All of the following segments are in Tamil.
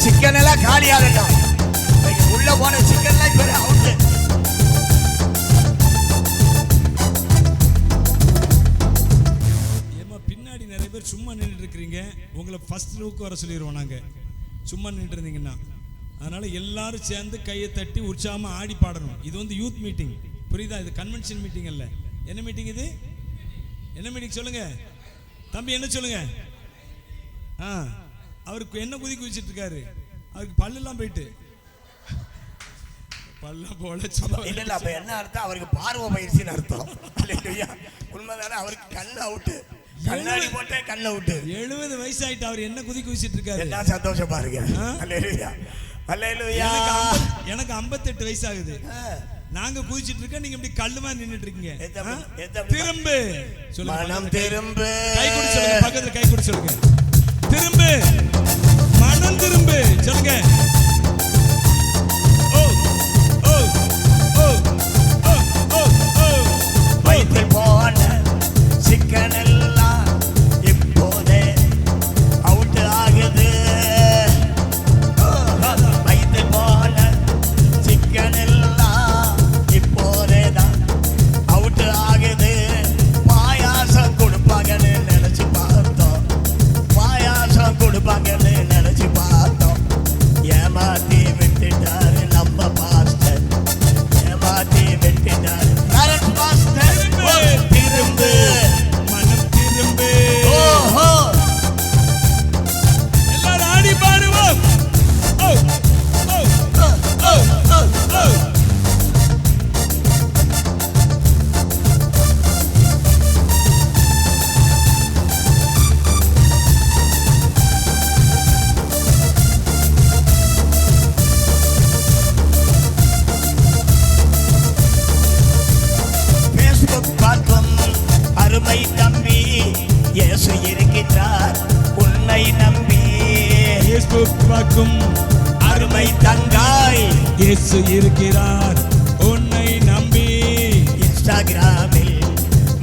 சிக்கன் எல்லாம் காலியாகட்டும். உள்ள போன சிக்கன்லாம் இப்ப அவுட்டு. ஏமா பின்னாடி நிறைய பேர் சும்மா நின்றுட்டு இருக்கிறீங்க. உங்களை ஃபர்ஸ்ட் ரூக்கு வர சொல்லிடுவோம் நாங்க, சும்மா நின்று இருந்தீங்கன்னா. அதனால எல்லாரும் சேர்ந்து கையை தட்டி உற்சாகமா ஆடி பாடணும். இது வந்து யூத் மீட்டிங், புரியுதா? இது கன்வென்ஷன் மீட்டிங் அல்ல. என்ன மீட்டிங் இது? என்ன மீட்டிங் சொல்லுங்க தம்பி, என்ன சொல்லுங்க? அவருக்கு என்ன குதி குதிச்சிட்டு இருக்காரு? அவருக்கு பல்லெல்லாம் போயிட்டு பல்லாம் போல இல்ல. அப்ப என்ன அர்த்தம்? அவருக்கு பார்வை பயிற்சின்னு அர்த்தம். உண்மைதானே? அவருக்கு கண்ணு அவுட்டு, கண்ணாடி போட்டே கண்ணை விட்டு 70 வயசு ஆயிட்டு அவர் என்ன குதி குதிச்சிட்டு இருக்காரு? என்ன சந்தோஷம் பாருங்க. அல்லேலூயா, அல்லேலூயா. எனக்கு 58 வயசு ஆகுது. நாங்க குதிச்சிட்டு இருக்க, நீங்க இப்படி கல்லுமா நின்னுட்டு இருக்கீங்க. திரும்பு சொல்லுங்க, மனம் திரும்பு. கை கொடு சொல்லுங்க, பக்கத்துல கை கொடு சொல்லுங்க. திரும்பு, மனம் திரும்பு சொல்லுங்க. ஓ ஓ ஓ ஓ ஓ ஓ. வயிற்றில் போன சிக்கன் எல்லாம் இப்போதே அவுட் ஆகுது. வயிற்றில் போன சிக்கன் எல்லாம் இப்போதே தான் அவுட் ஆகுது. பாயாசம் கொடுப்பாங்கன்னு நினைச்சு பார்த்தோம், பாயாசம் கொடுப்பாங்கன்னு நினைச்சு பார்த்தோம். ஏமாத்தி விட்டுட்டாரு நம்ம பாஸ்டர், ஏமாத்தி விட்டுட்டாரு பாஸ்டர். திரும்பு, மனம் திரும்பு. ஓஹோ, எல்லாரும் ஆடி பாடுவோம். ஓ ஓ ஓ ஓ ஓ. பேஸ்புக் பார்க்கும் அருமை தம்பி, இயேசு இருக்கின்றார் உன்னை நம்பி. Facebook பார்க்கும் அருமை தங்காய், இயேசு இருக்கிறார் உன்னை நம்பி. இன்ஸ்டாகிராமில்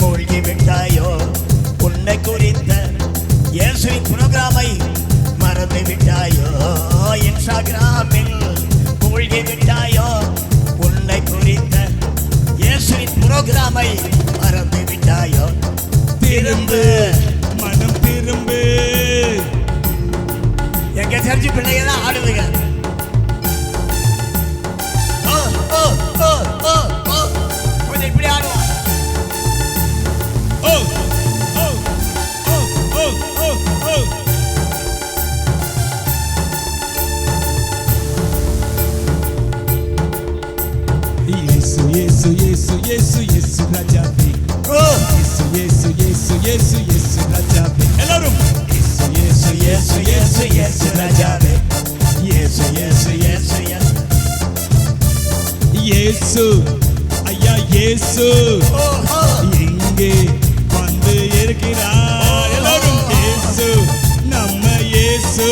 மூழ்கி விட்டாயோ? உன்னை குறித்த இயேசுவின் புரோகிராமை மறந்து விட்டாயோ? இன்ஸ்டாகிராமில் மூழ்கி விட்டாயோ? உன்னை குறித்த இயேசுவின் புரோகிராமை மறந்து விட்டாயோ? திரும்பு, மனம் திரும்பு. எங்க தெரிஞ்சு பிள்ளைங்க தான் ஆடுதுங்க. ஓ ஓ ஓ ஓ ஓ, கொஞ்சம் இப்படி ஆடுவோம். ஓ ஓ ஓ ஓ ஓ ஓ. இயேசு இயேசு இயேசு இயேசு இயேசு ராஜாவே. ஓ, இயேசு இயேசு இயேசு இயேசு இயேசு ராஜாவே. எல்லாரும் இயேசு இயேசு இயேசு இயேசு இயேசு ராஜாவே. இயேசு இயேசு இயேசு இயேசு. இயேசு ஐயா, இயேசு ஓஹோ, இங்கே வந்து இருக்கிறார். எல்லாரும் இயேசு, நம்ம இயேசு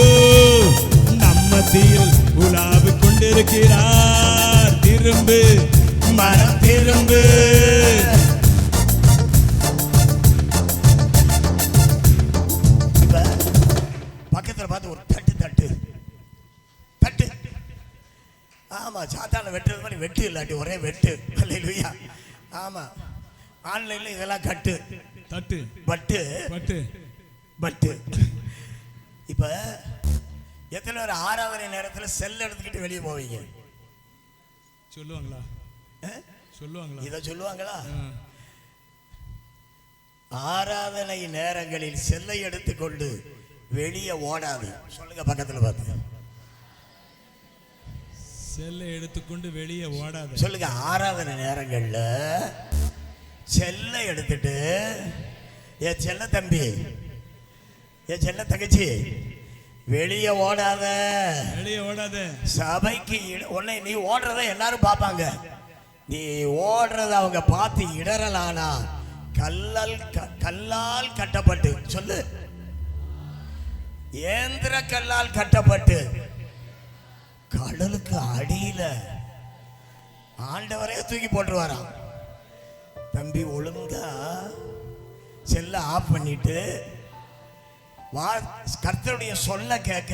நம்மத்தில் உலாவிக் கொண்டிருக்கிறார். திரும்பு, மனம் திரும்பு. இப்ப பக்கத்துல பார்த்து ஒரு தட்டு தட்டு தட்டு. ஆமா, சாத்தான வெட்டுறது மாதிரி வெட்டு இல்லாட்டி ஒரே வெட்டு. அல்லேலூயா. ஆமா, ஆன்லைன்ல இதெல்லாம் கட்டு தட்டு பட்டு பட்டு. பட்டு. இப்ப எத்தனை பேர் ஆராதனை நேரத்தில் செல் எடுத்துக்கிட்டு வெளியே போவீங்க? சொல்லுவாங்களா? சொல்லுவாங்களா? இதை சொல்லுவாங்களா? ஆராதனை நேரங்களில் செல்லை எடுத்துக்கொண்டு வெளியே ஓடாது. சொல்லுங்க பக்கத்துல பார்த்து. செல்லை எடுத்துக்கொண்டு வெளியே ஓடாத. சொல்லுங்க, ஆராதனை நேரங்கள்ல செல்லை எடுத்துட்டு, என் செல்ல தம்பி, என் செல்ல தங்கச்சி, வெளியே ஓடாத, வெளியே ஓடாத. சபைக்கு உன்னை நீ ஓடுறத எல்லாரும் பார்ப்பாங்க. நீ ஓடுறத அவங்க பார்த்து இடறலானா கல்லால் கட்டப்பட்டு, சொல்லு, ஏந்திர கல்லால் கட்டப்பட்டு கடலுக்கு அடியில ஆண்டவரே தூக்கி போட்டுருவாராம். தம்பி, ஒழுங்கா செல்ல ஆஃப் பண்ணிட்டு கர்த்தருடைய சொல்ல கேட்க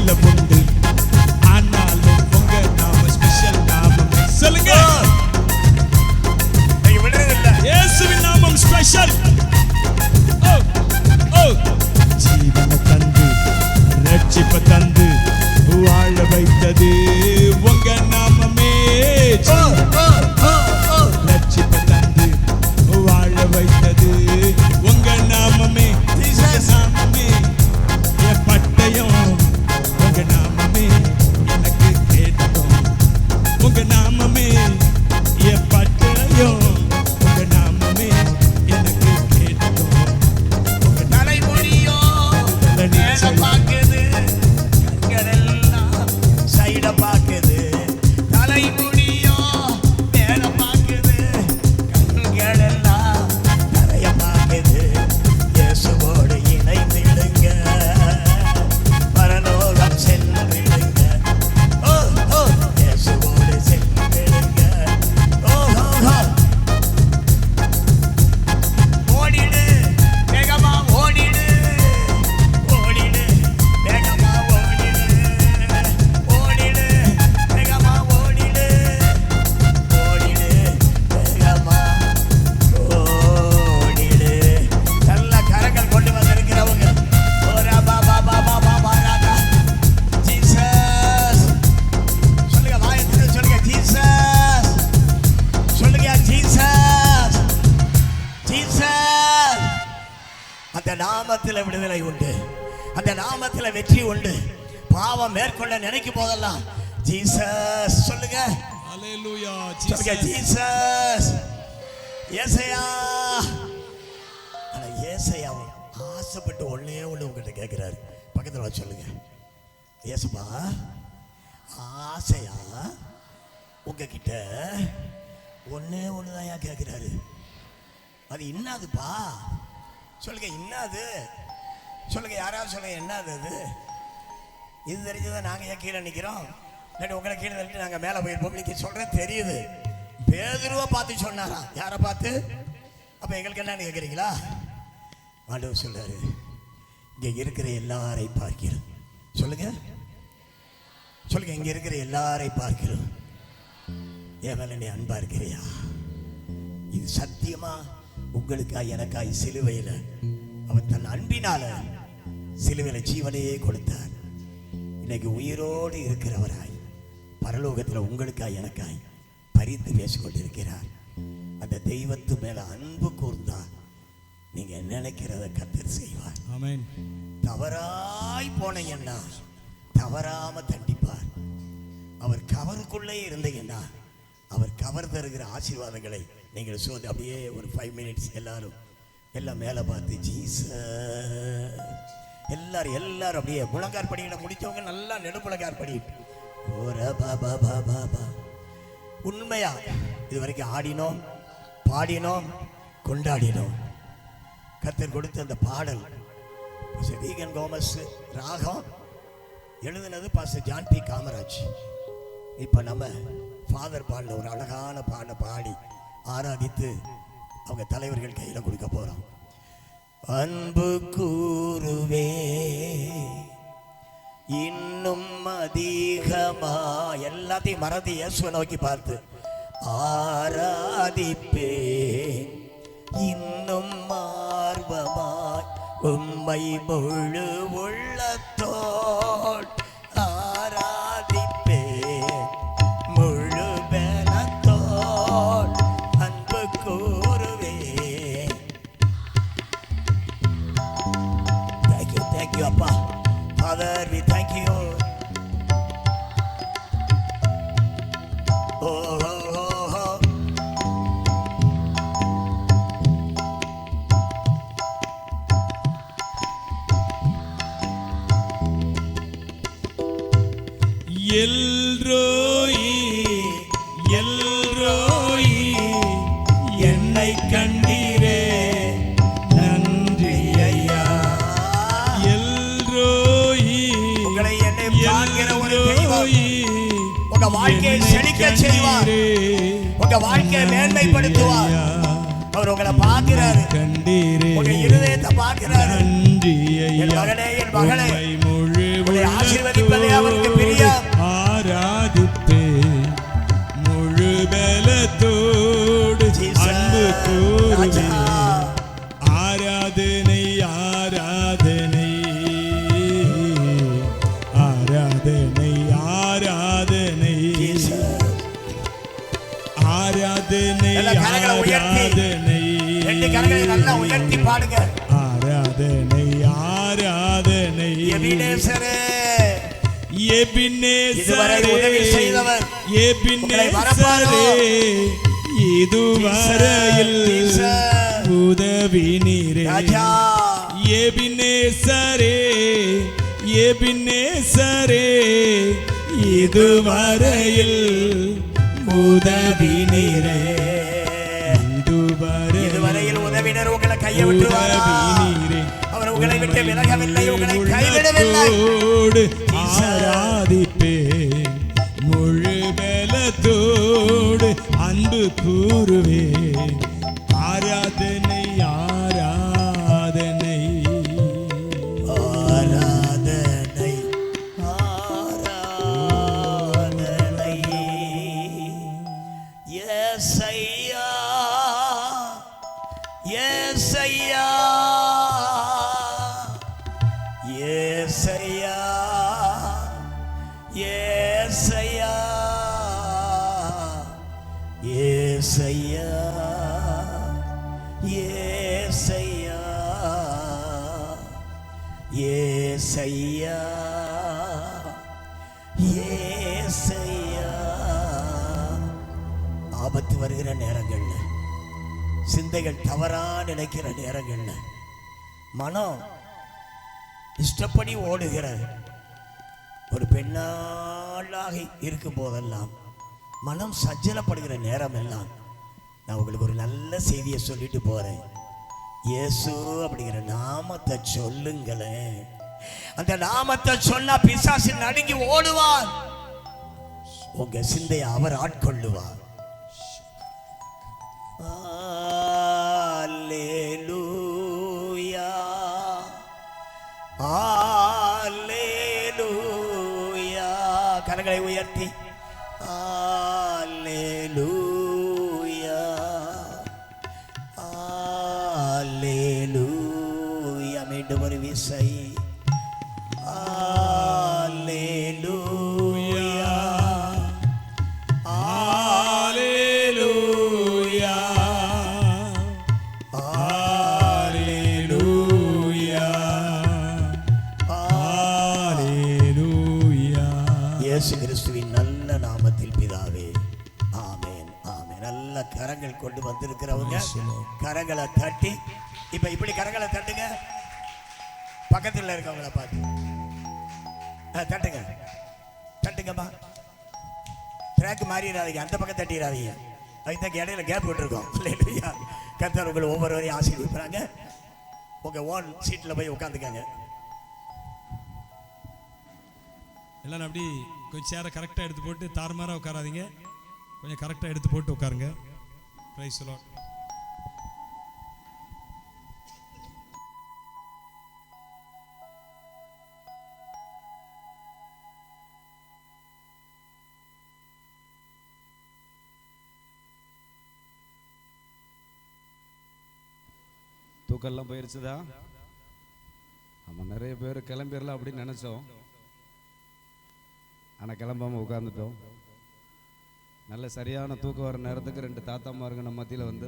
மேல உண்டு. ஆனாலும் உங்க நாம ஸ்பெஷல் நாமம். சொல்லுங்க, நீங்க விடுறதில்ல. இயேசுவின் நாமம் ஸ்பெஷல். ஓ ஓ, ஜீவனை தந்து ரட்சிப்பை தந்து வாழ வைத்தது உங்க நாமமே. ரட்சிப்பை தந்து வாழ வைத்தது உங்க நாமமே. நாமமே என் பட்டயம், உங்க நாமமே எனக்கு கேட்டதும். உங்க நாமமே என் பட்டயம், உங்க நாமமே எனக்கு கேட்டதும். உங்க தலைமுடியோ மேல பாக்குது, கண்களெல்லாம் சைட பாக்குது. தலைமுடியோ மேல பாக்குது, கண்களெல்லாம் தரைய பாக்குது. இயேசுவோடு இணைந்திடுங்க, பரலோகம் சென்றிடுங்க. ஓ ஓ, இயேசுவோடு சென்றிடுங்க. ஓ ஓ ஓ, ஓடிடு வேகமா ஓடிடு, ஓடிடு வேகமா ஓடிடு, ஓடிடு வேகமா ஓடிடு, ஓடிடு வேகமா ஓடிடு. நல்ல கரங்கள் கொண்டு வந்திருக்கிறவங்க, ஓரா பாபா பாபா பாபா ராதா. ஜீசஸ் சொல்லுங்க, வாயத்திலே சொல்லுங்க, ஜீசஸ் சொல்லுங்க, ஜீசஸ் ஜீசஸ். அந்த நாமத்தில் விடுதலை உண்டு, அந்த நாமத்தில் வெற்றி உண்டு. பாவம் மேற்கொள்ள நினைக்கும் போதெல்லாம் ஜீசஸ் சொல்லுங்க, ஹல்லேலூயா. சொல்லுங்க, ஜீசஸ். ஜீசஸ். ஏசையா, ஆனா ஏசையா ஆசைப்பட்டு ஒண்ணே ஒண்ணு உங்ககிட்ட கேட்கிறாரு. பக்கத்துல வச்சு சொல்லுங்க, ஏசப்பா ஆசையா உங்ககிட்ட ஒண்ணே ஒண்ணுதான் கேட்கிறாரு. அது என்னதுப்பா? சொல்லுங்க, என்னது? சொல்லுங்க, யாராவது சொல்லுங்க, என்னது அது? இது தெரிஞ்சதான் நாங்க ஏன் கீழே நிக்கிறோம்? இல்லாட்டி உங்களை கீழே நிறுத்தி நாங்க மேல போயிருப்போம். நீங்க சொல்றது தெரியுது. பேதுருவை பார்த்து சொன்னாராம். யாரை பார்த்து? அப்ப எங்களுக்கு என்னன்னு கேட்குறீங்களா? ஆண்டவர் சொல்றாரு, இங்க இருக்கிற எல்லாரை பார்க்கிறோம். சொல்லுங்க சொல்லுங்க, இங்க இருக்கிற எல்லாரை பார்க்கிறோம். என் மேல நீ அன்பா இருக்கிறியா? இது சத்தியமா உங்களுக்காய் எனக்காய் சிலுவையில் அவர் தன் அன்பினால சிலுவையில் ஜீவனையே கொடுத்தார். இன்னைக்கு உயிரோடு இருக்கிறவராய் பரலோகத்தில் உங்களுக்காய் எனக்காய் பரிந்து பேசிக்கொண்டிருக்கிறார். அந்த தெய்வத்து மேல அன்பு கூர்ந்தா நீங்க நினைக்கிறத கர்த்தர் செய்வார். ஆமென். தவறாய் போனீங்கன்னா தவறாம தண்டிப்பார். அவர் கவருக்குள்ளே இருந்தீங்கன்னா அவர் கவர் தருகிற ஆசீர்வாதங்களை நீங்கள் சோதி அப்படியே ஒரு 5 minutes எல்லாம் மேலே பார்த்து ஜீசஸ் எல்லாரும் அப்படியே முழங்கார் படிகளை முடித்தவங்க நல்லா நெடுமுழங்கார் படி ஓர பாபா பாபா பா. உண்மையா இது வரைக்கும் ஆடினோம், பாடினோம், கொண்டாடினோம். கர்த்தர் கொடுத்த அந்த பாடல் வீகன் கோமஸ் ராகம் எழுதினது பாஸ்டர் ஜான் பி காமராஜ். இப்போ நம்ம ஃபாதர் பாடின ஒரு அழகான பாடலை பாடி ஆராதித்து அவங்க தலைவர்கள் கையில் கொடுக்க போறோம். அன்பு கூறுவே இன்னும் அதிகமா, எல்லாத்தையும் மறந்து இயேசுவை நோக்கி பார்த்து ஆராதிப்பே இன்னும் ஆர்வமாய் உம்மை முழு உள்ளத்தோடு ஆராதிப்பே முழு பலத்தோடு அன்பு கூறுவே. Thank you அப்பா. Father, we thank you. Oh, oh, oh, oh. எல்ரோயி எல்ரோயி என்னை கண்டீரே நன்றி ஐயா. எல்ரோயி உங்களை என்னை பார்க்கிற ஒரு தெய்வம் உங்க வாழ்க்கையை செழிக்க செய்வார், உங்க வாழ்க்கையை மேன்மைப்படுத்துவார். அவர் உங்களை பார்க்கிறாரு, உங்க இருதயத்தை பார்க்கிறாரு. என் மகனே, என் மகளே, உங்களை ஆசீர்வதிப்பதற்கு உயர்த்தி ஆராதனை ரெண்டு கரங்களை நல்லா உயர்த்தி பாடுங்க. ஆராதனை ஆராதனை எபினேசரே, இதுவரை எபினேசரே உதவி செய்தவர், எபினேசரே இதுவரையில் உதவி நீரே. ராஜா எபினேசரே எபினேசரே இதுவரையில் உதவி நீரே. இதுவரையில் உதவினர் உங்களை கையை விட்டுருவாரா? அவர் உங்களை விட்டு விலகவில்லை, உங்களை கைவிடவில்லை. ஆராதிப்பேன் முழு பலத்தோடு அன்பு கூறுவேன். ஆராதனை ஆராதனை ஆராதனை ஆராதனை யேசய்யா யேசய்யா யேசய்யா யேசய்யா யேசய்யா யேசய்யா யேசய்யா யேசய்யா. ஆபத்து வருகிற நேரங்கள்ல, சிந்தைகள் தவறா நினைக்கிற நேரங்கள்ல, மனம் இஷ்டப்படி ஓடுகிற ஒரு பெண்ணாளாக இருக்கும் போதெல்லாம், மனம் சஞ்சலப்படுகிற நேரம் எல்லாம், நான் உங்களுக்கு ஒரு நல்ல செய்தியை சொல்லிட்டு போறேன். இயேசு அப்படிங்கிற நாமத்தை சொல்லுங்களேன். அந்த நாமத்தை சொன்னா பிசாசு நடுங்கி ஓடுவார். உங்க சிந்தையை அவர் ஆட்கொள்ளுவார். அல்லேலூயா அல்லேலூயா. கரங்களை உயர்த்தி அல்லேலூயா அல்லேலூயா. மீண்டும் ஒரு விசை அல்லேலூயா அல்லேலூயா அல்லேலூயா அல்லேலூயா. இயேசு கிறிஸ்துவின் நல்ல நாமத்தில் பிதாவே, ஆமென் ஆமென். நல்ல கரங்கள் கொண்டு வந்திருக்கிறவங்க கரங்களை தட்டி, இப்ப இப்படி கரங்களை தட்டுங்க. பக்கத்தில் இருக்கவங்கள பார்த்து தட்டுங்க தட்டுங்கம்மா. ட்ராக் மாறிடாதீங்க, அந்த பக்கம் தட்டிடாதீங்க. அதுக்கு இடையில கேப் விட்டுருக்கோம். இல்லையா? கர்த்தர் உங்களை ஒவ்வொருவரையும் ஆசீர்வதிப்பாங்க. உங்க ஓன் சீட்டில் போய் உட்காந்துக்கங்க. எல்லாரும் அப்படி கொஞ்சம் சேரை கரெக்டாக எடுத்து போட்டு தாறுமாறாக உட்காராதீங்க. கொஞ்சம் கரெக்டாக எடுத்து போட்டு உட்காருங்க. Praise the lord. தூக்கெல்லாம் போயிருச்சுதா? ஆமாம், நிறைய பேர் கிளம்பிடலாம் அப்படின்னு நினச்சோம். ஆனால் கிளம்பாமல் உட்காந்துட்டோம். நல்ல சரியான தூக்கம் வர நேரத்துக்கு ரெண்டு தாத்தாமாருங்க நம்ம மத்தியில் வந்து,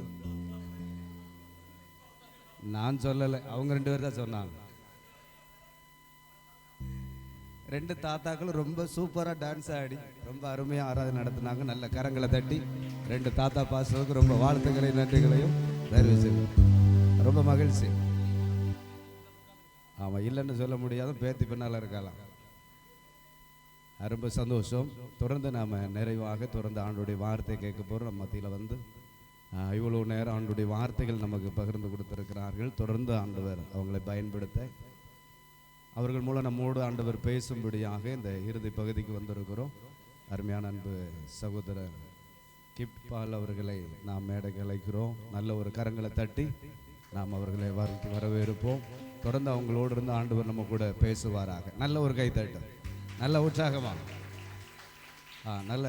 நான் சொல்லலை, அவங்க ரெண்டு பேர் தான் சொன்னாங்க. ரெண்டு தாத்தாக்களும் ரொம்ப சூப்பராக டான்ஸ் ஆடி ரொம்ப அருமையாக ஆராதனை நடத்தினாங்க. நல்ல கரங்களை தட்டி ரெண்டு தாத்தா பாஸ்டருக்கு ரொம்ப வாழ்த்துக்களையும் நன்றிகளையும் தெரிவிச்சுங்க. ரொம்ப மகிழ்ச்சி. ஆமாம், இல்லைன்னு சொல்ல முடியாத பேத்தி பின்னால் இருக்கலாம். ரொம்ப சந்தோஷம். தொடர்ந்து நாம் நிறைவாக தொடர்ந்து ஆண்டுடைய வார்த்தை கேட்க போகிறோம். நம்ம மத்தியில் வந்து இவ்வளோ நேரம் ஆண்டுடைய வார்த்தைகள் நமக்கு பகிர்ந்து கொடுத்துருக்கிறார்கள். தொடர்ந்து ஆண்டவர் அவங்களை பயன்படுத்த, அவர்கள் மூலம் நம்மோடு ஆண்டவர் பேசும்படியாக இந்த இறுதி பகுதிக்கு வந்திருக்கிறோம். அருமையான அன்பு சகோதரர் கிப்பால் அவர்களை நாம் மேடைக்கு அழைக்கிறோம். நல்ல ஒரு கரங்களை தட்டி நாம் அவர்களை வரவேற்போம். தொடர்ந்து அவங்களோடு இருந்து ஆண்டவர் நம்ம கூட பேசுவாராக. நல்ல ஒரு கை தட்டும், நல்ல உற்சாகமாக நல்ல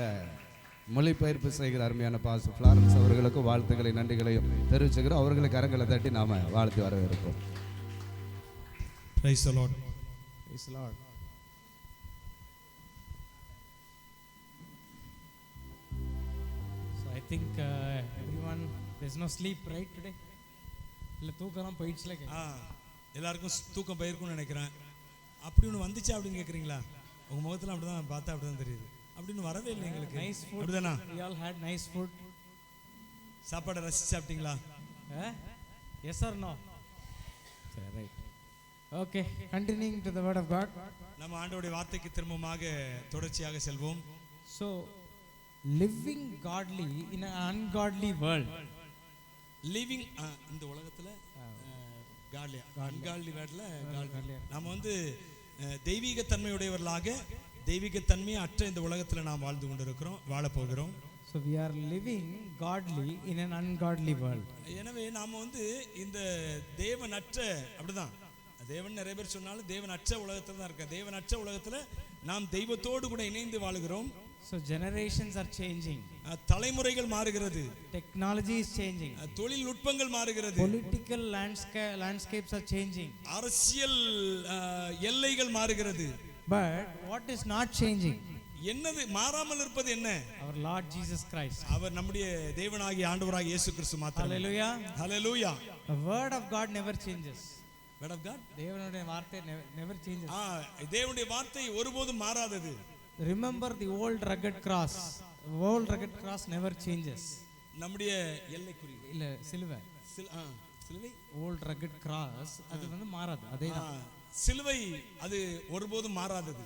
மொழிபெயர்ப்பு செய்கிற அருமையான பாஸ் ஃப்ளாரன்ஸ் அவர்களுக்கு வாழ்த்துக்களை நன்றிகளையும் தெரிவிச்சுக்கிறோம். அவர்களை கரங்களை தட்டி நாம் வாழ்த்து வரவேற்போம். Praise the Lord. Praise the Lord. So I think everyone, there's no sleep right today. இல்லை தூக்கம் போயிடுச்சுல. எல்லாருக்கும் தூக்கம் போயிருக்கும்னு நினைக்கிறேன். அப்படி ஒன்று வந்துச்சா அப்படின்னு கேட்குறீங்களா? உங்கள் முகத்தில் அப்படி தான் பார்த்தா அப்படி தான் தெரியுது. அப்படின்னு வரவே இல்லை எங்களுக்கு. Nice food. அப்படிதானா? We all had nice food. சாப்பாடை ரசிச்சு சாப்பிட்டீங்களா? Yes or no? சரி, right. Okay, continuing to the word of God. நம்ம ஆண்டவருடைய வார்த்தைக்கு திரும்பமாக தொடர்ச்சியாக செல்வோம். So living godly in an ungodly world. Living இந்த உலகத்தில் காட்லியா அன்காட்லி வேர்டில் காட்லியா நாம் வந்து தெய்வீக தன்மையுடையவர்களாக தெய்வீக தன்மையை அற்ற இந்த உலகத்தில் நாம் வாழ்ந்து கொண்டிருக்கிறோம், வாழப்போகிறோம். So we are living godly in an ungodly world. எனவே நாம் வந்து இந்த தேவனற்ற அப்படிதான், தேவன் நிறைய பேர் சொன்னாலும் தேவனற்ற உலகத்தில் தான் இருக்க. தேவனற்ற உலகத்தில் நாம் தெய்வத்தோடு கூட இணைந்து வாழுகிறோம். So generations are changing. தலைமுறைகள் மாறுகிறது. Technology is changing. தொழில்நுட்பங்கள் மாறுகிறது. Political landscapes are changing. அரசியல் எல்லைகள் மாறுகிறது. But what is not changing? என்னது மாறாமல் இருப்பது என்ன? Our Lord Jesus Christ. அவர் நம்முடைய தேவனாகிய ஆண்டவராகிய இயேசு கிறிஸ்து மாத்திரமே. Hallelujah. Hallelujah. The word of God never changes. Word of God? தேவனுடைய வார்த்தை never changes. தேவனுடைய வார்த்தை ஒருபோதும் மாறாதது. Remember the old rugged cross. The old rugged cross never changes. நம்முடைய எல்லைக்குறி இல்ல சிலுவை. சிலுவை old rugged cross அது வந்து மாறாது. அதேதான். சிலுவை அது ஒருபோதும் மாறாதது.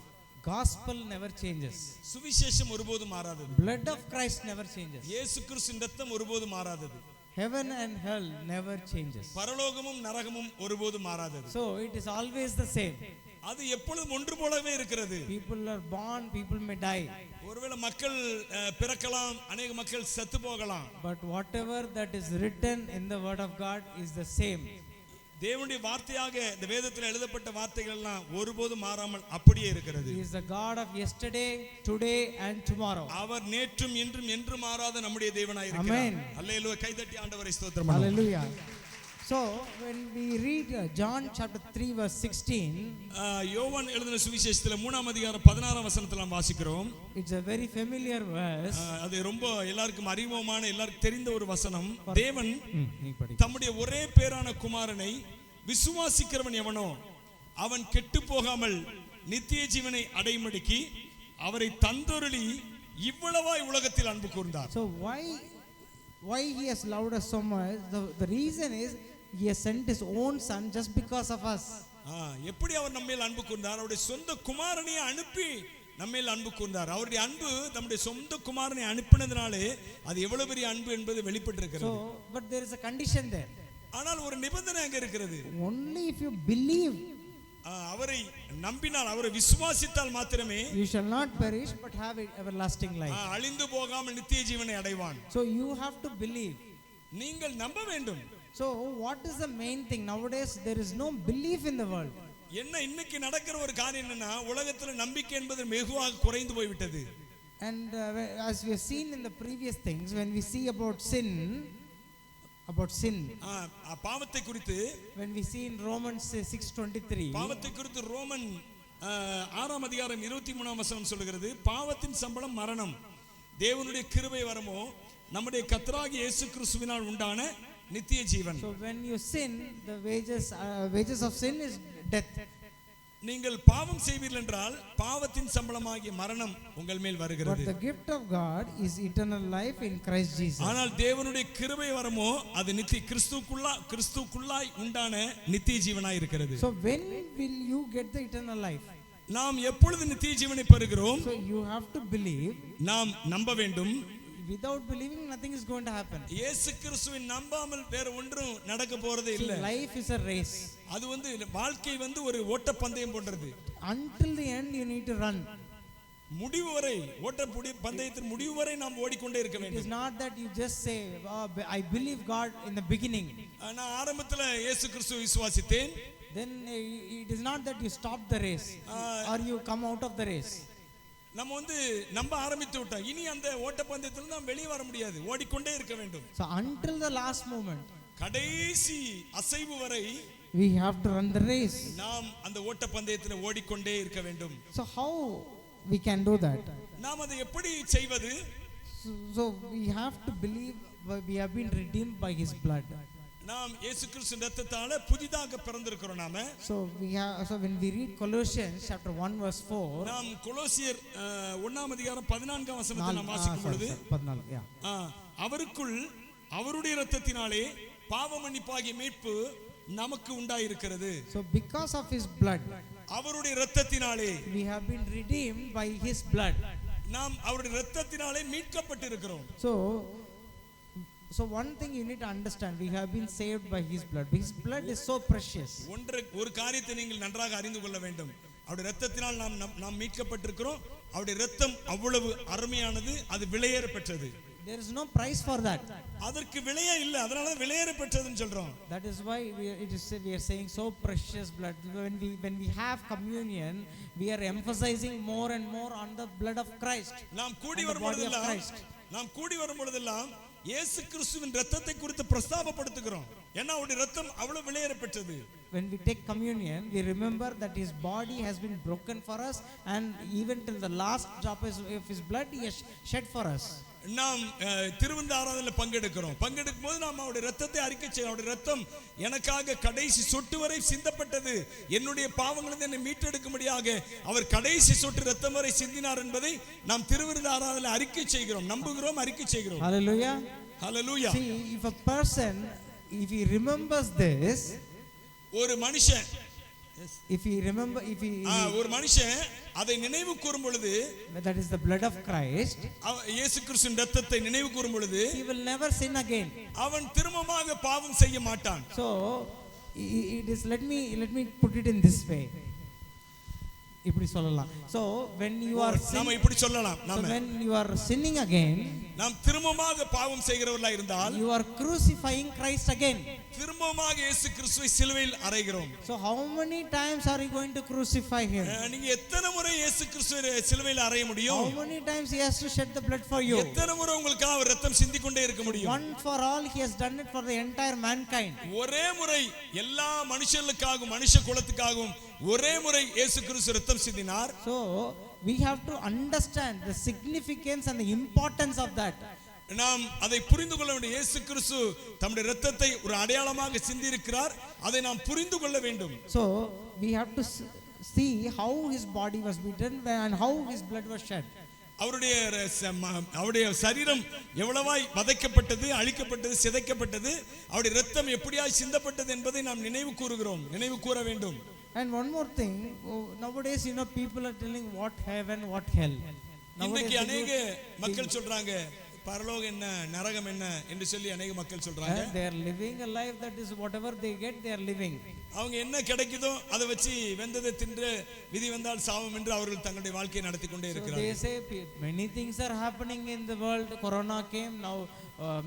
Gospel never changes. சுவிசேஷம் ஒருபோதும் மாறாதது. Blood of Christ never changes. இயேசு கிறிஸ்துவின் இரத்தம் ஒருபோதும் மாறாதது. Heaven and hell never changes. பரலோகமும் நரகமும் ஒருபோதும் மாறாதது. So it is always the same. அது எப்பொழுதும் ஒன்று போலவே இருக்கிறது. People are born, people may die. ஒருவேளை மக்கள் பிறக்கலாம், அநேக மக்கள் செத்து போகலாம். But whatever that is written in the word of God is the same. தேவனுடைய வார்த்தையாக இந்த வேதத்தில் எழுதப்பட்ட வார்த்தைகள் எல்லாம் ஒருபோதும் மாறாமல் அப்படியே இருக்கிறது. He is the God of yesterday, today and tomorrow. அவர் நேற்றும் இன்றும் என்றும் மாறாத நம்முடைய தேவனாய் இருக்கிறார். Amen. அல்லேலூயா. கைதட்டி ஆண்டவரை ஸ்தோத்திரம் பண்ணுவோம். Hallelujah. So when we read John chapter 3 verse 16, யோவான் எழுதின சுவிசேஷத்துல 3ஆம் அதிகாரம் 16ஆம் வசனத்துல நாம் வாசிக்கிறோம். it's a very familiar verse. அது ரொம்ப எல்லாருக்கும் அறிமுகமான, எல்லாருக்கும் தெரிந்த ஒரு வசனம். தேவன் தம்முடைய ஒரே பேரான குமாரனை விசுவாசிக்கிறவன் எவனோ அவன் கெட்டு போகாமல் நித்திய ஜீவனை அடையும்படிக்கு அவரை தந்தொருளி இவ்வளவாய் உலகத்தில் அன்பு கூர்ந்தார். So why he has loved us so much? The reason is he has sent his own son just because of us. எப்படி அவர் நம்மேல் அன்பு கூர்ந்தார்? அவருடைய சொந்த குமாரனை அனுப்பி நம்மேல் அன்பு கூர்ந்தார். அவருடைய அன்பு நம்முடைய சொந்த குமாரனை அனுப்பினதினாலே அது எவ்வளவு பெரிய அன்பு என்பது வெளிப்பட்டிருக்கிறது. So but there is a condition there. ஆனால் ஒரு நிபந்தனை அங்க இருக்கிறது. Only if you believe, அவரை நம்பினால், அவரை விசுவாசித்தால் மாத்திரமே you shall not perish but have everlasting life. அழிந்து போகாமல் நித்திய ஜீவனை அடைவான். So you have to believe. நீங்கள் நம்ப வேண்டும். So what is the main thing nowadays? There is no belief in the world. என்ன இன்னைக்கு நடக்கிற ஒரு காரியம் என்னன்னா, உலகத்துல நம்பிக்கை என்பது வெகுவாக குறைந்து போய்விட்டது. And as we have seen in the previous things, when we see about sin, பாவத்தை குறித்து, when we see in Romans 6:23, பாவத்தை குறித்து ரோமன் 6ஆம் அதிகாரம் 23ஆம் வசனம் சொல்கிறது, பாவத்தின் சம்பளம் மரணம், தேவனுடைய கிருபை வரமோ நம்முடைய கர்த்தராகிய இயேசு கிறிஸ்துவினால் உண்டான நித்திய ஜீவன். So when you sin, the wages of sin is death. நீங்கள் பாவம் செய்வீர்கள் என்றால் பாவத்தின் சம்பளமாகிய மரணம் உங்கள் மேல் வருகிறது. But the gift of God is eternal life in Christ Jesus. ஆனால் தேவனுடைய கிருபை வரமோ அது நித்திய கிறிஸ்துவுக்குள்ளாய் உண்டான நித்திய ஜீவனாய் இருக்கிறது. So when will you get the eternal life? நாம் எப்பொழுது நித்திய ஜீவனை பெறுகிறோம்? So you have to believe. நாம் நம்ப வேண்டும். Without believing nothing is going to happen. இயேசு கிறிஸ்துவை நம்பாமல் வேற ஒன்றும் நடக்க போறதே இல்ல. Life is a race. அது வந்து வாழ்க்கை வந்து ஒரு ஓட்டப்பந்தயம் போன்றது. Until the end you need to run. முடிவு வரை பந்தயத்தின் முடிவு வரை நாம் ஓடிக்கொண்டே இருக்க வேண்டும். It is not that you just say I believe God in the beginning. நான் ஆரம்பத்துல இயேசு கிறிஸ்துவை விசுவாசித்தேன். Then it is not that you stop the race or you come out of the race. நம்ம வந்து நம்ப ஆரம்பித்து விட்டோம், இனி அந்த ஓட்டப்பந்தயத்தில் நாம் வெளியே வர முடியாது, ஓடிக்கொண்டே இருக்க வேண்டும். So until the last moment, கடைசி அசைவு வரை we have to run the race. நாம் அந்த ஓட்டப்பந்தயத்தில் ஓடிக்கொண்டே இருக்க வேண்டும். So how we can do that? நாம் அதை எப்படி செய்வது? So we have to believe we have been redeemed by his blood. நாம் இயேசு கிறிஸ்துவின் இரத்தத்தால புதிதாக பிறந்திருக்கிறோம் நாம. So when we read Colossians chapter 1 verse 4, நாம் கொலோசியர் 1ஆம் அதிகாரம் 14ஆம் வசனத்தை நாம் வாசிக்கும் பொழுது 14 அவருக்குள் அவருடைய இரத்தத்தினாலே பாவ மன்னிப்பாகிய மீட்பு நமக்கு உண்டாயிருக்கிறது. So because of his blood, அவருடைய இரத்தத்தினாலே we have been redeemed by his blood. நாம் அவருடைய இரத்தத்தினாலே மீட்கப்பட்டிருக்கிறோம். So one thing you need to understand, we have been saved by his blood. His blood is so precious. ஒரு காரியத்தை நீங்கள் நன்றாக அறிந்து கொள்ள வேண்டும். அவருடைய இரத்தத்தினால் நாம் மீட்கப்பட்டிருக்கிறோம். அவருடைய இரத்தம் அவ்வளவு அருமையானது, அது விலையேற பெற்றது. There is no price for that. அதற்கு விலையே இல்ல, அதனால விலையேற பெற்றதுன்னு சொல்றோம். That is why we are saying so precious blood. When we have communion, we are emphasizing more and more on the blood of Christ. நாம் கூடி வரும் பொழுதெல்லாம் இயேசு கிறிஸ்துவின் இரத்தத்தை குறித்து பிரஸ்தாபப்படுத்துகிறோம். ஏன்னா அவருடைய இரத்தம் அவ்வளவு விலையேற பெற்றது. When we take communion, we remember that his body has been broken for us, and even till the last drop of his blood he has shed for us. நாம் திருவிருந்து ஆராதனையில் பங்கெடுக்கும் போது நாம் அவருடைய இரத்தத்தை அறிக்கை செய்ய, அவருடைய இரத்தம் எனக்காக கடைசி சொட்டு வரை சிந்தப்பட்டது, என்னுடைய பாவங்களிலிருந்து என்னை மீட்டெடுக்கும்படியாக அவர் கடைசி சொட்டு இரத்தம் வரை சிந்தினார் என்பதை நாம் திருவிருந்து ஆராதனையில் அறிக்கை செய்கிறோம், நம்புகிறோம், அறிக்கை செய்கிறோம். Hallelujah. Hallelujah. See, if he remembers this, ஒரு மனுஷன் ஒரு மனுஷன் அதை நினைவு கூறும் பொழுது, that is the blood of Christ, இயேசு கிறிஸ்துவின் இரத்தத்தை நினைவு கூறும் பொழுது, he will never sin again. அவன் திரும்பமாக பாவம் செய்ய மாட்டான். So it is, let me put it in this way. இப்படி சொல்லலாம். So when you are நாம இப்படி சொல்லலாம், when you are sinning again, நாம் திரும்பமாக பாவம் செய்கிறவர்களாக இருந்தால், you are crucifying Christ again. திரும்பமாக இயேசு கிறிஸ்துவை சிலுவையில் அறைகிறோம். So how many times are you going to crucify him? நீங்க எத்தனை முறை இயேசு கிறிஸ்துவை சிலுவையில் அறைய முடியும்? How many times he has to shed the blood for you? எத்தனை முறை உங்களுக்காக அவர் இரத்தம் சிந்திக் கொண்டே இருக்க முடியும்? One for all, he has done it for the entire mankind. ஒரே முறை எல்லா மனுஷர்களுக்காகவும் மனுஷ குலத்துக்காகவும் ஒரே முறை இயேசு கிறிஸ்து இரத்தம் சிந்தினார். So we have to understand the significance and the importance of that. நாம் அதை புரிந்து கொள்ள வேண்டும். இயேசு கிறிஸ்து தம்முடைய இரத்தத்தை ஒரு அடையாளமாக சிந்தி இருக்கிறார், அதை நாம் புரிந்து கொள்ள வேண்டும். So we have to see how his body was beaten and how his blood was shed. அவருடைய சரீரம் எவ்வளவாய் வதைக்கப்பட்டது, அழிக்கப்பட்டது, சிதைக்கப்பட்டது, அவருடைய இரத்தம் எப்படியாய் சிந்தப்பட்டது என்பதை நாம் நினைவு கூற வேண்டும். And one more thing, nowadays people are telling what heaven, what hell. இன்னைக்கு अनेक மக்கள் சொல்றாங்க பரலோகம் என்ன நரகம் என்ன என்று சொல்லி अनेक மக்கள் சொல்றாங்க. They are living a life that is whatever they get they are living. அவங்க என்ன கிடைக்குதோ அதை வச்சு வெந்ததை தின்று விதி வந்தால் சாவம் என்று அவர்கள் தங்களுடைய வாழ்க்கையை நடத்தி கொண்டே இருக்கிறார்கள். They say many things are happening in the world. Corona came, now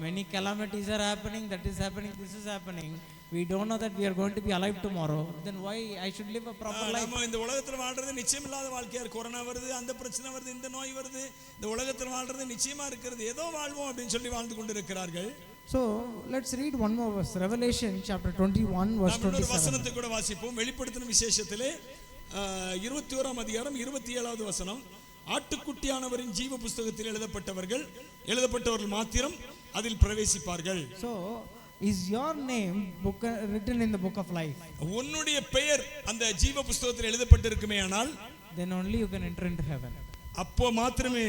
many calamities are happening, that is happening, this is happening. We don't know that we are going to be alive tomorrow. Then why I should live a proper life? நம்ம இந்த உலகத்துல வாழ்றது நிச்சயம் இல்லாத வாழ்க்கையா, கொரோனா வருது, அந்த பிரச்சனை வருது, இந்த நோய் வருது, இந்த உலகத்துல வாழ்றது நிச்சயமா இருக்கிறது, ஏதோ வாழ்வோம் அப்படின்னு சொல்லி வாழ்ந்து கொண்டிருக்கிறார்கள். So let's read one more verse, Revelation chapter 21 verse 27. வசனத்தை கூட வாசிப்போம். வெளிப்படுத்தின விசேஷத்திலே 21ஆம் அதிகாரம் 27வது வசனம். ஆட்டுக்குட்டியானவரின் ஜீவ புஸ்தகத்தில் எழுதப்பட்டவர்கள் மாத்திரம் அதில் பிரவேசிப்பார்கள். So is your name written in the book of life? உன்னுடைய பெயர் அந்த ஜீவ புஸ்தகத்தில் எழுதப்பட்டிருக்குமேயானால், then only you can enter into heaven. அப்போ மாத்திரமே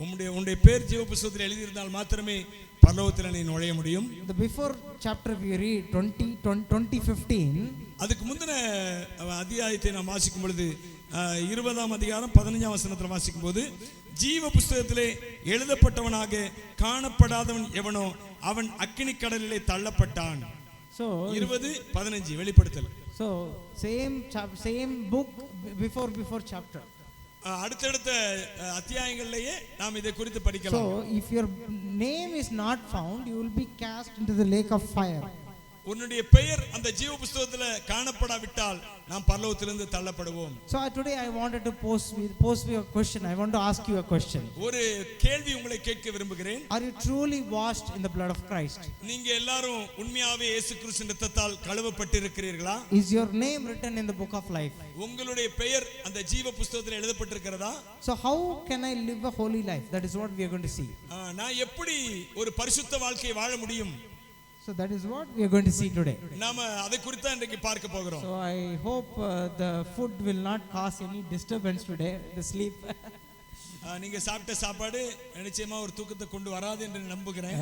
உன்னுடைய பெயர் ஜீவ புஸ்தகத்தில் எழுதியிருந்தால் மாத்திரமே பரலோகத்தில் நீ நுழைய முடியும். The before chapter we read 20:15, அதுக்கு முந்தின அத்தியாயத்தை நாம் வாசிக்கும் பொழுது 20ஆம் அதிகாரம் 15ஆம் வசனத்தில் வாசிக்கும் போது, ஜீவ புஸ்தகத்திலே எழுதப்பட்டவனாக காணப்படாதவன் எவனோ அவன் அக்கினி கடலிலே தள்ளப்பட்டான். So 20:15 வெளிப்படுத்தல். So same book before chapter. அடுத்தடுத்த அத்தியாயங்களிலேயே நாம் இதை குறித்து படிக்கலாம். So if your name is not found, you will be cast into the lake of fire. உன்னுடைய பெயர் அந்த ஜீவ புஸ்தகத்துல காணப்படாவிட்டால் நாம் பரலோகத்திலிருந்து தள்ளப்படுவோம். So today I wanted to pose you a question. I want to ask you a question. ஒரு கேள்வி உங்களை கேட்க விரும்புகிறேன். Are you truly washed in the blood of Christ? நீங்க எல்லாரும் உண்மையாவே இயேசு கிறிஸ்துவின் இரத்தத்தால் கழுவப்பட்டிருக்கிறீர்களா? Is your name written in the book of life? உங்களுடைய பெயர் அந்த ஜீவ புஸ்தகத்தில் எழுதப்பட்டிருக்கிறதா? So how can I live a holy life? That is what we are going to see. நான் எப்படி ஒரு பரிசுத்த வாழ்க்கையை வாழ முடியும்? So that is what we are going to see today. நாம அதை குறித்து தான் இன்றைக்கு பார்க்க போகிறோம். So I hope the food will not cause any disturbance today, the sleep. நீங்க சாப்பிட்ட சாப்பாடு நிச்சயமா ஒரு தூக்கத்தை கொண்டு வராது என்று நம்புகிறேன்.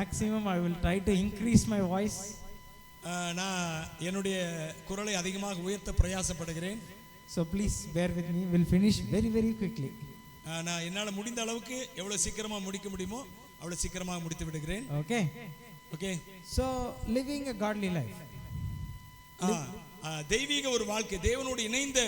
Maximum I will try to increase my voice. நான் என்னுடைய குரலை அதிகமாக உயர்த்த பிரயாசப்படுகிறேன். So please bear with me. We'll finish very quickly. நான் என்னால முடிந்த அளவுக்கு எவ்வளவு சீக்கிரமா முடிக்க முடியுமோ அவ்வளவு சீக்கிரமா முடித்து விடுகிறேன். Okay. Okay. So living a godly life. தெய்வீக ஒரு வாழ்க்கை, தேவனோடு இணைந்த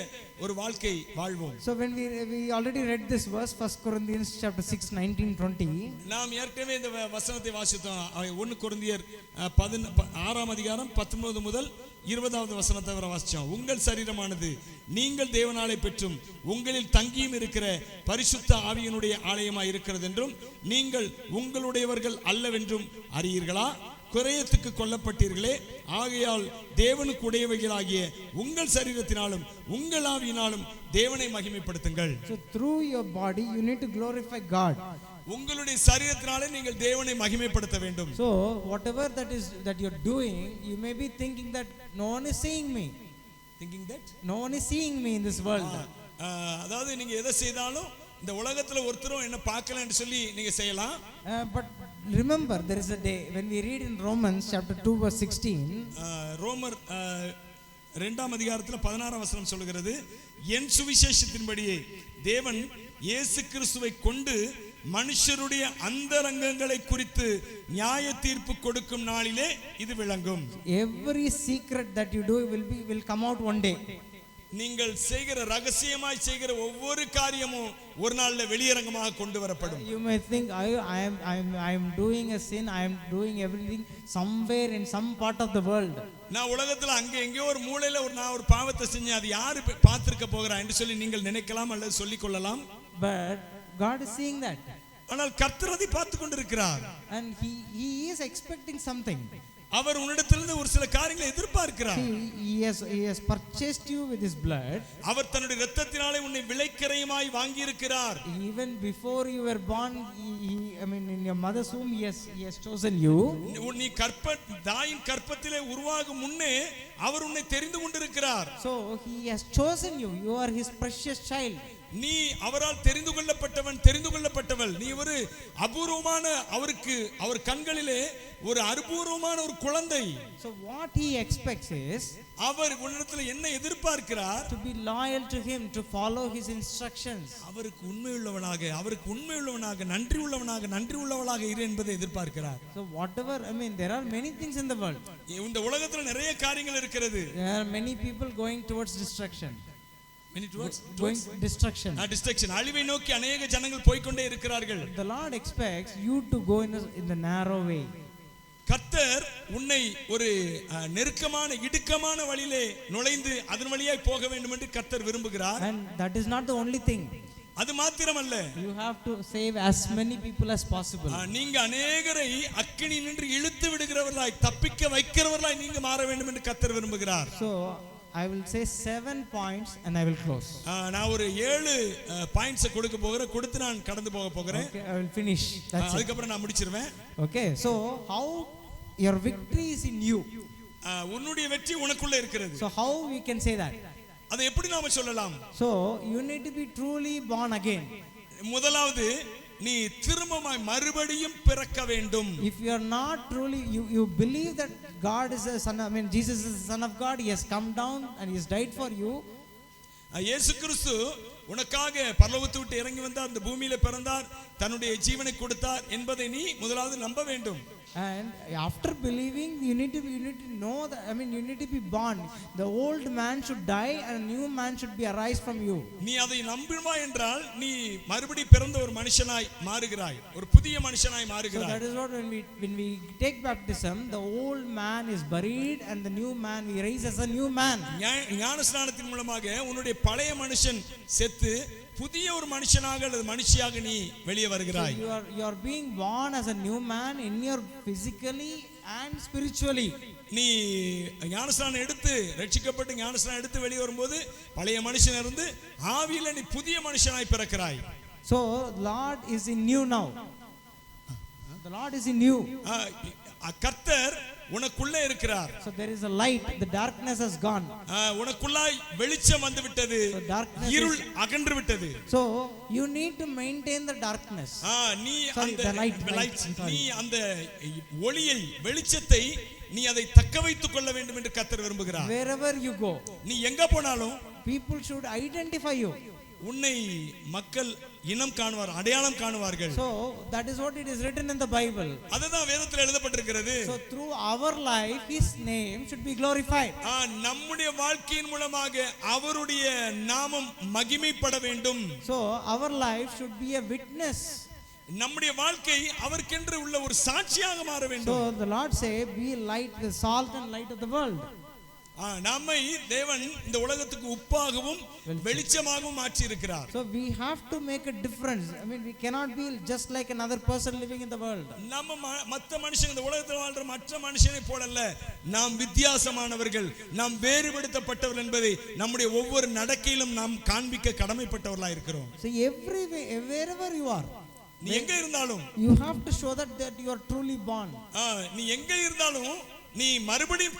ஒரு வாழ்க்கை வாழ்வோம். So when we already read this verse, 1 Corinthians chapter 6 19-20. நாம் ஏற்கனவே இந்த வசனத்தை வாசித்தோம். 1 கொரிந்தியர் 6ஆம் அதிகாரம் 19 முதல் 20வது வசனத்தை வரை வாசிச்சோம். உங்கள் சரீரமானது நீங்கள் தேவனாலே பெற்றும் உங்களில் தங்கியும் இருக்கிற பரிசுத்த ஆவியினுடைய ஆலயமாய் இருக்கிறது என்றும் நீங்கள் உங்களுடையவர்கள் அல்லவென்றும் அறியீர்களா? குறையத்துக்கு கொல்லப்பட்டீர்களே, ஆகையால் தேவனுக்கு உடையவைகளாகிய உங்கள் சரீரத்தினாலும் உங்கள் ஆவியினாலும் தேவனை மகிமைப்படுத்துங்கள். So through your body you need to glorify God. உங்களுடைய சரீரத்தினாலே நீங்கள் தேவனை மகிமைப்படுத்த வேண்டும். So whatever that you're doing, you may be thinking that no one is seeing me. Thinking that no one is seeing me in this world. அதாவது நீங்க எதை செய்தாலும் இந்த உலகத்துல ஒருத்தரும் என்ன பார்க்கலன்னு சொல்லி நீங்க செய்யலாம். But remember, there is a day when we read in Romans chapter 2 verse 16. ரோமர் 2ஆம் அதிகாரத்துல 16ஆம் வசனம் சொல்கிறது, என் சுவிசேஷத்தின்படியே தேவன் இயேசு கிறிஸ்துவை கொண்டு மனுஷருடைய அந்தரங்கங்களை குறித்து நியாய தீர்ப்பு கொடுக்கும் நாளிலே இது விளங்கும். Every secret that you do will come out one day. நீங்கள் செய்கிற ரகசியமாய் செய்கிற ஒவ்வொரு காரியமும் ஒரு நாள்ல வெளியரங்கமாக கொண்டு வரப்படும். You may think I am doing a sin, I am doing everything somewhere in some part of the world. நான் உலகத்துல அங்க எங்கேயோ ஒரு மூலையில நான் ஒரு பாவத்தை செஞ்சேன், அது யாரு பார்த்திருக்க போகிறா என்று சொல்லி நீங்கள் நினைக்கலாம் அல்லது சொல்லிக் கொள்ளலாம். But God is seeing that. ஆனால் கர்த்தர் அதை பார்த்து கொண்டிருக்கிறார். And he is expecting something. அவர் உன்னிடத்திலிருந்து ஒரு சில காரியங்களை எதிர்பார்க்கிறார். He has purchased you with his blood. அவர் தன்னுடைய இரத்தத்தினாலே உன்னை விலைக்கிரயமாய் வாங்கி இருக்கிறார். Even before you were born, in your mother's womb, he has chosen you. நீ தாயின் கற்பத்திலே உருவாகும் முன்னே அவர் உன்னை தெரிந்து கொண்டிருக்கிறார். So he has chosen you. You are his precious child. நீ அவரால் தெரிந்து கொள்ளப்பட்டவள். நீ ஒரு அபூர்வமான, அவர் கண்களிலே ஒரு அபூர்வமான ஒரு குழந்தை. So what he expects is, அவர் உன்னிடத்தில் என்ன எதிர்பார்க்கிறார்? to be loyal to him, to follow his instructions. அவருக்கு உண்மையுள்ளவனாக நன்றி உள்ளவனாக இரு என்பதை எதிர்பார்க்கிறார். So whatever, there are many things in the world. இந்த உலகத்தில் நிறைய காரியங்கள் இருக்கிறது. There are many people going towards destruction. Destruction. அழிவை நோக்கி அநேக ஜனங்கள் போய்க்கொண்டே இருக்கிறார்கள். The Lord expects you to go in the narrow way. கர்த்தர் உன்னை ஒரு நெருக்கமான இடுக்கமான வழியிலே நுழைந்து அதன் வழியாய் போக வேண்டும் என்று கர்த்தர் விரும்புகிறார். And that is not the only thing. அது மாத்திரமல்ல, you have to save as many people as possible. நீங்க அநேகரை அக்கினி நின்று இழுத்து விடுகிறவர்களாய், தப்பிக்க வைக்கிறவர்களாய் நீங்க மாற வேண்டும் என்று கர்த்தர் விரும்புகிறார். So I will say 7 points and I will close. நான் ஒரு 7 பாயிண்ட்ஸ் கொடுத்து நான் கடந்து போகிறேன். Okay, I will finish. That's it. அதுக்கு அப்புறம் நான் முடிச்சிருவேன். Okay, so how your victory is in you. உன்னுடைய வெற்றி உனக்குள்ள இருக்கிறது. So how we can say that? அதை எப்படி நாம சொல்லலாம்? So you need to be truly born again. முதலாவது நீ திரும்பமாய் மறுபடியும் பிறக்க வேண்டும். If you are not truly, you believe that God is a son, Jesus is the son of God, he has come down and he has died for you. இயேசு கிறிஸ்து உனக்காக பரலோகத்தை விட்டு இறங்கி வந்தார், இந்த பூமியில பிறந்தார், தன்னுடைய ஜீவனை கொடுத்தார் என்பதை நீ முதலாவது நம்ப வேண்டும். And after believing, you need to know that, I mean, you need to be born. The old man should die and a new man should be arise from you. நீ அதை நம்புமா என்றால் நீ மறுபடி பிறந்த ஒரு மனுஷனாய் மாறுகிறாய், ஒரு புதிய மனுஷனாய் So மாறுகிறாய். that is what when we take baptism, the old man is buried and the new man we raise as a new man. ஞானஸ்நானத்தின் மூலமாக உன்னுடைய பழைய மனுஷன் செத்து புதிய ஒரு மனுஷனாக அல்லது மனுஷியாக நீ வெளியே So வருகிறாய். you are being born as a new man in your physically and spiritually. நீ ஞானஸ்நானம் எடுத்து ரட்சிக்கப்பட்டு ஞானஸ்நானம் எடுத்து வெளியே வரும்போது பழைய மனுஷன் இருந்து ஆவியில நீ புதிய மனுஷனாய் பிறக்கிறாய். So Lord is in you now. The Lord is in you. கர்த்தர் உனக்குள்ளே இருக்கிறார். So there is a light, the darkness has gone. உனக்குள்ளாய் வெளிச்சம் வந்து விட்டது, So darkness இருள் அகன்று விட்டது. So you need to maintain the darkness. நீ Sorry, அந்த the light. நீ அந்த ஒளியை வெளிச்சத்தை நீ அதை தக்க வைத்துக் கொள்ள வேண்டும் என்று கர்த்தர் விரும்புகிறார். Wherever you go, நீ எங்க போனாலும் people should identify you. உன்னை மக்கள் இனம் காணுவார், அடையாளம் காணுவார்கள். So that is what it is written in the Bible. அதுதான் வேதத்தில் எழுதப்பட்டிருக்கிறது. So through our life his name should be glorified. நம்முடைய வாழ்க்கையின் மூலமாக அவருடைய நாமம் மகிமைப்பட வேண்டும். So our life should be a witness. நம்முடைய வாழ்க்கை அவருக்கென்று உள்ள ஒரு சாட்சியாக மாற வேண்டும். So the Lord say, be light, the salt and light of the world. நம்மை தேவன் இந்த உலகத்துக்கு உப்பாகவும் வெளிச்சமாகவும் மாற்றி இருக்கிறார். So we have to make a difference. I mean, we cannot be just like another person living in the world. நம்ம மற்ற மனுஷங்க இந்த உலகத்தில் வாழ்ற மற்ற மனுஷனை போலல்ல, நாம் வித்தியாசமானவர்கள், நாம் வேறுபடுத்தப்பட்டவர்கள் என்பதை நம்முடைய ஒவ்வொரு நடக்கையிலும் நாம் காண்பிக்க கடமைப்பட்டவர்களாக இருக்கிறோம். So wherever you are, நீ எங்க இருந்தாலும் you have to show that you are truly born. நீ எங்க இருந்தாலும் நீ மறுபடியும்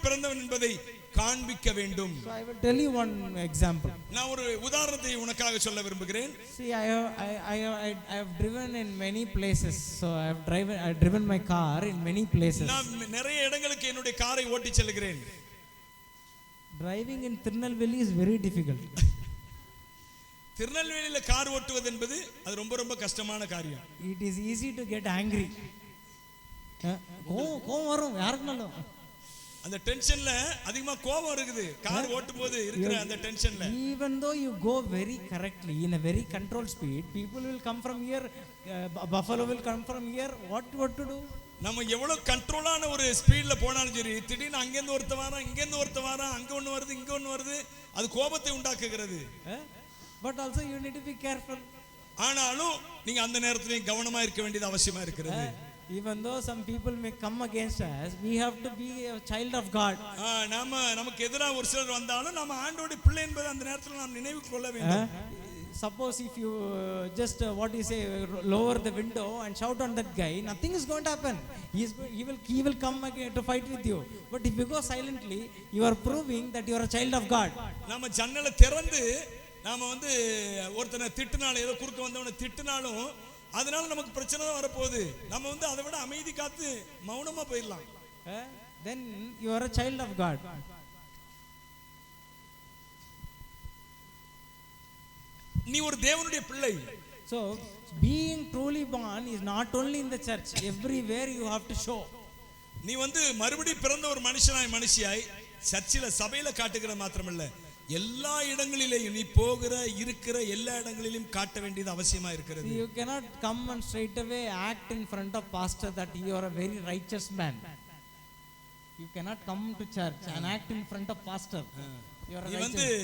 பிறந்தவன் என்பதை காண்பிக்க வேண்டும். So I will tell you one example. நான் ஒரு உதாரணத்தை உனக்காக சொல்ல விரும்புகிறேன். See, I have driven in many places. So I have driven my car in many places. நான் நிறைய இடங்களுக்கு என்னுடைய காரை ஓட்டி செல்கிறேன். Driving in Tirunelveli is very difficult. திருநெல்வேலியில கார் ஓட்டுவது என்பது அது ரொம்ப கஷ்டமான காரியம். It is easy to get angry. கோவம் வரும் யாருக்குனாலும். அந்த டென்ஷன்ல அதிகமா கோபம் இருக்குது கார் ஓட்டும் போது இருக்கிற அந்த டென்ஷன்ல. Even though you go very correctly in a very controlled speed, people will come from here, buffalo will come from here. What to do? நம்ம எவ்வளவு கண்ட்ரோலான ஒரு ஸ்பீட்ல போனாலும் சரி, திடீர்னு அங்கேருந்து ஒருத்த வாரம், இங்கேருந்து ஒருத்த வாரம், அங்க ஒண்ணு வருது, இங்க ஒண்ணு வருது, அது கோபத்தை உண்டாக்குகிறது. But also you need to be careful. ஆனாலும் நீங்க அந்த நேரத்திலே கவனமா இருக்க வேண்டியது அவசியமா இருக்கிறது. Even though some people may come against us, we have to be a child of God. நமக்கு எதிராக ஒரு சிலர் வந்தாலும் நம்ம ஆண்டவருடைய பிள்ளை என்பதை அந்த நேரத்தில் நாம் நினைவு கொள்ள வேண்டும். Suppose if you just what you say lower the window and shout on that guy, nothing is going to happen. He will come again to fight with you. But if you go silently, you are proving that you are a child of God. நம்ம ஜன்னலை திறந்து நாம ஒருத்தனை திட்டுனாலும், ஏதோ குறுக்க வந்தவனை திட்டுனாலும் அதனால நமக்கு பிரச்சனை தான் வரப்போகுது. நம்ம அதை விட அமைதி காத்து மௌனமா போயிடலாம். Then you are a child of God. நீ ஒரு தேவனுடைய பிள்ளை. So being truly born is not only in the church, everywhere you have to show. நீ மறுபடியும் பிறந்த ஒரு மனுஷனாய் மனுஷியாய் சர்ச்சில சபையில காட்டுகிற மாத்திரமல்ல, எல்லா இடங்களிலேயும் நீ போகிற இருக்கிற எல்லா இடங்களிலும் காட்ட வேண்டியது அவசியமா இருக்கிறது. You cannot come and straight away act in front of pastor that you are a very righteous man. You cannot come to church and act in front of pastor. You are a righteous.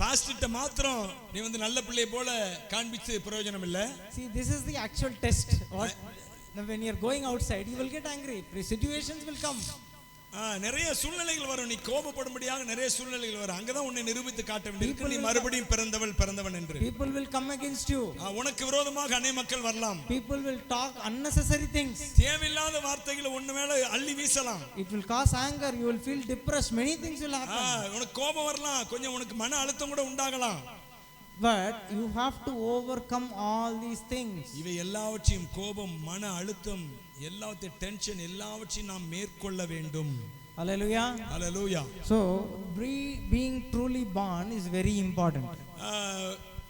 பாஸ்டர்ட்ட மாத்திரம் நீ நல்ல பிள்ளை போல காண்பிச்சு பிரயோஜனம் இல்ல. See, this is the actual test. When you are going outside, you will get angry. Situations will come. நிறைய சூழ்நிலைகள் வரும், நீ கோபப்படும்படியாக நிறைய சூழ்நிலைகள் வரும். அங்கதான் உன்னை நிரூபித்து காட்ட வேண்டியிருக்கு நீ மறுபடியும் பிறந்தவன் என்று. People will come against you. உனக்கு விரோதமாக அநேக மக்கள் வரலாம். People will talk unnecessary things. தேவையில்லாத வார்த்தைகளை உன்ன மேல அள்ளி வீசலாம். It will cause anger, you will feel depressed, many things will happen. உனக்கு கோபம் வரலாம், கொஞ்சம் உனக்கு மன அழுத்தம் கூட உண்டாகலாம். But you have to overcome all these things. இவை எல்லாவற்றையும் கோபம், மன அழுத்தம், எல்லாவற்றையும் டென்ஷன் எல்லாவற்றையும் நாம் மேற்கொள்ள வேண்டும். Hallelujah. Hallelujah. So being truly born is very important.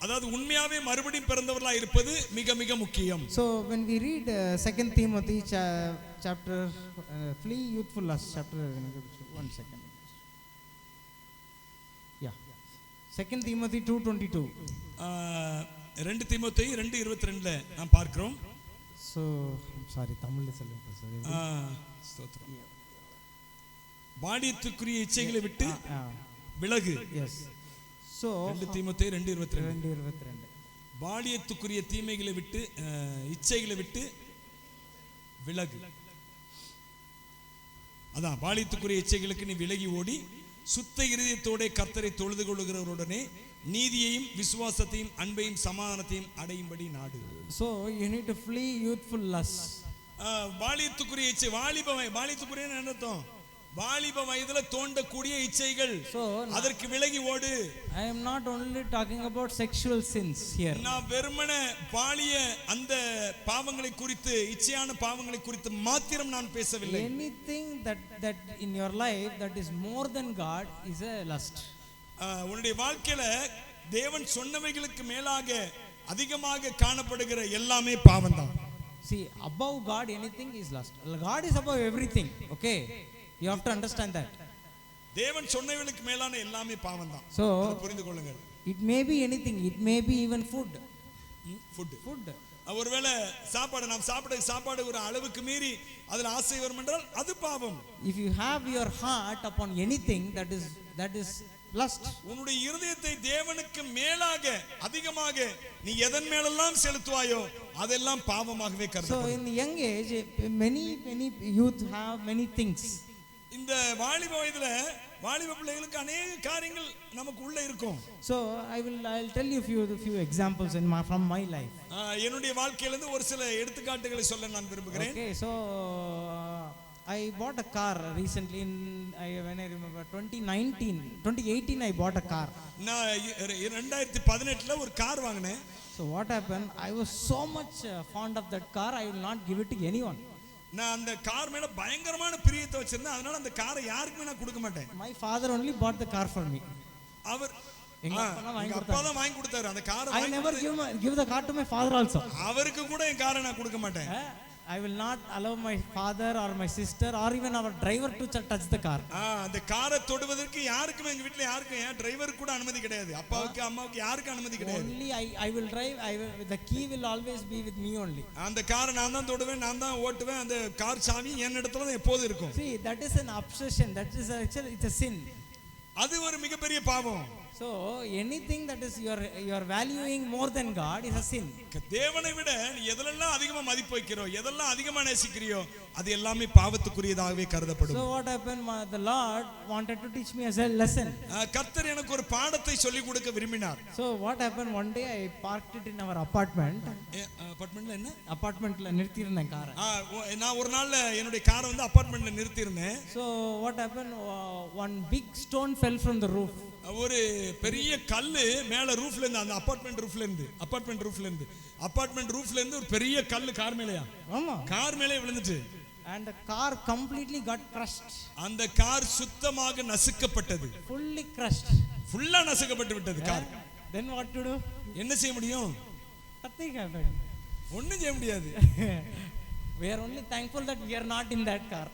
அதாவது உண்மையாவே மறுபடியும் பிறந்தவர்களா இருப்பது மிக மிக முக்கியம். So when we read 2 Timothy chapter flee youthful lust chapter, one second. Yeah. 2 Timothy 2:22. 2 தீமோத்தேயு 2:22ல நாம் பார்க்கிறோம். So I'm sorry, தமிழ்ல சொல்லுங்க சார். ஸ்தோத்திரம். பாடியத்துக்குரிய இச்சைகளை விட்டு விலகு. Yes. So 2 தீமோத்தேயு 2:22. 2:22. பாடியத்துக்குரிய தீமைகளை விட்டு இச்சைகளை விட்டு விலகு. அதான் பாலியத்துக்குரிய இச்சைகளுக்கு நீ விலகி ஓடி சுத்த இருதயத்தோட கர்த்தரை தொழுது கொள்ளுகிறவருடனே நீதியையும் விசுவாசத்தையும் அன்பையும் சமாதானத்தையும் அடையும்படி நாடு. So you need to flee youthful lust. பாலியத்துக்குரிய இச்சை, பாலியத்துக்குரிய என்ன அர்த்தம்? வாலிப வயதுல தோண்டக்கூடிய இச்சைகள், அதற்கு விலகி ஓடு. I am not only talking about sexual sins here. நான் வெறுமனே பாலிய அந்த பாவங்களை குறித்து, இச்சையான பாவங்களை குறித்து மாத்திரம் நான் பேசவில்லை. Anything that in your life that is more than God is a lust. உன்னுடைய வாழ்க்கையில தேவன் சொன்னவைகளுக்கு மேலாக அதிகமாக காணப்படுகிற எல்லாமே பாவம் தான். See, above God anything is lust. God is above everything. Okay, you have to understand that. தேவன் சொன்னவைகளுக்கு மேலான எல்லாமே பாவம் தான். So புரிந்து கொள்ளுங்கள். it may be anything, it may be even food. Food. ஒருவேளை சாப்பாடு, நாம் சாப்பாடு ஒரு அளவுக்கு மீறி அதுல ஆசை வரும் என்றால் அது பாவம். If you have your heart upon anything that is lust. உன்னுடைய இருதயத்தை தேவனுக்கு மேலாக அதிகமாக நீ எதன் மேலெல்லாம் செலுத்துவாயோ அதெல்லாம் பாவமாகவே கருதப்படும். So in the young age many youth have many things. இந்த வாலிப வயதுல வாலிப பிள்ளைகளுக்கு अनेक காரியங்கள் நமக்கு உள்ள இருக்கும். So I'll tell you few examples from my life. என்னுடைய வாழ்க்கையில இருந்து ஒரு சில எடுத்துக்காட்டுகளை சொல்ல நான் விரும்புகிறேன். Okay, so I bought a car recently when I remember 2018 I bought a car. நான் 2018ல ஒரு கார் வாங்கினேன். So what happened, I was so much fond of that car, I will not give it to anyone. நான் அந்த கார் மேல பயங்கரமான பிரியத்தை வச்சிருந்தேன். அதனால அந்த காரை யாருக்குமே நான் கொடுக்க மாட்டேன். My father only bought the car for me. அவர் எங்க அப்பா தான் வாங்கி கொடுத்தாரு அந்த காரை. I never give the car to my father also. அவருக்கு கூட என் காரை நான் கொடுக்க மாட்டேன். I will not allow my father or my sister or even our driver to touch the car. அந்த காரை தொடுவதற்கு யாருக்குமே எங்க வீட்ல யாருக்கும் ஏன் டிரைவர் கூட அனுமதி கிடையாது. அப்பாவுக்கு அம்மாவுக்கு யாருக்கும் அனுமதி கிடையாது. Only I will drive, the key will always be with me only. அந்த காரை நான் தான் தொடுவேன், நான் தான் ஓட்டுவேன். அந்த கார் சாவி என் இடத்துல தான் எப்போதும் இருக்கும். See, that is an obsession, that is actually it's a sin. அது ஒரு மிகப்பெரிய பாவம். So anything that is you are valuing more than God is a sin. தேவனை விட நீ எதெல்லாம் அதிகமா மதிப்பு வைக்கிறோ, எதெல்லாம் அதிகமா நேசிக்கிறியோ அது எல்லாமே பாவத்துக்குரியதாகவே கருதப்படும். So what happened, the Lord wanted to teach me as a lesson. கர்த்தர் எனக்கு ஒரு பாடத்தை சொல்லி கொடுக்க விரும்பினார். So what happened, one day I parked it in our apartment. அபார்ட்மெண்ட்ல என்ன? அபார்ட்மெண்ட்ல நிறுத்தி இருந்தேன் காரை. நான் ஒரு நாள்ல என்னுடைய காரை வந்து அபார்ட்மெண்ட்ல நிறுத்தி இருந்தேன். So what happened, one big stone fell from the roof. ஒரு பெரிய கல்லு மேல ரூஃப்ல இருந்து, அந்த அபார்ட்மெண்ட் ரூஃப்ல இருந்து ஒரு பெரிய கல்லு கார் மேலயா? ஆமா, கார் மேலே விழுந்துட்டு and the car completely got crushed. அந்த கார் சுத்தமாக நசுக்கப்பட்டது. Fully crushed. ஃபுல்லா நசுக்கப்பட்டு விட்டது car. Then what to do? என்ன செய்ய முடியும்? Nothing happened. ஒண்ணும் செய்ய முடியாது. We are only thankful that we are not in that car.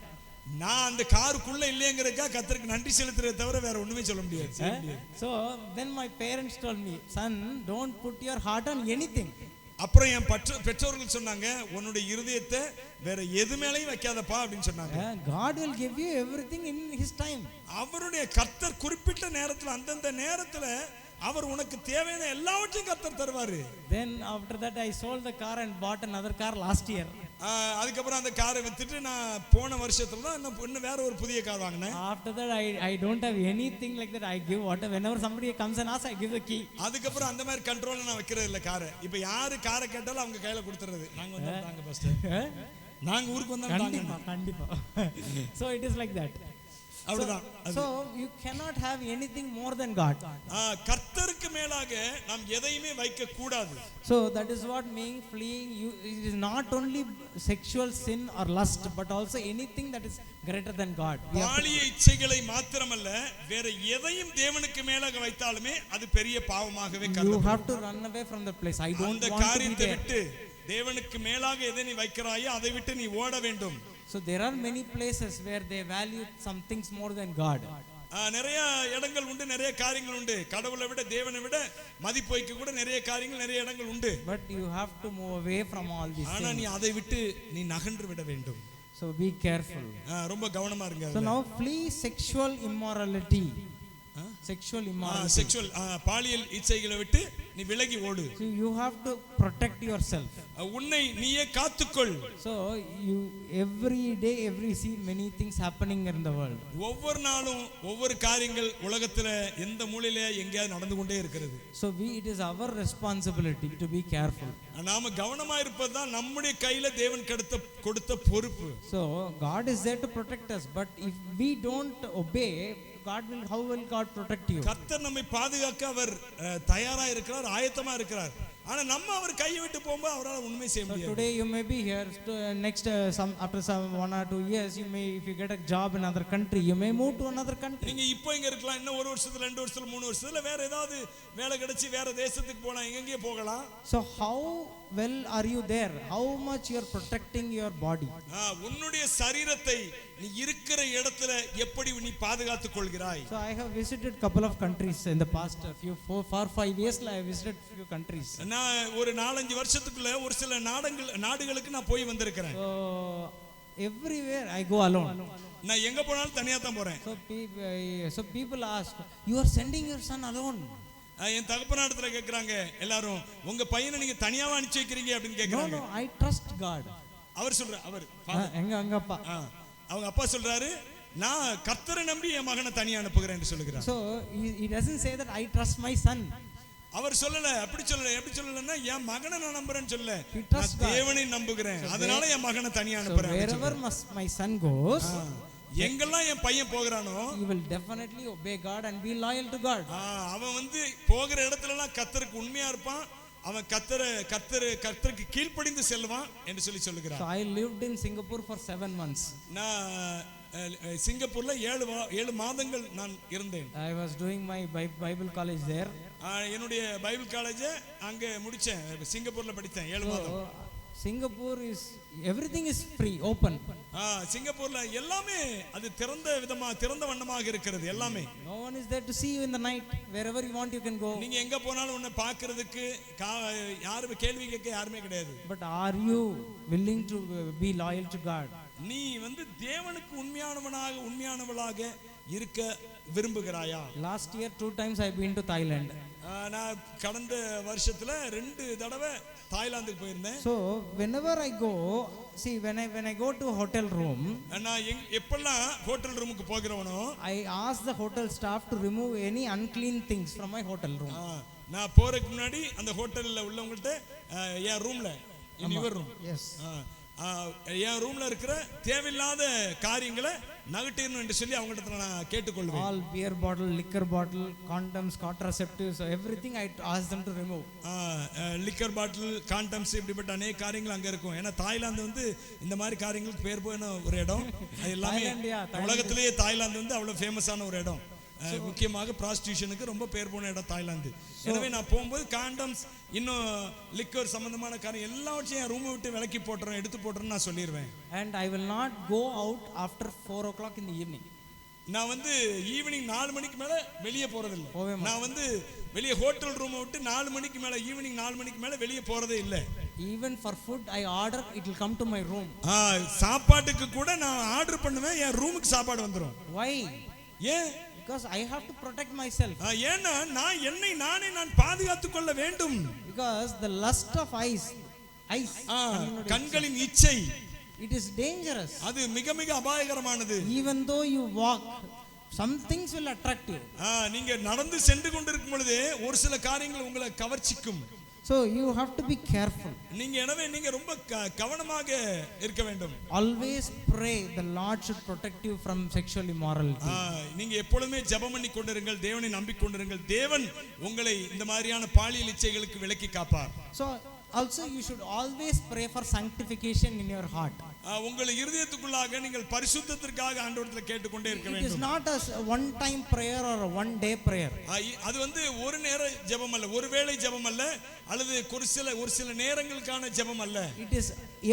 நான் அந்த காருக்குள்ள இல்லையங்கறதுக்கா கர்த்தருக்கு நன்றி செலுத்துறதை தவிர வேற ஒண்ணுமே சொல்ல முடியாது. So then my parents told me, son, don't put your heart on anything. அப்புறம் என் பெற்றோர்கள் சொன்னாங்க, உன்னுடைய இருதயத்தை வேற எது மேலயும் வைக்காதப்பா அப்படின்னு சொன்னாங்க. God will give you everything in his time. அவருடைய கர்த்தர் குறிப்பிட்ட நேரத்துல, அந்தந்த நேரத்துல அவர் உனக்கு தேவையான எல்லாவற்றையும் கர்த்தர் தருவாரு. Then after that I sold the car and bought another car last year. அதுக்கப்புறம் அந்த காரை வித்துட்டு நான் போன வருஷத்துல தான் இன்னும் வேற ஒரு புதிய கார் வாங்கினேன். After that I don't have anything like that. I give whatever, whenever somebody comes and asks, I give the key. அதுக்கப்புறம் அந்த மாதிரி கண்ட்ரோல்ல நான் வைக்கிறது இல்ல காரை. இப்போ யாரு காரை கேட்டாலும் அவங்க கையில கொடுத்துறது. நாங்க பாஸ்டர், நாங்க ஊருக்கு வந்தா கண்டிப்பா. So it is like that. அவ்வளவுதான். So you cannot have anything more than God. கர்த்தருக்கு மேலாக நாம் எதையுமே வைக்க கூடாது. So that is what means fleeing. It is not only sexual sin or lust, but also anything that is greater than God. பாலிய இச்சைகளை மாத்திரமல்ல வேற எதையும் தேவனுக்கு மேலாக வைத்தாலுமே அது பெரிய பாவமாகவே You கருதப்படும். have to run away from the place. I don't அந்த want to be காரியத்தை there. விட்டு தேவனுக்கு மேலாக எதை நீ வைக்கிறாயோ அதை விட்டு நீ ஓட வேண்டும். So there are many places where they value some things more than God. நிறைய இடங்கள் உண்டு, நிறைய காரியங்கள் உண்டு. கடவுளை விட தேவனை விட மதிப்பு வைக்க கூட நிறைய காரியங்கள் நிறைய இடங்கள் உண்டு. But you have to move away from all these ஆனா நீ things. அதை விட்டு நீ நகன்று விட வேண்டும். So be careful. ரொம்ப கவனமா இருங்க. So now flee sexual immorality. Sexual immorality. Sexual பாலியல் இச்சைகளை விட்டு நீ விலகி ஓடு. So you have to protect yourself. உன்னை நீயே காத்துக்கொள். So you every day see many things happening in the world. ஒவ்வொரு நாளும் ஒவ்வொரு காரியங்கள் உலகத்துல எந்த மூலையில எங்கேயாவது நடந்து கொண்டே இருக்கிறது. So it is our responsibility to be careful. நாம கவனமா இருப்பது தான் நம்முடைய கையில தேவன் கொடுத்த பொறுப்பு. So God is there to protect us, but if we don't obey, how will God protect you? கர்த்தர் நம்மை பாதுகாக்க அவர் தயாரா இருக்கிறார், ஆயத்தமா இருக்கிறார். ஆனா நம்ம அவர் கையை விட்டு போகும்போது அவரால் உண்மை செய்ய So முடியாது. today you may be here, next after some 1 or 2 years you may, if you get a job in another country, you may move to another country. நீங்க இப்போ இங்க இருக்கலாம், இன்னும் 1 வருஷத்துல 2 வருஷத்துல 3 வருஷத்துல வேற ஏதாவது வேலை கிடைச்சி வேற தேசத்துக்கு போலாம், எங்கேயே போகலாம். So how well are you there? How much you are protecting your body? உன்னுடைய சரீரத்தை நீ இருக்கிற இடத்துல எப்படி நீ பாதுகாத்துக் கொள்கிறாய்? So I have visited couple of countries in the past few 4-5 years. I have visited few countries. நான் ஒரு 4-5 வருஷத்துக்குள்ள ஒரு சில நாடுகளுக்கு நான் போய் வந்திருக்கிறேன். So everywhere I go alone. நான் எங்க போனாலும் தனியா தான் போறேன். So people ask, you are sending your son alone? என் தகப்பனாரத்துல கேக்குறாங்க எல்லாரும், உங்க பையனை நீங்க தனியாவா அனுப்பிச்சு வைக்கிறீங்க அப்படின்னு கேக்குறாங்க. No, I trust God. அவர் சொல்ற அவர் எங்க அப்பா அவங்க அப்பா சொல்றாரு, நான் கர்த்தரை நம்பி என் மகனை தனியா அனுப்புகிறேன் என்று சொல்லுகிறார். So he doesn't say that I trust my son. அவர் சொல்லல, அப்படி சொல்லல. எப்படி சொல்லலன்னா என் மகனை நான் நம்புறேன்னு சொல்லல, He trusts நான் தேவனை நம்புகிறேன், அதனால என் மகனை தனியா அனுப்புறேன். Wherever my son goes, எங்கெல்லாம் என் பையன் போகிறானோ he will definitely obey God and be loyal to God. அவன் வந்து போகிற இடத்துலலாம் கர்த்தருக்கு உண்மையா இருப்பான், அவன் கர்த்தருக்கு கீழ்ப்படிந்து செல்வான் என்று சொல்லுகிறார். So I lived in Singapore for 7 months. நான் சிங்கப்பூர்ல 7 மாதங்கள் நான் இருந்தேன். I was doing my Bible college there. என்னுடைய பைபிள் காலேஜ் அங்க முடிச்சேன், சிங்கப்பூர்ல படித்தேன் 7 மாதம். Singapore is everything is free, open. சிங்கப்பூர்ல எல்லாமே அது திறந்த வண்ணமாக இருக்கிறது எல்லாமே. No one is there to see you in the night. Wherever you want you can go. நீங்க எங்க போனாலும் உன்னை பார்க்கிறதுக்கு யாரும் கேள்வி கேட்க யாருமே கிடையாது. But are you willing to be loyal to God? நீ வந்து தேவனுக்கு உண்மையானவளாக இருக்க விரும்புகிறாயா? Last year 2 times I been to Thailand. நான் கடந்த வருஷத்துல 2 தடவை தாய்லாந்துக்கு போயிருந்தேன். So whenever I go, see when I go to hotel room, நான் எப்பெல்லாம் ஹோட்டல் ரூமுக்கு போகிறவனோ I ask the hotel staff to remove any unclean things from my hotel room. நான் போறதுக்கு முன்னாடி அந்த ஹோட்டல்ல உள்ளவங்கள்ட்ட என் ரூம்ல யுவர் ரூம், Yes. என் ரூம்ல இருக்கிற தேவையில்லாத காரியங்களை நகட்டிடணும் என்று சொல்லி அவங்கள்ட்ட நான் கேட்டுக்கொள்வேன். All beer bottle, liquor bottle, condoms, contraceptives, so everything I ask them to remove. Liquor bottle, condoms, இப்படிப்பட்ட அநேக காரியங்கள் அங்கே இருக்கும். ஏன்னா தாய்லாந்து வந்து இந்த மாதிரி காரியங்களுக்கு பேர் போன ஒரு இடம். அது எல்லாமே உலகத்திலேயே தாய்லாந்து வந்து அவ்வளோ ஃபேமஸான ஒரு இடம். முக்கியமாக ப்ராஸ்டியூஷனுக்கு ரொம்ப பேர் போன இடம் தாய்லாந்து. எனவே நான் போகும்போது காண்டம்ஸ், இன்னும் லிக்கர் சம்பந்தமான காரியம் எல்லாவற்றையும் என் ரூமை விட்டு விலக்கி போட்டுறேன், எடுத்து போட்டுறேன்னு நான் சொல்லிடுவேன். And I will not go out after 4 o'clock in the evening. நான் வந்து ஈவினிங் 4 மணிக்கு மேல வெளியே போறதில்லை. நான் வந்து வெளியே ஹோட்டல் ரூமை விட்டு 4 மணிக்கு மேல, ஈவினிங் 4 மணிக்கு மேல வெளியே போறதே இல்லை. Even for food I order, it will come to my room. சாப்பாட்டுக்கு கூட நான் ஆர்டர் பண்ணுவேன், என் ரூமுக்கு சாப்பாடு வந்துடும். Why? ஏன்? Because I have to protect myself. ஏன்னா நான் பாதுகாத்துக் கொள்ள வேண்டும். Because the lust of eyes, கண்களின் இச்சை, it is dangerous. அது மிக மிக அபாயகரமானது. Even though you walk, some things will attract you. நீங்க நடந்து சென்று கொண்டிருக்கும் பொழுது ஒரு சில காரியங்கள் உங்களை கவர்ச்சிக்கும். So you have to be careful. எனவே நீங்க ரொம்ப கவனமாக இருக்க வேண்டும். Always pray the Lord should protect you from sexual immorality. நீங்க எப்பொழுதுமே ஜெபம் பண்ணி கொண்டிருங்கள், தேவனை நம்பிக் கொண்டிருங்கள். தேவன் உங்களை இந்த மாதிரியான பாலியல் இச்சைகளுக்கு விலக்கி காப்பார். So also you should always pray for sanctification in your heart. உங்கள் இருதயத்துக்குள்ளாக நீங்கள் பரிசுத்தத்திற்காக ஆண்டவரிடத்தில் கேட்டுக்கொண்டே இருக்க வேண்டும். It is வேண்டும். not a one time prayer or a one day prayer. அது வந்து ஒரு நேர ஜெபம் அல்ல, ஒரு வேளை ஜெபம் அல்ல, அல்லது ஒரு சில நேரங்களுக்கான ஜெபம் அல்ல. It is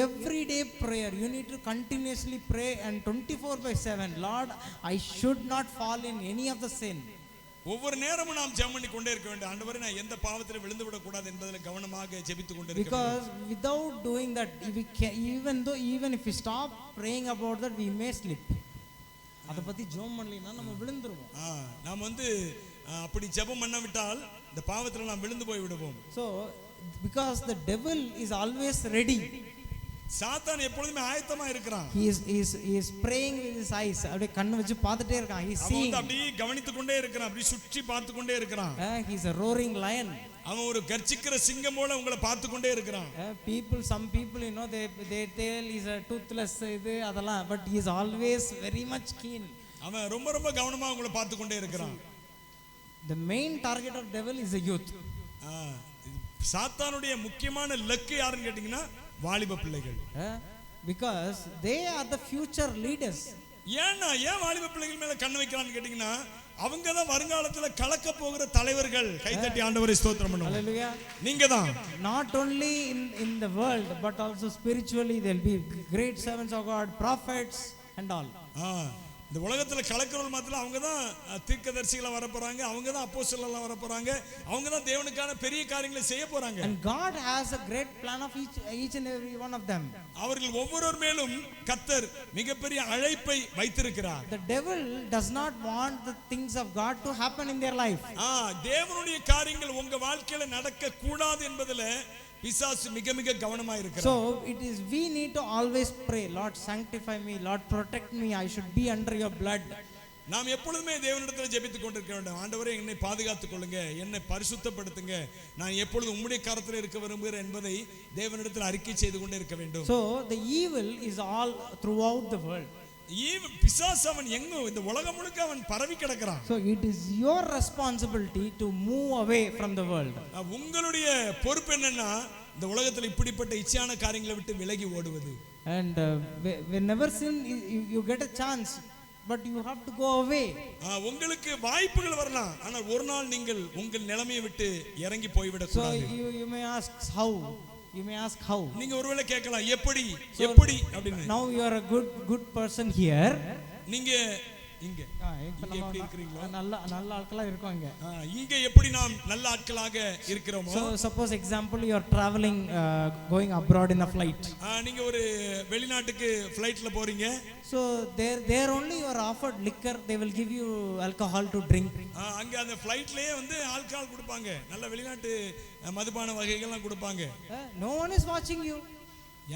everyday prayer. You need to continuously pray and 24/7. Lord, I should not fall in any of the sin. ஒவ்வொரு நேரமும் நாம் ஜெபம் பண்ணி கொண்டே இருக்க வேண்டும். ஆண்டவரே, நான் எந்த பாவத்திலும் விழுந்து விட கூடாது என்பதில் கவனமாக ஜெபித்துக் கொண்டே இருக்க வேண்டும். Because without doing that, even if we stop praying about that, we may slip. அத பத்தி ஜெபம் பண்ணலைனா நம்ம விழுந்துருவோம். நாம் வந்து அப்படி ஜெபம் பண்ணவிட்டால் இந்த பாவத்தில் நாம் விழுந்து போய் விடுவோம். So because the devil is always ready. சாத்தான் எப்பொழுதுமே ஆயத்தமா இருக்கிறான். He is praying with his eyes. அப்படியே கண்ணு வச்சு பார்த்துட்டே இருக்கான். He is seeing. அவன் அப்படியே கவனித்துக் கொண்டே இருக்கிறான், அப்படியே சுற்றி பார்த்து கொண்டே இருக்கிறான். He is a roaring lion. அவன் ஒரு கர்ச்சிக்கிற சிங்கம் போல உங்களை பார்த்து கொண்டே இருக்கிறான். Some people they tell he is a toothless இது அதெல்லாம், but he is always very much keen. அவன் ரொம்ப ரொம்ப கவனமா உங்களை பார்த்து கொண்டே இருக்கிறான். The main target of devil is the youth. சாத்தானுடைய முக்கியமான லக்கு யாருன்னு கேட்டீங்கன்னா வாலிப பிள்ளைகள். Because they are the future leaders. ஏன் வாலிப பிள்ளைகள் மேல கண்ணு வைக்கிறான்னு கேட்டீங்கன்னா அவங்க தான் வருங்காலத்துல கலக்க போகிற தலைவர்கள். கைதட்டி ஆண்டவரை ஸ்தோத்திரம் பண்ணுவோம். Hallelujah. நீங்க தான் not only in the world but also spiritually they'll be great servants of God, prophets and all. இந்த உலகத்துல கலக்கிறவர்கள் மாத்திரம் அவங்க தான் தீர்க்கதரிசிகளா வர போறாங்க, அவங்க தான் அப்போஸ்தலர்களா வர போறாங்க, அவங்க தான் தேவனுக்கான பெரிய காரியங்களை செய்ய போறாங்க. And God has a great plan of each and every one of them. அவர்கள் ஒவ்வொருவர் மேலும் கர்த்தர் மிகப்பெரிய அழைப்பை வைத்திருக்கிறார். The devil does not want the things of God to happen in their life. தேவனுடைய காரியங்கள் உங்க வாழ்க்கையில நடக்க கூடாது என்பதில பிசாசு மிக மிக கவனமா இருக்கிறார். So we need to always pray, Lord sanctify me, Lord protect me, I should be under your blood. நாம் எப்பொழுதுமே தேவனிடத்தில் ஜெபித்துக் கொண்டிருக்க வேண்டும். ஆண்டவரே, என்னை பாதுகாத்துக் கொள்ளுங்க, என்னை பரிசுத்தப்படுத்துங்க, நான் எப்பொழுதும் உம்முடைய கரத்தில் இருக்க விரும்புகிறேன் என்பதை தேவனிடத்தில் அறிக்கை செய்து கொண்டே இருக்க வேண்டும். So the evil is all throughout the world. பிசாசு அவன் எங்கும் இந்த உலகம் முழுக்க அவன் பரவி கிடக்கிறான். So it is your responsibility to move away from the world. உங்களுடைய பொறுப்பு என்னன்னா இந்த உலகத்துல இப்படிப்பட்ட இச்சையான காரியங்களை விட்டு விலகி ஓடுவது. And whenever sin you get a chance, but you have to go away. உங்களுக்கு வாய்ப்புகள் வரலாம், ஆனால் ஒரு நாள் நீங்கள் உங்கள் நிலைமையை விட்டு இறங்கி போய்விட கூடாது. So you may ask how. You may ask how. நீங்க ஒருவேளை கேட்கலாம் எப்படி அப்படினு. Now you are a good person here. நீங்க இங்க எப்படி இருக்கீங்களோ நல்ல ஆட்களா இருக்கோங்க. இங்க எப்படி நாம் நல்ல ஆட்களாக இருக்கிறோமோ. So suppose example you are traveling going abroad in a flight. நீங்க ஒரு வெளிநாட்டுக்கு ஃளைட்ல போறீங்க. So there only you are offered liquor, they will give you alcohol to drink. அங்க அந்த ஃளைட்லயே வந்து ஆல்கஹால் கொடுப்பாங்க, நல்ல வெளிநாட்டு மதுபான வகைகள்லாம் கொடுப்பாங்க. No one is watching you.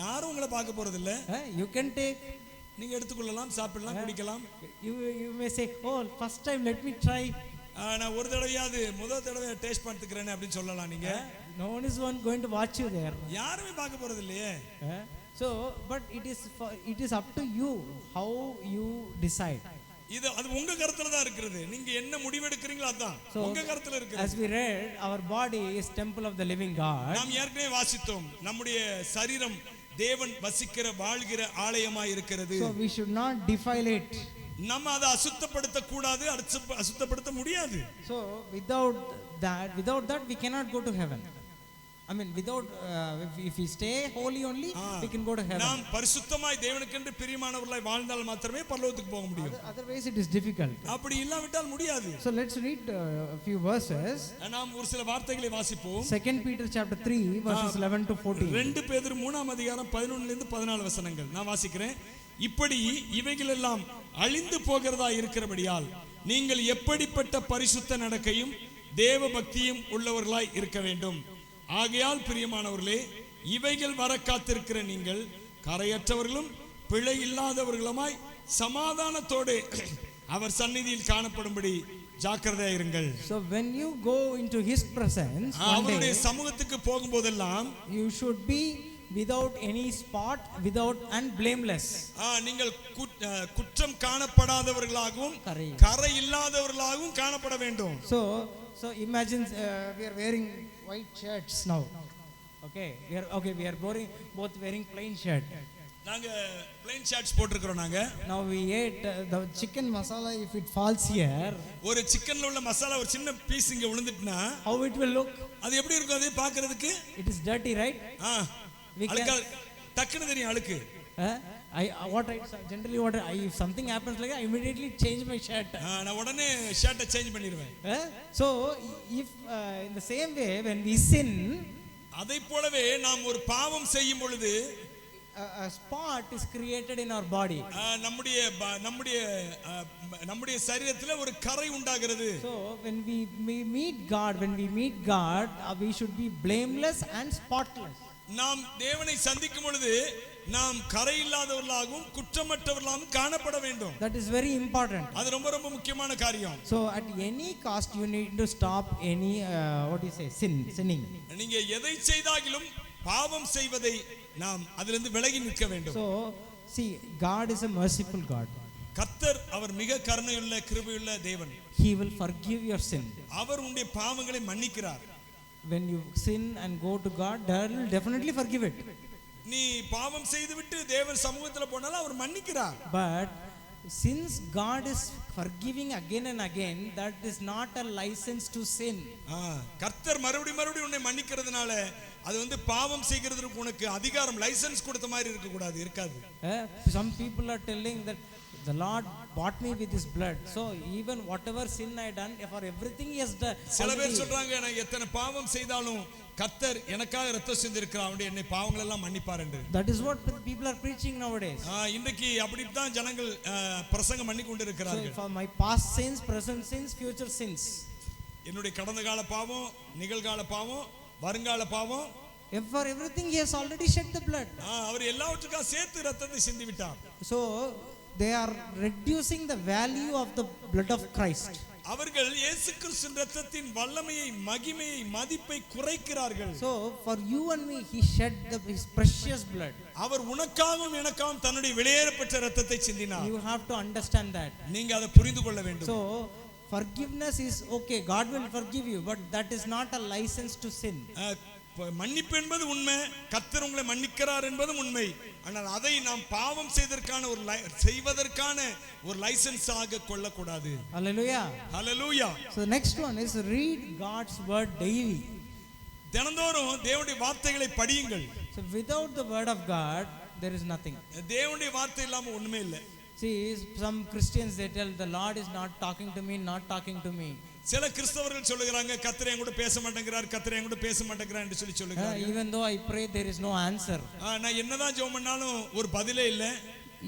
யாரும் உங்களை பார்க்க போறது இல்ல. You can take, நீங்க எடுத்துக்கொள்ளலாம், சாப்பிடலாம், குடிக்கலாம். You may say, oh first time let me try. நான் ஒரு தடவையாவது முதல் தடவை டேஸ்ட் பண்ணிக்கிறேன் அப்படி சொல்லலாம். நீங்க no one is going to watch you there. யாருமே பார்க்க போறது இல்லையே. So but it is up to you how you decide. அது உங்க கருத்துல தான் இருக்குது. நீங்க என்ன முடிவு எடுக்கிறீங்களோ அதான் உங்க கருத்துல இருக்குது. As we read, our body is temple of the living God. நாம் ஏற்கனவே வாசித்தோம், நம்முடைய சரீரம் தேவன் வசிக்கிற வாழ்கிற ஆலயமாய் இருக்கிறது. So we should not defile it. நம்ம அதை அசுத்தப்படுத்த கூடாது, அசுத்தப்படுத்த முடியாது. So without that we cannot go to heaven. I mean without if we stay holy only we can go to heaven. நாம் பரிசுத்தமாய் தேவனுக்கென்று பிரியமானவர்களாய் வாழ்ந்தால் மாத்திரமே பரலோகத்துக்கு போக முடியும். Otherwise it is difficult. அப்படி இல்லாவிட்டால் முடியாது. So let's read a few verses. நாம் ஒரு சில வார்த்தைகளை வாசிப்போம். 2 Peter chapter 3 verses 11 to 14. 2 பேதுரு 3ஆம் அதிகாரம் 11 லிருந்து 14 வசனங்கள் நான் வாசிக்கிறேன். இப்படி இவைகள் எல்லாம் அழிந்து போகிறதா இருக்கிறபடியால் நீங்கள் எப்படிப்பட்ட பரிசுத்த நடக்கையும் தேவ பக்தியும் உள்ளவர்களாய் இருக்க வேண்டும். ஆகையால் பிரியமானவர்களே, இவைகள் வர காத்திருக்கிற நீங்கள் கரையற்றவர்களும் பிழை இல்லாதவர்களுமாய் சமாதானத்தோடு அவர் சந்நிதியில் காணப்படும்படி ஜாக்கிரதையா இருங்கள். So when you go into his presence one அவருடைய day, சமூகத்துக்கு போகும்போதெல்லாம் you should be without any spot, without and blameless. நீங்கள் குற்றம் காணப்படாதவர்களாகவும் கரை. கரை இல்லாதவர்களாகவும் காணப்பட வேண்டும். So imagine we are wearing white shirts now. Okay, we are both wearing plain shirt. நாங்க plain shirts போட்டுக்கிறோம். நாங்க Now we ate the chicken masala. If it falls here, ஒரு சிக்கன்ல உள்ள மசாலா ஒரு சின்ன பீஸ் இங்க விழுந்துட்டுனா how it will look? அது எப்படி இருக்கும்? அது பார்க்கிறதுக்கு It is dirty, right? அழுக்கு டக்குன்னு தெரியும் அழுக்கு. If something happens like that, I immediately change my shirt. நான் உடனே ஷர்ட்டை சேஞ்ச் பண்ணிடுவேன். So if in the same way when we sin, அதை போலவே நாம் ஒரு பாவம் செய்யும் பொழுது a spot is created in our body. நம்முடைய சரீரத்தில் ஒரு கரை உண்டாகிறது. So when we meet God, we should be blameless and spotless. நாம் தேவனை சந்திக்கும் பொழுது நாம் கரை இல்லாதவர்களாகவும் குற்றமற்றவர்களாகவும் காணப்பட வேண்டும். That is very important. அது ரொம்ப ரொம்ப முக்கியமான காரியம். So at any cost you need to stop any sinning. நீங்க எதை செய்தாலும் பாவம் செய்வதை நாம் அதிலிருந்து விலகி நிற்க வேண்டும். So see, God is a merciful God. கர்த்தர் அவர் மிக கருணையுள்ள கிருபையுள்ள தேவன். He will forgive your sin. அவர் உங்களுடைய பாவங்களை மன்னிக்கிறார். When you sin and go to God, God will definitely forgive it. நீ பாவம் செய்துவிட்டு தேவன் சமூகத்துல போனாலும் அவர் மன்னிக்கிறார். But since God is forgiving again and again, that is not a license to sin. கர்த்தர் மறுபடியும் உன்னை மன்னிக்கிறதுனால அது வந்து பாவம் செய்கிறதுக்கு உனக்கு அதிகாரம் லைசென்ஸ் கொடுத்த மாதிரி இருக்காது. Some people are telling that the Lord bought me with his blood, so even whatever sin I done, for everything he has done. சில பேர் சொல்றாங்க நான் எத்தனை பாவம் செய்தாலும் கர்த்தர் எனக்காக இரத்தம் சிந்திருக்கிறார், அவருடைய என்னை பாவங்கள் எல்லாம் மன்னிப்பார் என்று. That is what people are preaching nowadays. இன்றைக்கு அப்படி தான் ஜனங்கள் பிரசங்கம் பண்ணி கொண்டிருக்கிறார்கள். For my past sins, present sins, future sins. என்னுடைய கடந்த கால பாவம், நிகழ்கால பாவம், வருங்கால பாவம், for everything he has already shed the blood. அவர் எல்லாவற்றுக்கும் சேர்த்து இரத்தத்தை சிந்தி விட்டார். So they are reducing the value of the blood of Christ. அவர்கள் இயேசு கிறிஸ்துவின் இரத்தத்தின் வல்லமையை, மகிமையை, மதிப்பை குறைக்கிறார்கள். So for you and me he shed his precious blood. அவர் உனக்காகவும் எனக்காகவும் தன்னுடைய விலையேறப்பட்ட இரத்தத்தை சிந்தினார். You have to understand that. நீங்க அதை புரிந்து கொள்ள வேண்டும். So forgiveness is okay, God will forgive you, but that is not a license to sin. மன்னிப்பு என்பது உண்மை, கர்த்தர் உங்களை மன்னிக்கிறார் என்பதும் உண்மை. ஆனால் அதை நாம் பாவம் செய்வதற்கான ஒரு லைசென்ஸ் ஆக கொள்ளக்கூடாது. Hallelujah. Hallelujah. So the next one is read God's word daily. தினந்தோறும் தேவனுடைய வார்த்தைகளை படியுங்கள். So without the word of God there is nothing. தேவனுடைய வார்த்தை இல்லாம ஒண்ணுமே இல்லை. See, some Christians they tell the Lord is not talking to me. சில கிறிஸ்தவர்கள் சொல்லுகிறாங்க கர்த்தர் என் கூட பேச மாட்டேங்கிறார் என்று சொல்லுகிறாங்க. Even though I pray there is no answer. நான் என்னதான் ஜெபம் பண்ணாலும் ஒரு பதிலே இல்லை.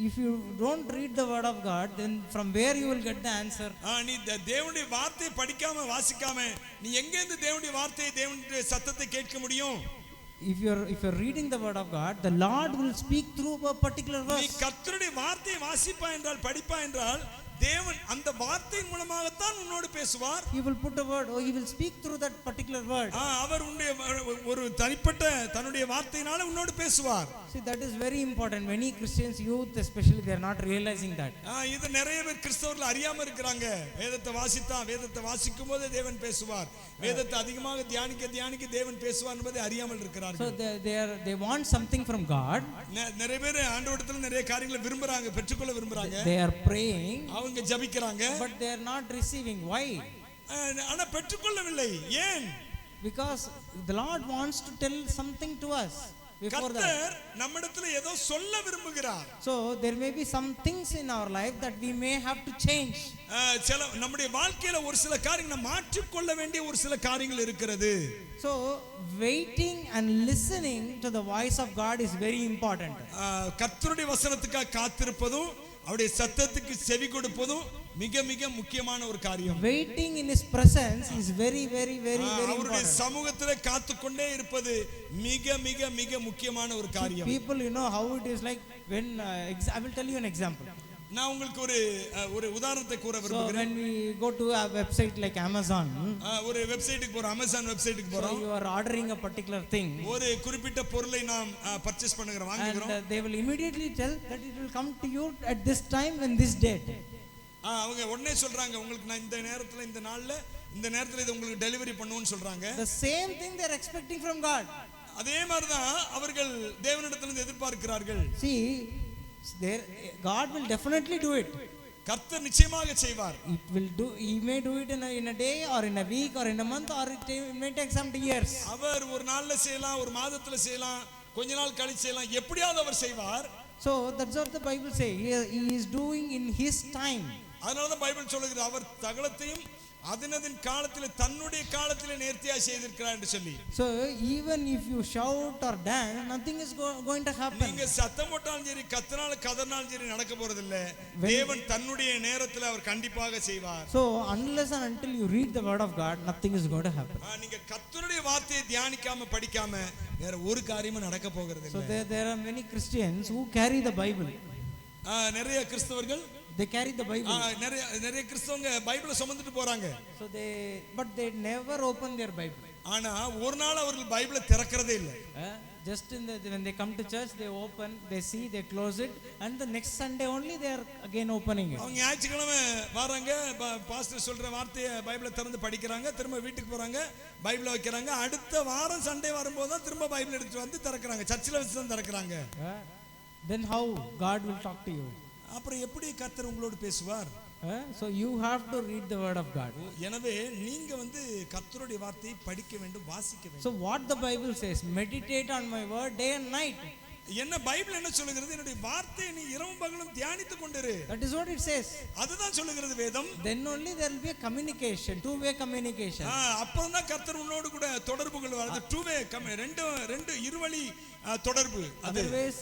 If you don't read the word of God, then from where you will get the answer? நீ தேவனுடைய வார்த்தையை படிக்காம வாசிக்காம நீ எங்க இருந்து தேவனுடைய வார்த்தையை, தேவனுடைய சத்தத்தை கேட்க முடியும்? If you're reading the word of God, the Lord will speak through a particular verse. நீ கர்த்தருடைய வார்த்தையை வாசிப்பா என்றால், படிப்பா என்றால், தேவன் அந்த வார்த்தையின் மூலமாக தான் உன்னோடு பேசுவார். He will put a word, or he will speak through that particular word. அவர் ஒரு தனிப்பட்ட தன்னுடைய வார்த்தையினால உன்னோடு பேசுவார். See, that is very important. Many Christians, youth especially, they are not realizing that. இது நிறைய பேர் கிறிஸ்தவர்கள் அறியாம இருக்கிறாங்க. வேதத்தை வாசிக்கும் போது தேவன் பேசுவார், வேதத்தை அதிகமாக தியானிக்க தேவன் பேசுவார் என்பதை அறியாமல் இருக்கிறார்கள். So they want something from God. நிறைய பேர் ஆண்டவரிடத்துல நிறைய காரியங்களை விரும்புறாங்க, பெற்றுக்கொள்ள விரும்புறாங்க. They are praying, அவங்க ஜெபிக்கிறாங்க, but they are not receiving. Why? ஆனா பெற்றுக்கொள்ளவில்லை. ஏன்? Because the Lord wants to tell something to us before that. கர்த்தர் நம்மிடத்துல ஏதோ சொல்ல விரும்புகிறார். So there may be some things in our life that we may have to change. நம்முடைய வாழ்க்கையில ஒரு சில காரியங்களை மாற்றிக் கொள்ள வேண்டிய ஒரு சில காரியங்கள் இருக்கிறது. So waiting and listening to the voice of God is very important. கர்த்தருடைய வசனத்துக்காக காத்திருப்பதும் அவருடைய சத்தத்துக்கு செவி கொடுப்பதும் மிக மிக முக்கியமான ஒரு காரியம். Waiting in his presence is very important. அவருடைய சமூகத்திலே காத்துக்கொண்டே இருப்பது மிக மிக மிக முக்கியமான ஒரு காரியம். People, you know how it is like when I will tell you an example. நான் உங்களுக்கு ஒரு உதாரணத்தை கூற So விரும்புகிறேன். when we go to a website like Amazon, ஒரு வெப்சைட்டுக்கு போறோம், அமேசான் வெப்சைட்டுக்கு so போறோம். you are ordering a particular thing, ஒரு குறிப்பிட்ட பொருளை நாம் பர்ச்சேஸ் பண்ணுகிறோம், and வாங்குகிறோம். they will immediately tell that it will come to you at this time and this date. அவங்க உடனே சொல்றாங்க, உங்களுக்கு நான் இந்த நேரத்துல இந்த நாள்ல இந்த நேரத்துல இதை உங்களுக்கு டெலிவரி பண்ணுவேன்னு சொல்றாங்க. The same thing they are expecting from God. அதே மாதிரி தான் அவர்கள் தேவனிடத்திலிருந்து எதிர்பார்க்கிறார்கள். See, God will definitely do it. கர்த்தர் நிச்சயமாக செய்வார். He may do it in a day or in a week or in a month, or it may take some years. அவர் ஒரு நாள்ல செய்யலாம், ஒரு மாதத்துல செய்யலாம், கொஞ்ச நாள் கழிச்சு செய்யலாம், எப்படியாவது அவர் செய்வார். So that's what the Bible says. He is doing in his time. அதனால தான் பைபிள் சொல்லுகிறது, அவர் சகலத்தையும் அதனதின் காலத்திலே தன்னுடைய காலத்திலே நேர்த்தியா செய்திருக்கிறார் என்று சொல்லி. So even if you shout or dance, nothing is going to happen. நீங்க சத்தம் போட்டாலும் சரி, கத்தினாலும் கதறினாலும் சரி, நடக்க போறது இல்ல. தேவன் தன்னுடைய நேரத்துல அவர் கண்டிப்பாக செய்வார். So unless and until you read the word of God, nothing is going to happen. நீங்க கர்த்தருடைய வார்த்தையை தியானிக்காம படிக்காம வேற ஒரு காரியமும் நடக்க போகிறது So இல்ல. there are many Christians who carry the Bible. நிறைய கிறிஸ்தவர்கள் They carry the Bible. நிறைய கிறிஸ்தவங்க பைபிளை சுமந்துட்டு போறாங்க. So but they never open their Bible. ஆனா ஒரு நாள் அவர்கள் பைபிளை திறக்கிறதே இல்லை. Just when they come to church, they open, they see, they close it, and the next Sunday only they are again opening it. அவங்க ஞாயிற்றுக்கிழமை வராங்க, பாஸ்டர் சொல்ற வார்த்தையை பைபிளை திறந்து படிக்கிறாங்க, திரும்ப வீட்டுக்கு போறாங்க, பைபிளை வைக்கிறாங்க, அடுத்த வாரம் சண்டே வரும்போது தான் திரும்ப பைபிள் எடுத்துட்டு வந்து திறக்கிறாங்க, சர்ச்சில் வச்சு தான் திறக்கிறாங்க. Then how God will talk to you? அப்புறம் எப்படி கர்த்தர் உங்களோடு பேசுவார்? So you have to read the word of God. எனவே நீங்க கர்த்தருடைய வார்த்தையை படிக்க வேண்டும், வாசிக்க வேண்டும். So what the Bible says, meditate on my word day and night. என்ன பைபிள் என்ன சொல்லுகிறது? என்னுடைய வார்த்தையை நீ இரவும் பகலும் தியானித்துக் கொண்டிரு. That is what it says. அதுதான் சொல்லுகிறது வேதம். Then only there will be a communication, two-way communication. அப்புறம் தான் கர்த்தர் உன்னோடு கூட தொடர்பு கொள்வார். அது டூ வே, ரெண்டு இருவழி தொடர்பு. Otherwise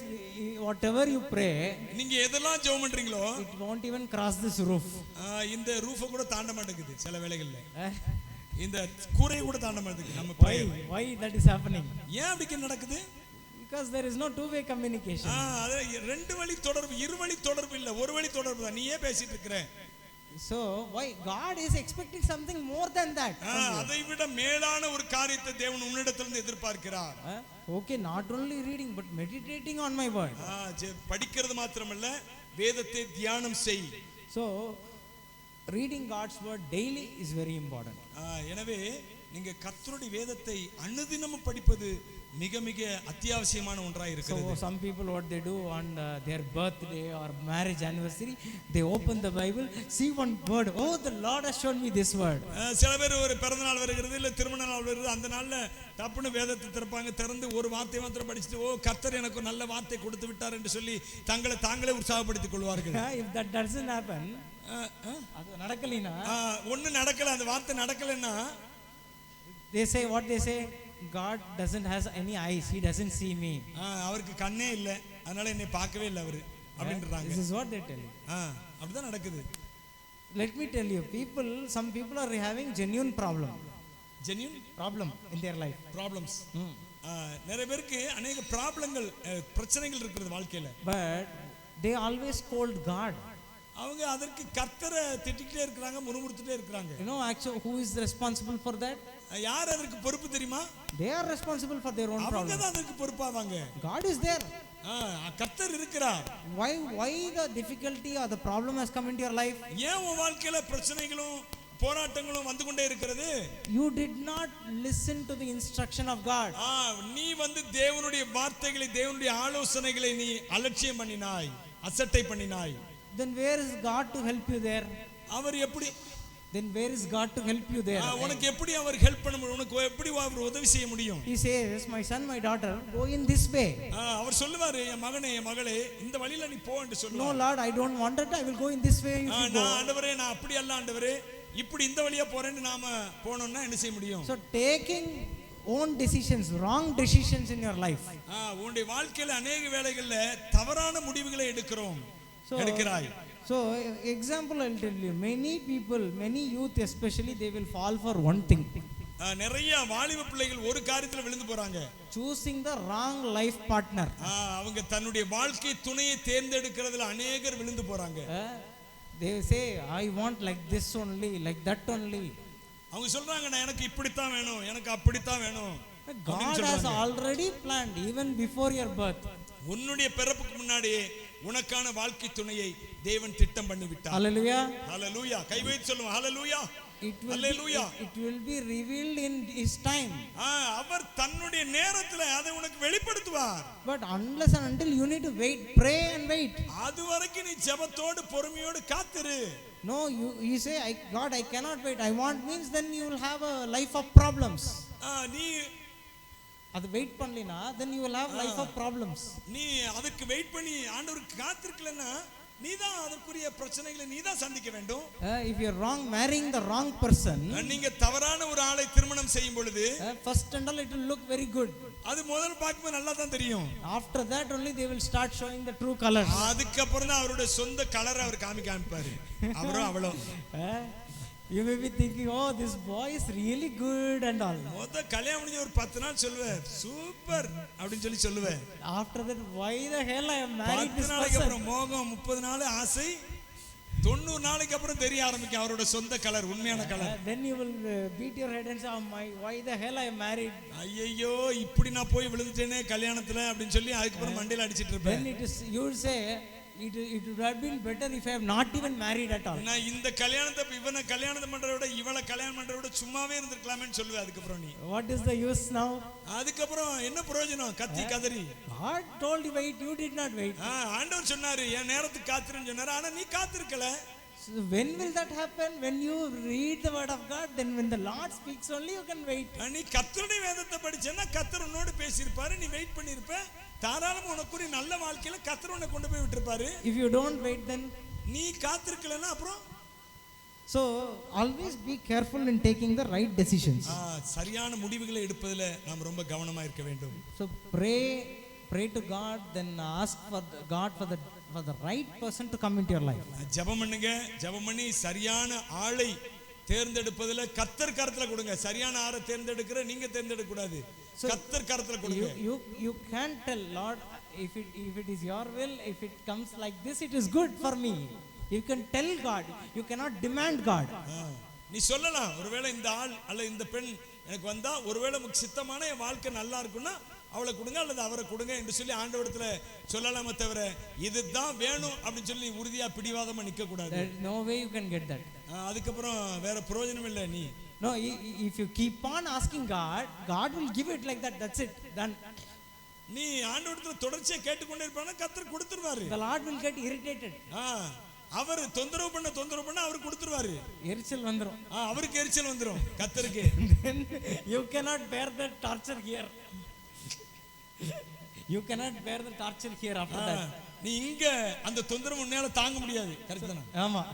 whatever you pray, நீங்க எதெல்லாம் ஜெபம் பண்றீங்களோ it won't even cross this roof. இந்த ரூஃபை கூட தாண்ட மாட்டேங்குது சில வேளைகள்ல. இந்த கூரையை கூட தாண்ட மாட்டேங்குது நம்ம Why that is happening? ஏன் அப்படி நடக்குது? Because there is no two-way communication. ரெண்டு வழி தொடர்பு, இருவழி தொடர்பு இல்ல, ஒரு வழி தொடர்பு தான். நீ ஏன் பேசிட்டு இருக்கற? So why God is expecting something more than that? அதை விட மேலான ஒரு காரியத்தை தேவன் உன்னிடத்திலிருந்து எதிர்பார்க்கிறார். Okay, not only reading but meditating on my word. படிக்கிறது மாத்திரமல்ல, வேதத்தை தியானம் செய். So reading God's word daily is very important. எனவே நீங்க கர்த்தருடைய வேதத்தை அனுதினமும் படிப்பது மிக மிக அத்தியாவசியமான ஒன்றாக இருக்கிறது. So some people what they do on their birthday or marriage anniversary, they open the Bible, see one word, oh the Lord has shown me this word. சில பேர் ஒரு பிறந்த நாள் வருகிறது, இல்ல திருமண நாள் வருகிறது, அந்த நாள்ல தப்புன்னு வேதத்தை திறப்பாங்க, திறந்து ஒரு வார்த்தை மாத்திரம் படிச்சுட்டு, ஓ கர்த்தர் எனக்கு ஒரு நல்ல வார்த்தை கொடுத்து விட்டார் என்று சொல்லி தாங்களே உற்சாகப்படுத்திக் கொள்வார்கள். If that doesn't happen, அது நடக்கலைனா, ஒண்ணு நடக்கல, அந்த வார்த்தை நடக்கலன்னா, they say what they say, God doesn't has any eyes, he doesn't see me. அவருக்கு கண்ணே இல்ல, அதனால என்னை பார்க்கவே இல்ல அவரு அப்படின்றாங்க. This is what they tell you. அப்படிதான் நடக்குது. Let me tell you, some people are having genuine problem in their life. Problems. நிறைய பேருக்கு அநேக ப்ராப்ளங்கள், பிரச்சனைகள் இருக்குது வாழ்க்கையில. But they always scold God. அவங்க அதற்கு கர்த்தரை திட்டிக்கிட்டே இருக்காங்க, முறுமுறுத்துட்டே இருக்காங்க. You know actually who is responsible for that? யார் அதற்கு பொறுப்பு தெரியுமா? They are responsible for their own problem. அவங்க தான் அதற்கு பொறுப்பாவாங்க. God is there. கர்த்தர் இருக்கிறார். Why the difficulty or the problem has come into your life? ஏன் உன் வாழ்க்கையில பிரச்சனைகளும் போராட்டங்களும் வந்து கொண்டே இருக்கிறது? You did not listen to the instruction of God. நீ தேவனுடைய வார்த்தைகளை, தேவனுடைய ஆலோசனைகளை நீ அலட்சியம் பண்ணினாய், அசட்டை பண்ணினாய். Then where is God to help you there? அவர் எப்படி? Then where is God to help you there? உனக்கு எப்படி அவர் ஹெல்ப் பண்ண முடியும்? உனக்கு எப்படி அவர் உதவி செய்ய முடியும்? He says, my son, my daughter, go in this way. அவர் சொல்லுவாரு, என் மகனே, என் மகளே, இந்த வழியில நீ போ என்று சொல்லுவார். No Lord, I don't want that, I will go in this way. நான் ஆண்டவரே, நான் அப்படி அல்ல ஆண்டவரே, இப்படி இந்த வழியா போறேன்னு நாம போனோம்னா என்ன செய்ய முடியும்? So taking own decisions, wrong decisions in your life. உன்னுடைய வாழ்க்கையில அநேக வேளைகள்ல தவறான முடிவுகளை எடுக்கிறாய். So example I'll tell you, many people, many youth especially, they will fall for one thing. நிறைய வாலிப பிள்ளைகள் ஒரு காரியத்துல விழுந்து போறாங்க. choosing the wrong life partner. அவங்க தன்னுடைய வாழ்க்கை துணையை தேர்ந்தெடுக்கிறதுல அநேகர் விழுந்து போறாங்க. They say I want like this only, like that only. அவங்க சொல்றாங்க நான் எனக்கு இப்படித்தான் வேணும், எனக்கு அப்படித்தான் வேணும். God has already planned even before your birth. உன்னுடைய பிறப்புக்கு முன்னாடியே உனக்கான வாழ்க்கை துணையை தேவன் திட்டம் பண்ணி விட்டார். Hallelujah. ஹalleluya. கை வைத்து சொல்லுங்க ஹalleluya. It will be revealed in his time. அவர் தன்னுடைய நேரத்துல அதை உனக்கு வெளிப்படுத்துவார். But unless and until you need to wait, pray and wait. அது வரைக்கும் நீ ஜெபத்தோடு பொறுமையோடு காத்திரு. No, you say God I cannot wait. I want means then you will have a life of problems. நீ அது wait பண்ணலினா then you will have life of problems. நீ அதுக்கு வெயிட் பண்ணி ஆண்டவருக்கு காத்திருக்கலன்னா நீதான் அதற்குரிய பிரச்சனைகளை நீதான் சந்திக்க வேண்டும். If you are wrong marrying the wrong person, நீங்க தவறான ஒரு ஆளை திருமணம் செய்யும் பொழுது first and all it will look very good. அது முதல்ல பார்க்கும்போது நல்லா தான் தெரியும். After that only they will start showing the true colors. அதுக்கு அப்புறம் தான் அவருடைய சொந்த கலரை அவர் காமிப்பாரு. அவரும் அவளும். You may be thinking, oh, this boy is really good and all. மொத கல்யாணம் முடிஞ்ச ஒரு 10 நாள் சொல்லுவேன் சூப்பர் அப்படினு சொல்லுவேன். After that, why the hell I am married this 10 நாளைக்கு person? அப்புறம் மோகம், 30 நாள் ஆசை, 90 நாளைக்கு அப்புறம் தெரிய ஆரம்பிக்கும் அவரோட சொந்த கலர், உண்மையான colour. Then you will beat your head and say, oh my, why the hell I am married? ஐயோ இப்படி நான் போய் விழுந்துட்டேனே கல்யாணத்துல அப்படினு சொல்லி அதுக்கு அப்புறம் மண்டையில அடிச்சிட்டு இருப்பேன். Then it is, you will say, it would have been better if I have not even married at all. நான் இந்த கல்யாணத்தை இவனை கல்யாணம் பண்றத விட இவளை கல்யாணம் பண்றத விட சும்மாவே இருந்திருக்கலாம்னு சொல்லுவேன். அதுக்கு அப்புறம் நீ What is the use now? அதுக்கு அப்புறம் என்ன பிரயோஜனம் கத்தி கதறி. God told you wait, you did not wait. ஆண்டவர் சொன்னாரு என் நேரத்துக்கு காத்திருன்னு சொன்னாரு, ஆனா நீ காத்திருக்கல. So when will that happen? When you read the word of God, then when the Lord speaks only you can wait. நீ கர்த்தருடைய வேதத்தை படிச்சேன்னா கர்த்தர் உன்னோடு பேசியிருப்பாரு, நீ வெயிட் பண்ணியிருப்ப, தாராளமா உனக்கு நல்ல வாழ்க்கையில கர்த்தர் உன்னை கொண்டு போய் விட்டுருப்பாரு. If you don't wait then நீ காத்திருக்கலன்னா அப்புறம் so always be careful in taking the right decisions. சரியான முடிவுகளை எடுப்பதில் நாம் ரொம்ப கவனமா இருக்க வேண்டும். So pray to God, then ask for God for the right person to come into your life. ஜெபம் பண்ணுங்க, ஜெபம் பண்ணி சரியான ஆளை தேர்ந்தெடுப்பதில் கர்த்தர் கரத்துல கொடுங்க. சரியான ஆளை தேர்ந்தெடுக்கிற நீங்க தேர்ந்தெடுக்க கூடாது, கர்த்தர் கரத்துல கொடுங்க. You can't tell Lord if it is your will, if it comes like this it is good for me. You can tell God, you cannot demand God. நீ சொல்லலாம் ஒருவேளை இந்த ஆள் அல்ல இந்த பெண் எனக்கு வந்தா ஒருவேளை உங்களுக்கு சித்தமான என் வாழ்க்கை நல்லா இருக்குன்னா அவளை கொடுங்க அல்லது அவரை கொடுங்க என்று சொல்லி ஆண்டவரிடத்துல சொல்லலாமே தவிர இதுதான் வேணும் அப்படின்னு சொல்லி உறுதியா பிடிவாதமா நிக்க கூடாது. No way you can get that. அதுக்கப்புறம் வேற பிரயோஜனம் இல்லை. நீ No, if you keep on asking God, God will give it like that. That's it, done. நீ ஆண்டவரிடத்துல தொடர்ச்சியா கேட்டுக்கொண்டே இருப்பானா கர்த்தர் கொடுத்துருவாரு. The Lord will get irritated. அவர் தொந்தரவு பண்ண அவர் கொடுத்துருவாரு. எரிச்சல் வந்துரும். அவருக்கு எரிச்சல் வந்துரும் கர்த்தருக்கு. Then you cannot bear the torture here. You cannot bear the torture here after that. நீ இங்க அந்த தொந்தரவு உன்னால தாங்க முடியாது. கரெக்ட் தானே? ஆமா.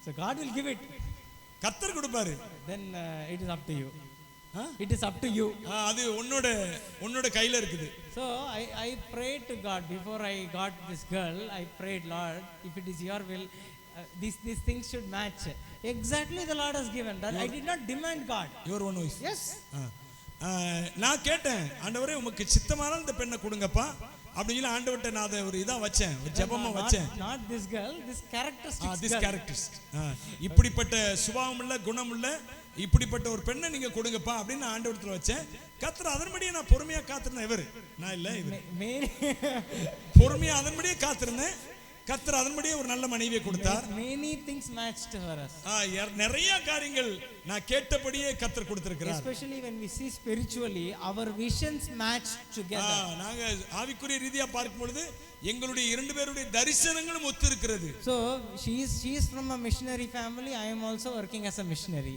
So God will give it. கர்த்தர் கொடுப்பாரு. Then it is up to you. It is up to you. அது உன்னோட கையில இருக்குது. So I prayed to God before I got this girl. I prayed, Lord, if it is your will, these things should match. Exactly the Lord has given that. I did not demand God. Your own voice. Yes. நான் கேட்டேன் ஆண்டவரே உமக்கு சித்தமான இந்த பெண்ணை கொடுங்கப்பா அப்படி சொல்லி ஆண்டவர்ட்ட நான் அதை ஒரு இதா வச்சேன், ஒரு ஜெபமா வச்சேன். Not this girl, this characteristic. This characteristic. இப்படிப்பட்ட சுபாவமுள்ள குணமுள்ள இப்படிப்பட்ட ஒரு பெண்ணை நீங்க கொடுங்கப்பா அப்படின்னு நான் ஆண்டவரத்துல வச்சேன். கர்த்தர் அதன்படியே நான் பொறுமையா காத்திருந்தேன். இவர் நான் இல்ல இவர் பொறுமையா அதன்படியே காத்திருந்தேன். கர்த்தர் அதன்படியே ஒரு நல்ல மனைவியை கொடுத்தார். Many things matched for us. நிறைய காரியங்கள் நான் கேட்டபடியே கர்த்தர் கொடுத்திருக்கிறார். Especially when we see spiritually, our visions match together. நாங்க ஆவிக்குரிய ரீதியா பார்க்கும் பொழுது எங்களுடைய இரண்டு பேருடைய தரிசனங்களும் ஒத்து இருக்கிறது. So she is from a missionary family. I am also working as a missionary.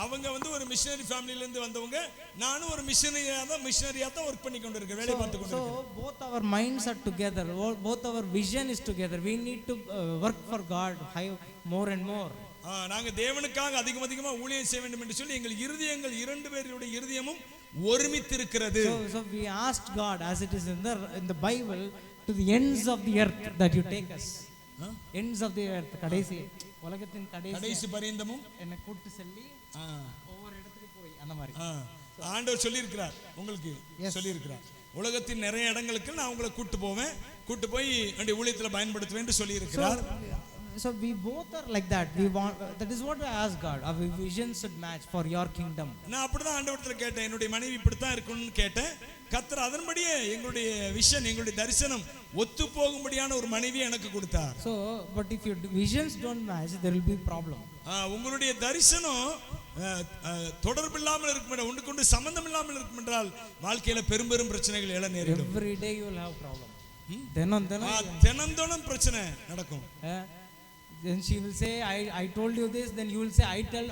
அவங்க வந்து ஒரு மிஷனரி ஃபேமிலில இருந்து வந்தவங்க, நானும் ஒரு மிஷனரியா தான் வர்க் பண்ணி கொண்டிருக்கேன், வேலை பார்த்து கொண்டிருக்கேன். So both our minds are together, both our vision is together. We need to work for God more and more. நாங்க தேவனுக்காக அதிகமா ஊழியம் செய்ய வேண்டும் என்று சொல்லி எங்கள் இருதயங்கள் இரண்டு பேருடைய இருதயமும் ஒருமித்து இருக்கிறது. So we asked God, as it is in the Bible, to the ends of the earth that you take us. Ends of the earth, கடைசி உலகத்தின் கடைசி பரியந்தமும் என்ன கூட்டி செல்லி ஒவ்வொரு இடத்துக்கு போய் அந்த மாதிரி. ஆண்டவர் சொல்லியிருக்கிறார், உங்களுக்கு சொல்லியிருக்கிறார், உலகத்தின் நிறைய இடங்களுக்கு நான் உங்களை கூட்டு போவேன், கூட்டு போய் என்னுடைய ஊழியத்தில் பயன்படுத்துவேன் என்று சொல்லியிருக்கிறார். So we both are like that. We want, that is what I ask God. Our visions should match for your kingdom. நான் அப்படிதான் ஆண்டவரத்துல கேட்டேன், என்னுடைய மனைவி இப்படித்தான் இருக்கணும்னு கேட்டேன். கர்த்தர் அதன்படியே எங்களுடைய விஷன், எங்களுடைய தரிசனம் ஒத்து போகும்படியான ஒரு மனைவி எனக்கு கொடுத்தார். So but if your visions don't match, there will be problem. உங்களுடைய தரிசனம் தொடர்பு இல்லாமல் இருக்கும், ஒன்றுக்கொண்டு சம்பந்தம் இல்லாமல் இருக்கும் என்றால் வாழ்க்கையில பெரும் பெரும் பிரச்சனைகள் எழ நேரிடும். Every day you will have problem. தினம் பிரச்சனை நடக்கும். Then she will say, I told you this. Then you will say,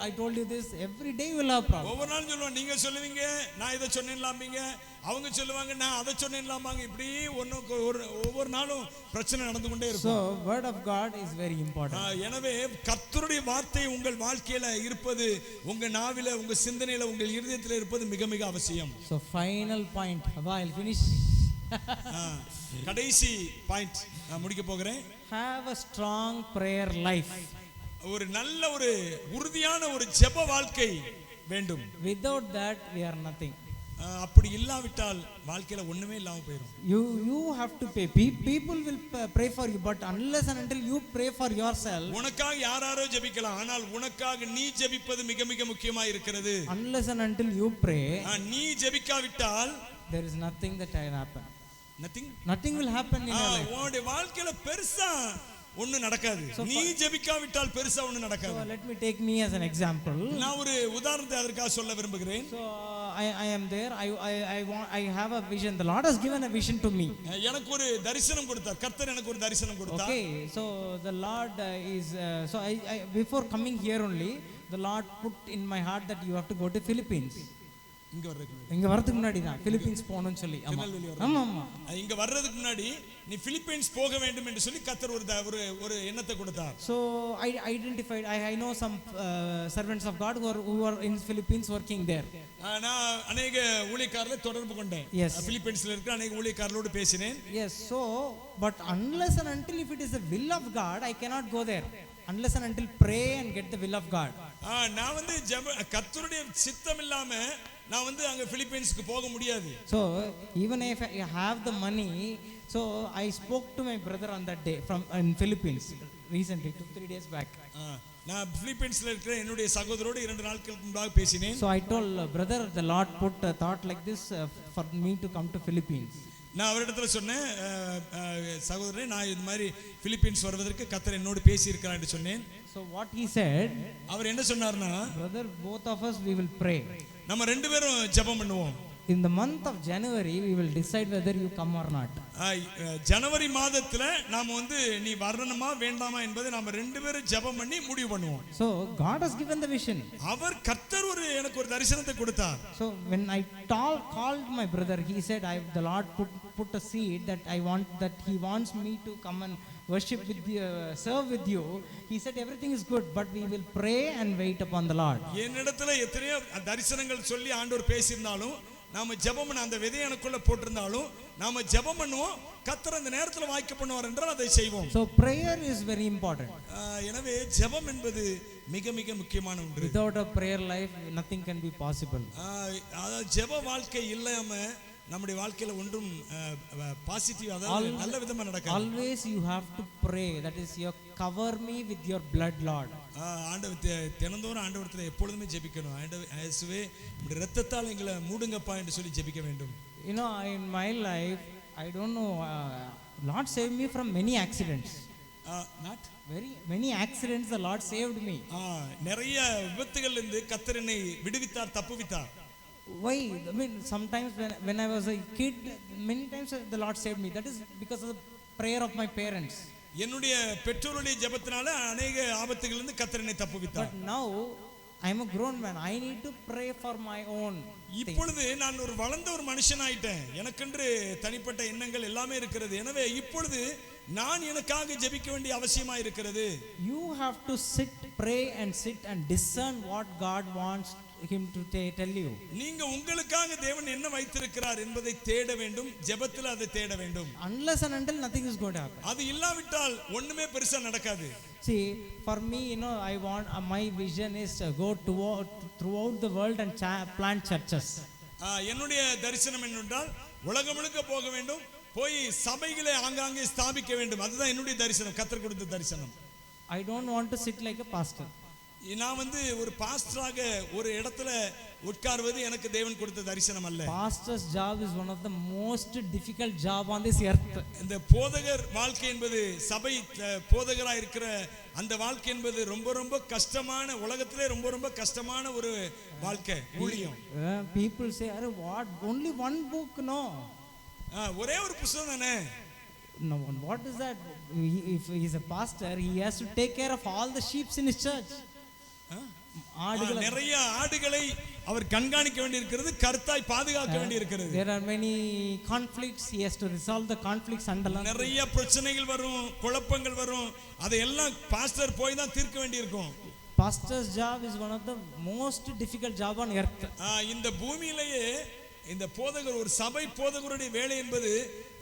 I told you this. Every day you will have problem. ஒவ்வொரு நாளும் சொல்லுவாங்க, நீங்க சொல்லுவீங்க நான் இதை சொன்னேன்லாம்பீங்க, அவங்க சொல்லுவாங்க நான் அதை சொன்னேன்லாம்பாங்க. இப்படி ஒவ்வொரு நாளும் பிரச்சனை நடந்து கொண்டே இருக்கும். So word of God is very important. எனவே கர்த்தருடைய வார்த்தை உங்கள் வாழ்க்கையில இருப்பது, உங்க நாவில, உங்க சிந்தனையில, உங்கள் இருதயத்தில் இருப்பது மிக மிக அவசியம். So final point. I'll finish. கடைசி பாயிண்ட் நான் முடிக்க போகிறேன். Have a strong prayer life. ஒரு நல்ல ஒரு உறுதியான ஒரு ஜெப வாழ்க்கை வேண்டும். Without that we are nothing. அப்படி இல்லாவிட்டால் வாழ்க்கையில ஒண்ணுமே இல்லாம போயிடும். You have to pay. People will pray for you, but unless and until you pray for yourself. உனக்காக யாராரோ ஜெபிக்கலாம், ஆனால் உனக்காக நீ ஜெபிப்பது மிக மிக முக்கியமா இருக்கிறது. Unless and until you pray, நீ ஜெபிக்காவிட்டால் there is nothing that can happen. Nothing will happen in your life. உன்னுடைய வாழ்க்கையில பெருசா ஒண்ணு நடக்காது. நீ ஜெபிக்காவிட்டால் பெருசா ஒண்ணு நடக்காது. So let me take me as an example. நான் ஒரு உதாரணத்தை அதற்காக சொல்ல விரும்புகிறேன். So I am there. I have a vision. The Lord has given a vision to me. எனக்கு ஒரு தரிசனம் கொடுத்தார், கர்த்தர் எனக்கு ஒரு தரிசனம் கொடுத்தார். Okay, so the Lord is so I before coming here only, the Lord put in my heart that you have to go to Philippines. இங்க வரதுக்கு முன்னாடி தான் பிலிப்பீன்ஸ் போகணும்னு சொல்லி. ஆமா ஆமா, இங்க வர்றதுக்கு முன்னாடி நீ பிலிப்பீன்ஸ் போக வேண்டும் என்று சொல்லி கர்த்தர் ஒரு எண்ணத்தை கொடுத்தார். So I identified, I know some servants of God who are in Philippines working there. நான் अनेक ஊழியக்காரரை தொடர்பு கொண்டேன். பிலிப்பீன்ஸ்ல இருக்கிற अनेक ஊழியக்காரரோடு பேசினேன். Yes, so but unless and until if it is the will of God, I cannot go there. Unless and until pray and get the will of God. நான் வந்து கர்த்தருடைய சித்தம் இல்லாம நான் வந்து அங்க பிலிப்பீன்ஸ்க்கு போக முடியாது. So even if I have the money, so I spoke to my brother on that day from in Philippines recently 2-3 days back. நான் பிலிப்பீன்ஸ்ல இருக்கிற என்னுடைய சகோதரரோடு 2 நாட்களுக்கு முன்பாக பேசினேன். So I told brother, the Lord put a thought like this for me to come to Philippines. நான் அவரிடத்துல சொன்னேன், சகோதரரே நான் இது மாதிரி பிலிப்பீன்ஸ் வருவதற்கு கர்த்தர் என்னோடு பேசி இருக்கிறார் என்று சொன்னேன். So what he said, அவர் என்ன சொன்னார்னா, brother, both of us we will pray. நம்ம ரெண்டு பேரும் ஜெபம் பண்ணுவோம். In the month of January we will decide whether you come or not. ஜனவரி மாதத்துல நாம வந்து நீ வரணுமா வேண்டாமா என்பதை நாம ரெண்டு பேரும் ஜெபம் பண்ணி முடிவு பண்ணுவோம். So God has given the vision. அவர் கர்த்தர் எனக்கு ஒரு தரிசனத்தை கொடுத்தார். So when I called my brother, he said, the Lord put a seed that he wants me to come and worship with you, serve with you. He said everything is good, but we will pray and wait upon the Lord. என்னிடத்துல எத்தனையோ தரிசனங்கள் சொல்லி ஆண்டவர் பேசியிருந்தாலும், நாம ஜெபம் பண்ண அந்த விதை எனக்குள்ள போட்டிருந்தாலும் நாம ஜெபம் பண்ணுவோம், கர்த்தர் அந்த நேரத்துல வாய்க்க பண்ணுவார் என்றால் அதை செய்வோம். So prayer is very important. எனவே ஜெபம் என்பது மிக மிக முக்கியமான ஒன்று. Without a prayer life nothing can be possible. அதாவது ஜெப வாழ்க்கை இல்லாம நம்முடைய வாழ்க்கையில ஒன்றும் பாசிட்டிவ் அதாவது நல்ல விதமா நடக்காது. Always you have to pray, that is you cover me with your blood, Lord. ஆண்டவர் தினந்தோறும் ஆண்டவரத்துல எப்பொழுதுமே ஜெபிக்கணும். இயேசுவே உம்முடைய இரத்தத்தால் எங்களை மூடுங்கப்பா என்று சொல்லி ஜெபிக்க வேண்டும். You know, in my life I don't know, Lord saved me from many accidents. Not very many accidents the Lord saved me. நிறைய விபத்துகள்ல இருந்து கர்த்தர் என்னை விடுவித்தார், தப்புவித்தார். Why? I mean, sometimes when I was a kid, many times the Lord saved me. That is because of the prayer of my parents. என்னுடைய பெற்றோருடைய ஜெபத்தினால अनेक ஆபத்துகளில் இருந்து கர்த்தர் என்னை தப்புவித்தார். But now I am a grown man. I need to pray for my own. இப்பொழுது நான் ஒரு வளர்ந்த ஒரு மனுஷன் ஆயிட்டேன். எனக்கென்று தனிப்பட்ட எண்ணங்கள் எல்லாமே இருக்கிறது. எனவே இப்பொழுது நான் எனக்காக ஜெபிக்க வேண்டிய அவசியமா இருக்கிறது. You have to pray and sit and discern what God wants him to tell you. நீங்க உங்களுக்காக தேவன் என்ன வைத்திருக்கிறார் என்பதை தேட வேண்டும், ஜெபத்தில் அதை தேட வேண்டும். Unless and until nothing is going to happen. அது இல்லாவிட்டால் ஒண்ணுமே பெருசா நடக்காது. See, for me, I want my vision is to go throughout the world and plant churches. என்னுடைய தரிசனம் என்னென்றால் உலகம் முழுக்க போக வேண்டும், போய் சபைகளை ஆங்காங்கே ஸ்தாபிக்க வேண்டும். அதுதான் என்னுடைய தரிசனம், கர்த்தர் கொடுத்த தரிசனம். I don't want to sit like a pastor. நான் ஒரு பாஸ்டராக ஒரு இடத்துல உட்கார்வது எனக்கு தேவன் கொடுத்த தரிசனம் அல்ல. Pastor's job is one of the most difficult job on this earth. இந்த போதகர் வாழ்க்கை என்பது, சபை போதகரா இருக்கிற அந்த வாழ்க்கை என்பது ரொம்ப ரொம்ப கஷ்டமான, உலகத்திலே ரொம்ப ரொம்ப கஷ்டமான ஒரு வாழ்க்கை, ஊழியம். People say, what, only one book? No, ஒரே ஒரு புத்தகம் தானே. No, what is that? If he is a pastor, he has to take care of all the sheep in his church. நிறைய ஆடுகளை அவர் கண்காணிக்க வேண்டியிருக்கிறது, கர்த்தாய் பாதுகாக்க வேண்டியிருக்கிறது. There are many conflicts, he has to resolve the conflicts underline. நிறைய பிரச்சனைகள் வரும், குழப்பங்கள் வரும், அதையெல்லாம் பாஸ்டர் போய் தான் தீர்க்க வேண்டியிருக்கும். Pastor's job is one of the most difficult job on earth. இந்த பூமியிலேயே இந்த போதகர், ஒரு சபை போதகருடைய வேலை என்பது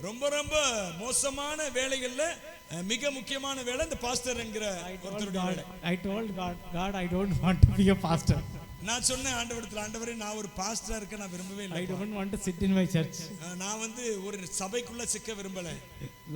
ரொம்ப ரொம்ப மோசமான வேலைகள்ல மிக முக்கியமான வேலை இந்த பாஸ்டர் என்கிற ஒருத்தருடைய வேலை. I told God, I don't want to be a pastor. நான் சொன்ன ஆண்டவரத்துல, ஆண்டவரே நான் ஒரு பாஸ்டரா இருக்க நான் விரும்பவே இல்லை. I don't want to sit in my church. நான் ஒரு சபைக்குள்ள சிக்க விரும்பல.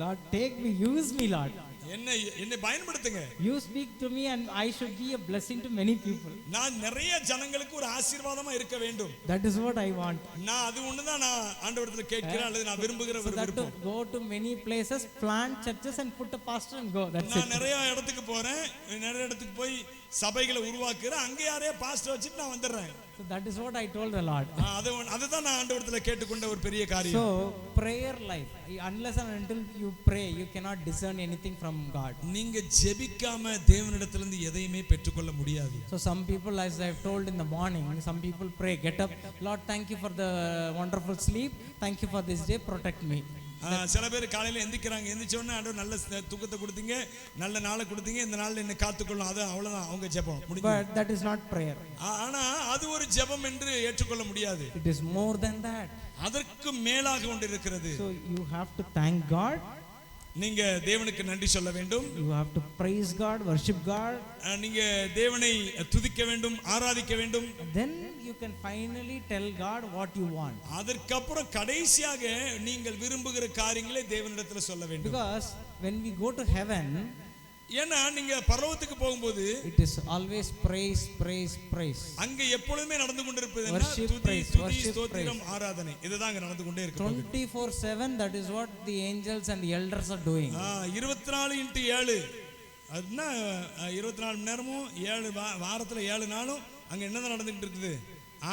Lord, take me, use me, Lord. என்னை பயன்படுத்துங்க. You speak to me and I should be a blessing to many people. நான் நிறைய ஜனங்களுக்கு ஒரு ஆசீர்வாதமா இருக்க வேண்டும். That is what I want. நான் அது ஒண்ணுதான் நான் ஆண்டவரத்துல கேட்கிறேன், அல்லது நான் விரும்புகிற ஒரு விருப்பம். Go to many places, plant churches and put a pastor and go. That's it. நான் நிறைய இடத்துக்கு போறேன், நிறைய இடத்துக்கு போய் சபைகளை உருவாக்குறேன், அங்க யாரையா பாஸ்டர் வச்சிட்டு நான் வந்துடுறேன். So that is what I told the Lord. அதுதான் நான் ஆண்டவரத்துல கேட்டுக்கொண்ட ஒரு பெரிய காரியம். So prayer life, unless and until you pray, you cannot discern anything from God. நீங்க ஜெபிக்காம தேவனிடத்திலிருந்து எதையுமே பெற்றுக்கொள்ள முடியாது. So some people, as I have told in the morning, some people pray, get up, Lord, thank you for the wonderful sleep, thank you for this day, protect me. சில பேர் காலையில எந்திக்கிறாங்க, எந்திரிச்ச உடனே ஆண்டவர் நல்ல தூக்கத்தை கொடுத்தீங்க, நல்ல நாளை கொடுத்தீங்க, இந்த நாள்ல என்ன காத்துக்கொள்ளும், அது அவ்வளவுதான் அவங்க ஜெபம் முடிஞ்சு. But that is not prayer. ஆனா அது ஒரு ஜெபம் என்று ஏற்றுக்கொள்ள முடியாது. It is more than that. அதற்கு மேலாக ஒன்று இருக்கிறது. So you have to thank God. நீங்க தேவனுக்கு நன்றி சொல்ல வேண்டும். You have to praise God, worship God. நீங்க தேவனை துதிக்க வேண்டும், ஆராதிக்க வேண்டும். Then you can finally tell God what you want. அதற்கப்புறம் கடைசியாக நீங்கள் விரும்புகிற காரியங்களை தேவனிடத்தில் சொல்ல வேண்டும். Because when we go to heaven, ஏன்னா நீங்க பரலோகத்துக்கு போகும்போது it is always praise, praise, praise. அங்க எப்பொழுதுமே நடந்து கொண்டிருப்பது என்ன? Worship, துதி, praise, துதி, worship, ஸ்தோத்திரம், ஆராதனை. இதுதான் அங்க நடந்து கொண்டே இருக்கு. 24/7, that is what the angels and the elders are doing. 24x7, அதுனா 24 மணி நேரமும் 7 வாரத்துல 7 நாளும் அங்க என்னதான் நடந்துட்டு இருக்குது?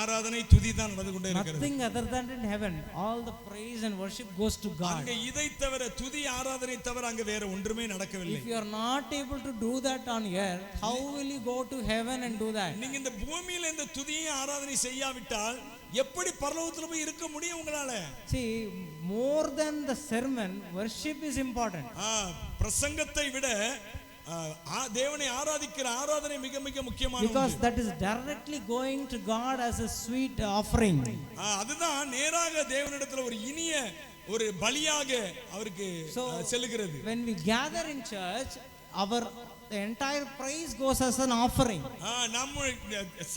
ஆராதனை, துதி தான் நடந்து கொண்டே இருக்கிறது. Nothing other than in heaven, all the praise and worship goes to God. அங்க இதை தவிர, துதி ஆராதனை தவிர அங்க வேற ஒன்றுமே நடக்கவில்லை. If you are not able to do that on earth, how will you go to heaven and do that? நீங்க இந்த பூமியில இந்த துதியை ஆராதனை செய்யாவிட்டால் எப்படி பரலோகத்துல போய் இருக்க முடியும் உங்களால? See, more than the sermon, worship is important. பிரசங்கத்தை விட தேவனை ஆராதிக்கிற ஆராதனை மிக மிக முக்கியமானது. Because that is directly going to God as a sweet offering. அதுதான் நேராக தேவனிடத்துல ஒரு இனிய ஒரு பலியாக அவருக்கு செல்லுகிறது. When we gather in church, the entire praise goes as an offering. நம்ம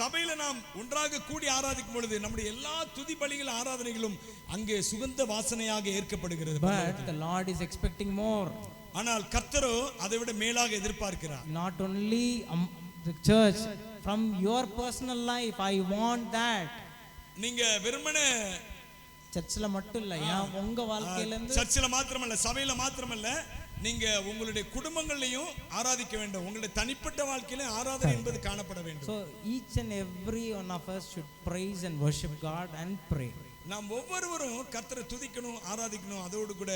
சபையில நாம் ஒன்றாக கூடி ஆராதிக்கும் பொழுது நம்முடைய எல்லா துதி பலிகள், ஆராதனைகளும் அங்கே சுகந்த வாசனையாக ஏற்கப்படுகிறது. But the Lord is expecting more. ஆனால் கர்த்தரோ அதை விட மேலாக எதிர்பார்க்கிறார். Not only the church, from your personal life, I want that. நீங்க வெறுமனே சர்ச்சில் மட்டும் இல்ல, உங்க வாழ்க்கையில இருந்து, சர்ச்சில் மாத்திரமல்ல, சபையில மாத்திரமல்ல, நீங்க உங்களுடைய குடும்பங்களையும் ஆராதிக்க வேண்டும். உங்களுடைய தனிப்பட்ட வாழ்க்கையில ஆராதனை என்பது காணப்பட வேண்டும். So each and every one of us should praise and worship God and pray. நாம் ஒவ்வொருவரும் கர்த்தரை துதிக்கணும், ஆராதிக்கணும், அதோடு கூட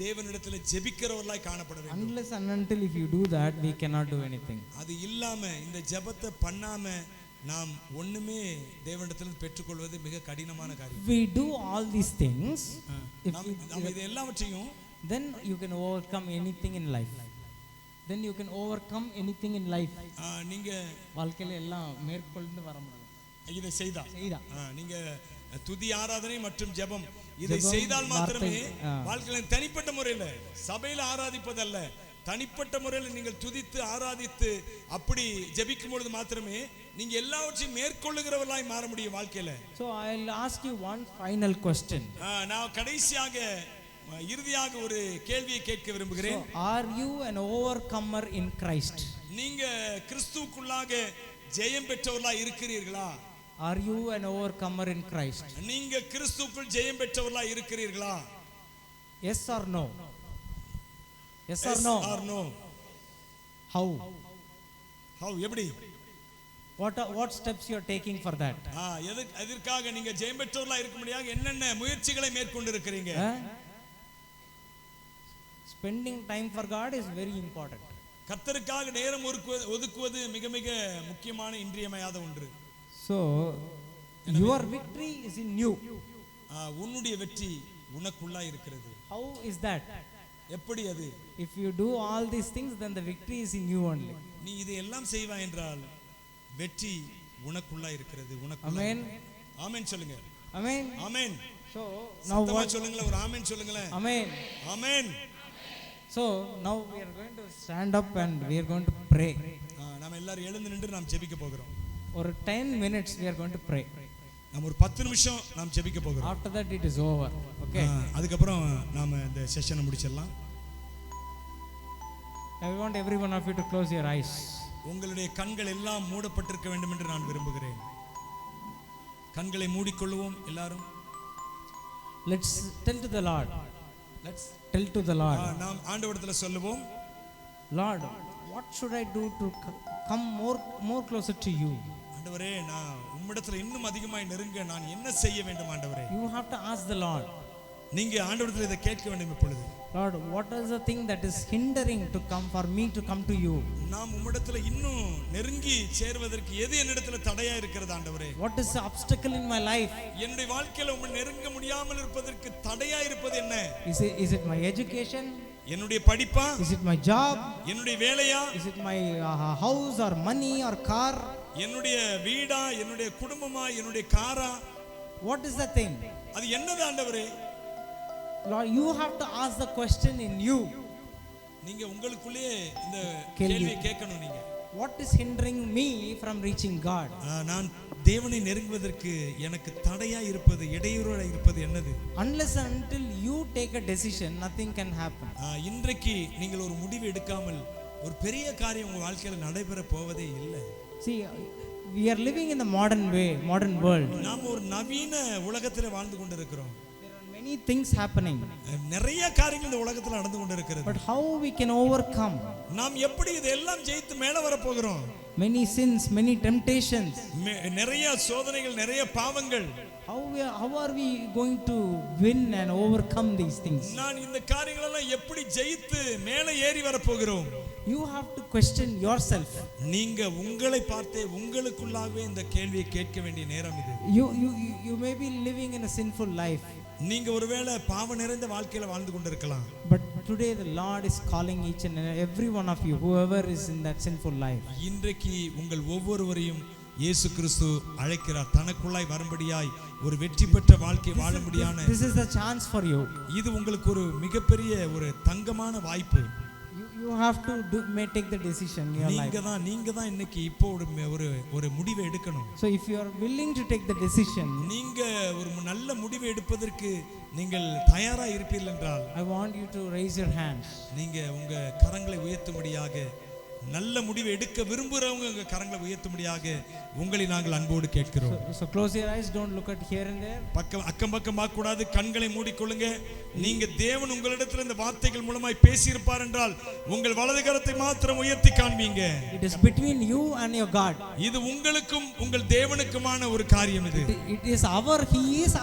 தேவனிடத்தில் ஜெபிக்கிறவர்களாய் காணப்பட வேண்டும். Unless and until if you do that, we cannot do anything. அது இல்லாம, இந்த ஜெபத்தை பண்ணாம நாம் ஒண்ணுமே தேவனிடத்தில் பெற்றுக்கொள்வது மிக கடினமான காரியம். We do all these things, நாம் இது எல்லாவற்றையும், then you can overcome anything in life. Then you can overcome anything in life. நீங்க வாழ்க்கையில எல்லாம் மேற்கொண்டு வர முடியும் இதை செய்தா. நீங்க துதி, ஆராதனை மற்றும் ஜெபம் இதை செய்தால் மாத்திரமே வாழ்க்கையில தனிப்பட்ட முறையில் சபையில ஆராதிப்பதல்ல, தனிப்பட்ட முறையில் நீங்கள் துதித்து ஆராதித்து அப்படி ஜெபிக்கும் பொழுது மாத்திரமே நீங்க எல்லாவற்றையும் மேற்கொள்ளுகிறவர்களாய் மாற முடியும் வாழ்க்கையில. So I'll ask you one final question. நான் கடைசியாக இறுதியாக ஒரு கேள்வியை கேட்க விரும்புகிறேன். So, are you an overcomer in Christ? நீங்க கிறிஸ்துவுக்குள்ளாக ஜெயம் பெற்றவர்களாய் இருக்கிறீர்களா? Are you an overcomer in Christ? நீங்க கிறிஸ்துவுக்குள் ஜெயம் பெற்றவர்களாய் இருக்கிறீர்களா? Yes or no? Yes or Yes no? or no? How? How? எப்படி? What steps you are taking for that? எதற்காக நீங்க ஜெயம் பெற்றவர்களாய் இருக்க முடியாது என்னென்ன முயற்சிகளை மேற்கொண்டு இருக்கிறீங்க? Spending time for God is very important. கர்த்தருக்காக நேரம் ஒதுக்குவது மிக மிக முக்கியமான இன்றியமையாத ஒன்று. So your victory is in you. உன்னுடைய வெற்றி உனக்குள்ளா இருக்கிறது. How is that? எப்படி அது? If you do all these things, then the victory is in you only. நீ இதையெல்லாம் செய்வாய் என்றால் வெற்றி உனக்குள்ளா இருக்கிறது. உனக்குள்ளா. Amen. ஆமென் சொல்லுங்க. Amen. Amen. So now what சொல்லுங்களே, ஒரு ஆமென் சொல்லுங்களே. Amen. Amen. So now we are going to stand up and we are going to pray. நாம எல்லாரும் எழுந்து நின்று நாம் ஜெபிக்க போகிறோம். For 10 minutes we are going to pray. நாம் ஒரு 10 நிமிஷம் நாம் ஜெபிக்க போகிறோம். After that it is over. Okay. அதுக்கு அப்புறம் நாம இந்த செஷனை முடிச்சிடலாம். I want every one of you to close your eyes. உங்களுடைய கண்கள் எல்லாம் மூடப்பட்டிருக்க வேண்டும் என்று நான் விரும்புகிறேன். கண்களை மூடிக்கொள்வோம் எல்லாரும். Let's tell to the Lord. Let's tell to the Lord. நாம் ஆண்டவரிடத்துல சொல்லுவோம். Lord, what should I do to come more closer to you? ஆண்டவரே, நான் உம்மிடத்துல இன்னும் அதிகமாய் நெருங்க நான் என்ன செய்ய வேண்டும் ஆண்டவரே? You have to ask the Lord. நீங்க ஆண்டவரிடத்துல இதை கேட்க வேண்டும் இப்பொழுது. Lord, what is the thing that is hindering to come for me to come to you? நாம் உம்மிடத்துல இன்னும் நெருங்கி சேர்வதற்கு எது என்னிடத்துல தடையா இருக்கிறது ஆண்டவரே? What is the obstacle in my life? என்னுடைய வாழ்க்கையில உம்மை நெருங்க முடியாமல் இருப்பதற்கு தடையா இருப்பது என்ன? Is it my education? என்னுடைய படிப்பா? Is it my job? என்னுடைய வேலையா? Is it my house or money or car? என்னுடைய வீடா, என்னுடைய குடும்பமா, என்னுடைய காரா? What is the thing? அது என்னது ஆண்டவரே? Lord, you have to ask the question in you. நீங்க உங்களுக்குள்ளே இந்த கேள்வியை கேட்கணும். நீங்க what is hindering me from reaching God? நான் தேவனை நெருங்குவதற்கு எனக்கு தடையா இருப்பது, இடையூறா இருப்பது என்னது? Unless and until you take a decision, nothing can happen. இன்றைக்கு நீங்கள் ஒரு முடிவு எடுக்காமல் ஒரு பெரிய காரியம் உங்க வாழ்க்கையில நடைபெற போவதே இல்லை. See, we are living in the modern world. நாம் ஒரு நவீன உலகத்துல வாழ்ந்து கொண்டிருக்கிறோம். Many things happening. நிறைய காரியங்கள் இந்த உலகத்துல நடந்து கொண்டிருக்கிறது. But how we can overcome? நாம் எப்படி இதெல்லாம் ஜெயித்து மேலே வர போகிறோம்? Many sins, many temptations. நிறைய சோதனைகள், நிறைய பாவங்கள். How are we going to win and overcome these things? நான் இந்த காரியங்களை எல்லாம் எப்படி ஜெயித்து மேலே ஏறி வர போகிறோம்? You have to question yourself. நீங்க உங்களை பார்த்தே உங்களுக்குள்ளாகவே இந்த கேள்வியை கேட்க வேண்டிய நேரம் இது. You may be living in a sinful life. நீங்க ஒருவேளை பாவம் நிறைந்த வாழ்க்கையில வாழ்ந்து கொண்டிருக்கலாம். But today the Lord is calling each and every one of you, whoever is in that sinful life. இன்றைக்கு உங்கள் ஒவ்வொருவரையும் இயேசு கிறிஸ்து அழைக்கிறார். தனக்குள்ளாய் வரும்படியாய் ஒரு வெற்றி பெற்ற வாழ்க்கை வாழும்படியான This is the chance for you. இது உங்களுக்கு ஒரு மிகப்பெரிய ஒரு தங்கமான வாய்ப்பு. You have to take the decision in your life. நீங்க தான் இன்னைக்கு இப்போ ஒரு முடிவை எடுக்கணும். So if you are willing to take the decision, நீங்க ஒரு நல்ல முடிவை எடுப்பதற்கு நீங்கள் தயாரா இருப்பீர்கள் என்றால் I want you to raise your hands. நீங்க உங்க கரங்களை உயர்த்தும்படியாக, நல்ல முடிவை எடுக்க விரும்புறவங்க உங்க கரங்களை உயர்த்தும்படியாக உங்களை நாங்கள் அன்போடு கேட்கிறோம். So close your eyes, don't look at here and there. அக்கம் பக்கம் பார்க்க கூடாது, கண்களை மூடிக்கொள்ளுங்க. நீங்க தேவன் உங்களிடத்தில் இந்த வார்த்தைகள் மூலமாய் பேசியிருப்பார் என்றால் உங்கள் வலது கரத்தை மாத்திரம் உயர்த்தி காண்பீங்க. It is between you and your God. இது உங்களுக்கும் உங்கள் தேவனுக்குமான ஒரு காரியம். இது He is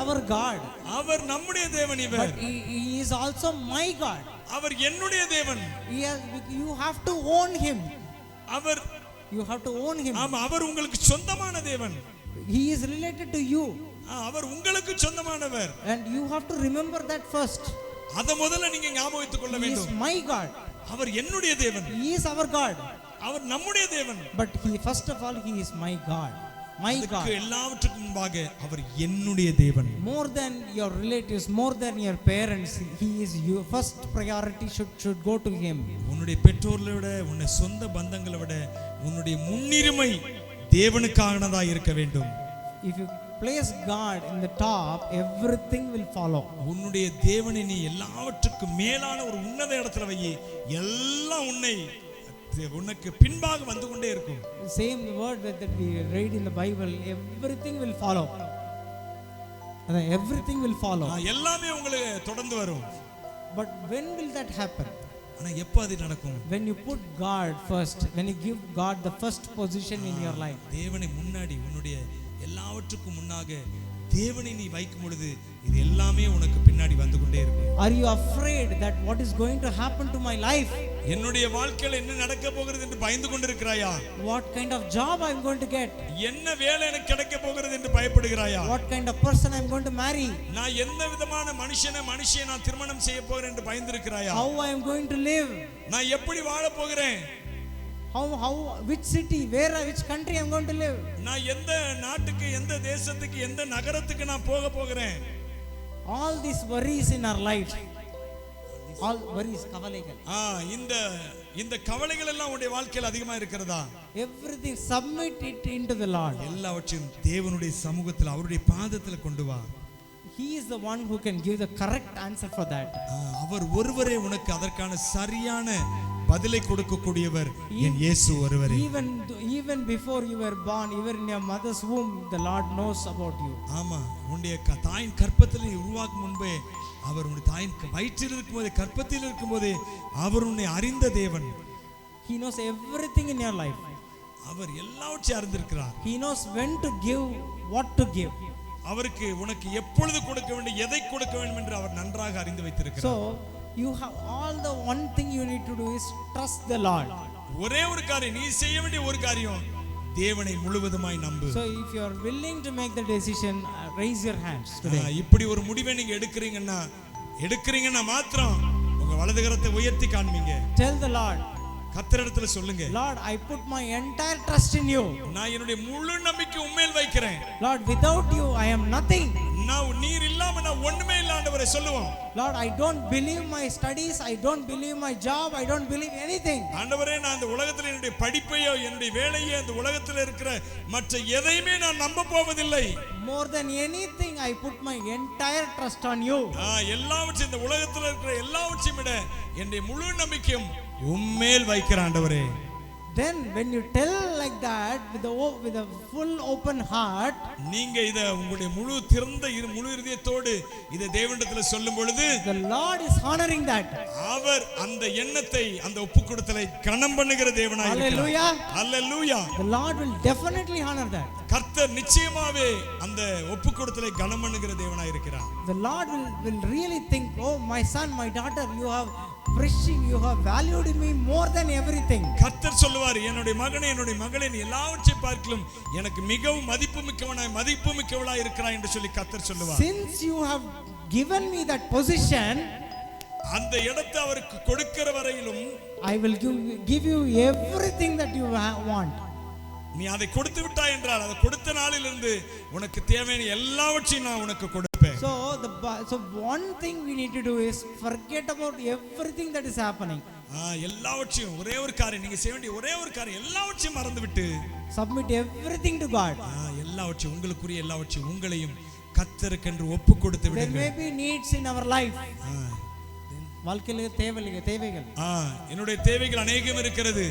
our God. அவர் நம்முடைய தேவன். இவர் But he is also my God. அவர் என்னுடைய தேவன். You have to own him. You have to own him. ஆமா, அவர் உங்களுக்கு சொந்தமான தேவன். He is related to you. அவர் உங்களுக்கு சொந்தமானவர். And you have to remember that first. அத முதல்ல நீங்க ஞாபகம் வைத்துக் கொள்ள வேண்டும். He is my God. அவர் என்னுடைய தேவன். He is our God. அவர் நம்முடைய தேவன். But first of all he is my God. my அதுக்கு God. எல்லாவற்றுக்கும் முன்பாக அவர் என்னுடைய தேவன். More than your relatives, more than your parents, he is your first priority should go to him. உன்னுடைய பெற்றோர்களை விட, உன்னை சொந்த பந்தங்களை விட உன்னுடைய முன்னுரிமை தேவனுக்கானதா இருக்க வேண்டும். If you place God in the top, everything will follow. உன்னுடைய தேவனை நீ எல்லாவற்றுக்கும் மேலான ஒரு உன்னத இடத்துல வை, எல்லாம் உனக்கு பின்பாக வந்து கொண்டே இருக்கும். Same word that we read in the Bible, everything will follow. Everything will follow. எல்லாமே உங்களுக்கு தொடர்ந்து வரும். But when will that happen? ஆனா எப்ப அது நடக்கும்? When you put God first, when you give God the first position in your life. தேவனை முன்னாடி, உன்னுடைய எல்லாவற்றுக்கும் முன்னாக தேவனை நீ வைக்கும் பொழுது இது எல்லாமே உனக்கு பின்னாடி வந்து கொண்டே இருக்கும். Are you afraid that what is going to happen to my life? என்னுடைய வாழ்க்கையில என்ன நடக்க போகிறது என்று பயந்து கொண்டிருக்கிறாயா? What kind of job I'm going to get? என்ன வேலை எனக்கு கிடைக்க போகிறது என்று பயப்படுகிறாயா? What kind of person I'm going to marry? நான் எந்த விதமான மனுஷனை நான் திருமணம் செய்ய போகிறேன் என்று பயந்திருக்கிறாயா? How I am going to live? நான் எப்படி வாழ போகிறேன்? How which city, which country I'm going to live? நான் எந்த நாட்டுக்கு, எந்த தேசத்துக்கு, எந்த நகரத்துக்கு நான் போக போகிறேன்? All these worries in our life, all worries, கவலைகள். இந்த கவலைகள் எல்லாம் உன்னுடைய வாழ்க்கையில் அதிகமா இருக்கிறதா? Everything submit it into the Lord. எல்லாவற்றையும் தேவனுடைய சமூகத்தில், அவருடைய பாதத்தில் கொண்டு வா. He is the one who can give the correct answer for that. அவர் ஒருவரே உனக்கு அதற்கான சரியான பதிலை கொடுக்கக்கூடியவர் என் இயேசு ஒருவரே. Even before you were born, even in your mother's womb, the Lord knows about you. ஆமா, உன்னுடைய தாயின் கற்பத்தில் உருவாக்கும் முன்பே அவர் உன்னுடைய தாயின் வயிற்றில் இருக்கும்போதே, கற்பத்தில் இருக்கும்போதே அவர் உன்னை அறிந்த தேவன். He knows everything in your life. அவர் எல்லாவற்றையும் அறிந்திருக்கிறார். He knows when to give, what to give. அவருக்கு உனக்கு எப்பொழுது கொடுக்க வேண்டும், எதை கொடுக்க வேண்டும் என்று அவர் நன்றாக அறிந்து வைத்திருக்கிறார். So you have all the one thing you need to do is trust the Lord. ஒரே ஒரு காரியம், நீ செய்ய வேண்டிய ஒரு காரியம், தேவனை முழுவதுமாய் நம்பு. So if you are willing to make the decision, raise your hands today. இப்படி ஒரு முடிவை நீங்க எடுக்கிறீங்கன்னா மாத்திரம் உங்க வலது கரத்தை உயர்த்தி காண்பீங்க. Tell the Lord, கர்த்தரிடத்துல சொல்லுங்க, Lord, I put my entire trust in you. நான் என்னுடைய முழு நம்பிக்கை உம்மேல் வைக்கிறேன். Lord, without you I am nothing. நீர் இல்லாம நான் ஒண்ணுமே இல்ல ஆண்டவரே சொல்லுவோம். Lord, I don't believe my studies, I don't believe my job, I don't believe anything. ஆண்டவரே, நான் இந்த உலகத்துல என்னுடைய படிப்பையோ, என்னுடைய வேலையோ, இந்த உலகத்துல இருக்கிற மற்ற எதையுமே நான் நம்ப போவதில்லை. More than anything I put my entire trust on you. எல்லாவற்றையும், இந்த உலகத்துல இருக்கிற எல்லாவற்றையும் விட என்னுடைய முழு நம்பிக்கையும் உம்மேல் வைக்கிற ஆண்டவரே. Then when you tell like that with a full open heart, நீங்க இத உங்களுடைய முழு இதயத்தோடு இத தேவனிடத்துல சொல்லும் பொழுது, the Lord is honoring that. அவர் அந்த எண்ணத்தை, அந்த ஒப்புக்கொடுத்தலை கனம் பண்ணுகிற தேவனாய் இருக்கிறார். Hallelujah. Hallelujah. The Lord will definitely honor that. கர்த்தர் நிச்சயமாவே அந்த ஒப்புக்கொடுத்தலை கனம் பண்ணுகிற தேவனாய் இருக்கிறார். The Lord will really think, oh my son, my daughter, you have preaching, you have valued me more than everything. கர்த்தர் சொல்லுவார், என்னுடைய மகனே, என்னுடைய மகளே, நீ எல்லாவற்றை பார்க்கலும் எனக்கு மிகவும் மதிப்புமிக்கவளாய் இருக்கிறாய் என்று சொல்லி கர்த்தர் சொல்லுவார். Since you have given me that position, அந்த இடத்தை அவருக்கு கொடுக்கிற வரையிலும் I will give you everything that you want. நீ அதை கொடுத்து விட்டாய் என்றால், அதை கொடுத்த நாளிலிருந்து உனக்கு தேவையான எல்லாவற்றையும் நான் உனக்கு கொடுப்பேன். So one thing we need to do is forget about everything that is happening. எல்லாவற்றையும், ஒரே ஒரு காரியம் நீங்க செய்ய வேண்டிய ஒரே ஒரு காரியம், எல்லாவற்றையும் மறந்துவிட்டு submit everything to God. எல்லாவற்றையும், உங்களுக்குரிய எல்லாவற்றையும் உங்களையும் கர்த்தருக்கென்று ஒப்பு கொடுத்து விடுங்கள். There may be needs in our life. வாழ்க்கையில தேவைகள். என்னுடைய தேவைகள் அநேகம் இருக்கிறது.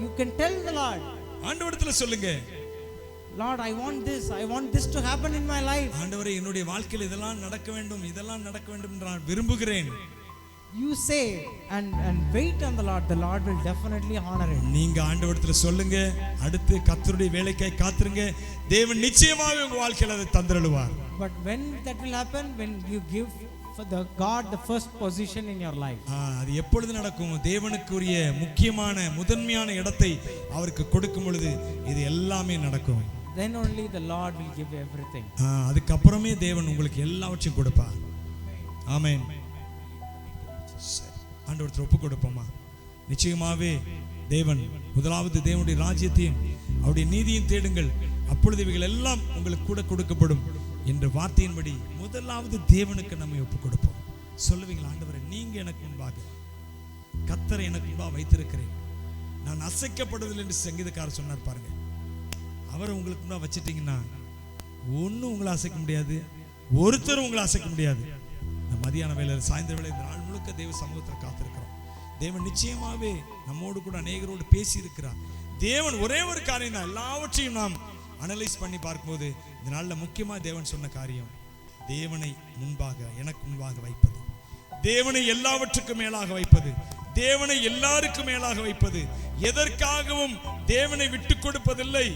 You can tell the Lord, ஆண்டவரிடத்துல சொல்லுங்க, Lord, I want this to happen in my life. ஆண்டவரே, என்னுடைய வாழ்க்கையில் இதெல்லாம் நடக்க வேண்டும் என்று நான் விரும்புகிறேன். You say and wait on the Lord will definitely honor it. நீங்க ஆண்டவரிடத்துல சொல்லுங்க, அடுத்து கர்த்தருடைய வேலைக்காய் காத்துருங்க, தேவன் நிச்சயமாக உங்க வாழ்க்கையில் அதை தந்தருளுவார். But when that will happen, when you give for the God the first position in your life. அது எப்பொழுது நடக்கும்? தேவனுக்குரிய முக்கியமான முதன்மையான இடத்தை அவருக்கு கொடுக்கும் பொழுது இது எல்லாமே நடக்கும். Then only the Lord will give everything. அதுக்கு அப்புறமே தேவன் உங்களுக்கு எல்லாவற்றையும் கொடுப்பார். ஆமென். ஆண்டவருக்கு ஒப்பு கொடுப்போமா? நிச்சயமாவே தேவன், முதலாவது தேவனுடைய ராஜ்யத்தையும் அவருடைய நீதியையும் தேடுங்கள், அப்பொழுது இவைகள் எல்லாம் உங்களுக்கு கூட கொடுக்கப்படும் என்ற வார்த்தையின்படி முதலாவது தேவனுக்கு நம்மை ஒப்புக் கொடுப்போம். சொல்லுவீங்களா, ஆண்டவரே நீங்க எனக்கு முன்பாக, கர்த்தரை எனக்கு முன்பாக வைத்திருக்கிறேன், நான் அசைக்கப்படுவதில்லை என்று சங்கீதக்காரர் சொன்னார் பாருங்க. அவரை உங்களுக்கு முன்பாக வச்சிட்டீங்கன்னா ஒன்றும் உங்களை அசைக்க முடியாது, ஒருத்தரும் உங்களை அசைக்க முடியாது. இந்த மதியான வேளையில், சாயந்தர வேளையில், இந்த நாள் முழுக்க தேவ சமூகத்தில் காத்திருக்கிறோம். தேவன் நிச்சயமாகவே நம்மோடு கூட அநேகரோடு பேசி இருக்கிறார். தேவன் ஒரே ஒரு காரியம் தான், எல்லாவற்றையும் நாம் அனலைஸ் பண்ணி பார்க்கும்போது இந்த நாளில் முக்கியமாக தேவன் சொன்ன காரியம், தேவனை முன்பாக, எனக்கு முன்பாக வைப்பது, தேவனை எல்லாவற்றுக்கும் மேலாக வைப்பது, தேவனை எல்லாருக்கும் மேலாக வைப்பது, எதற்காகவும் தேவனை விட்டு கொடுப்பதில்லை.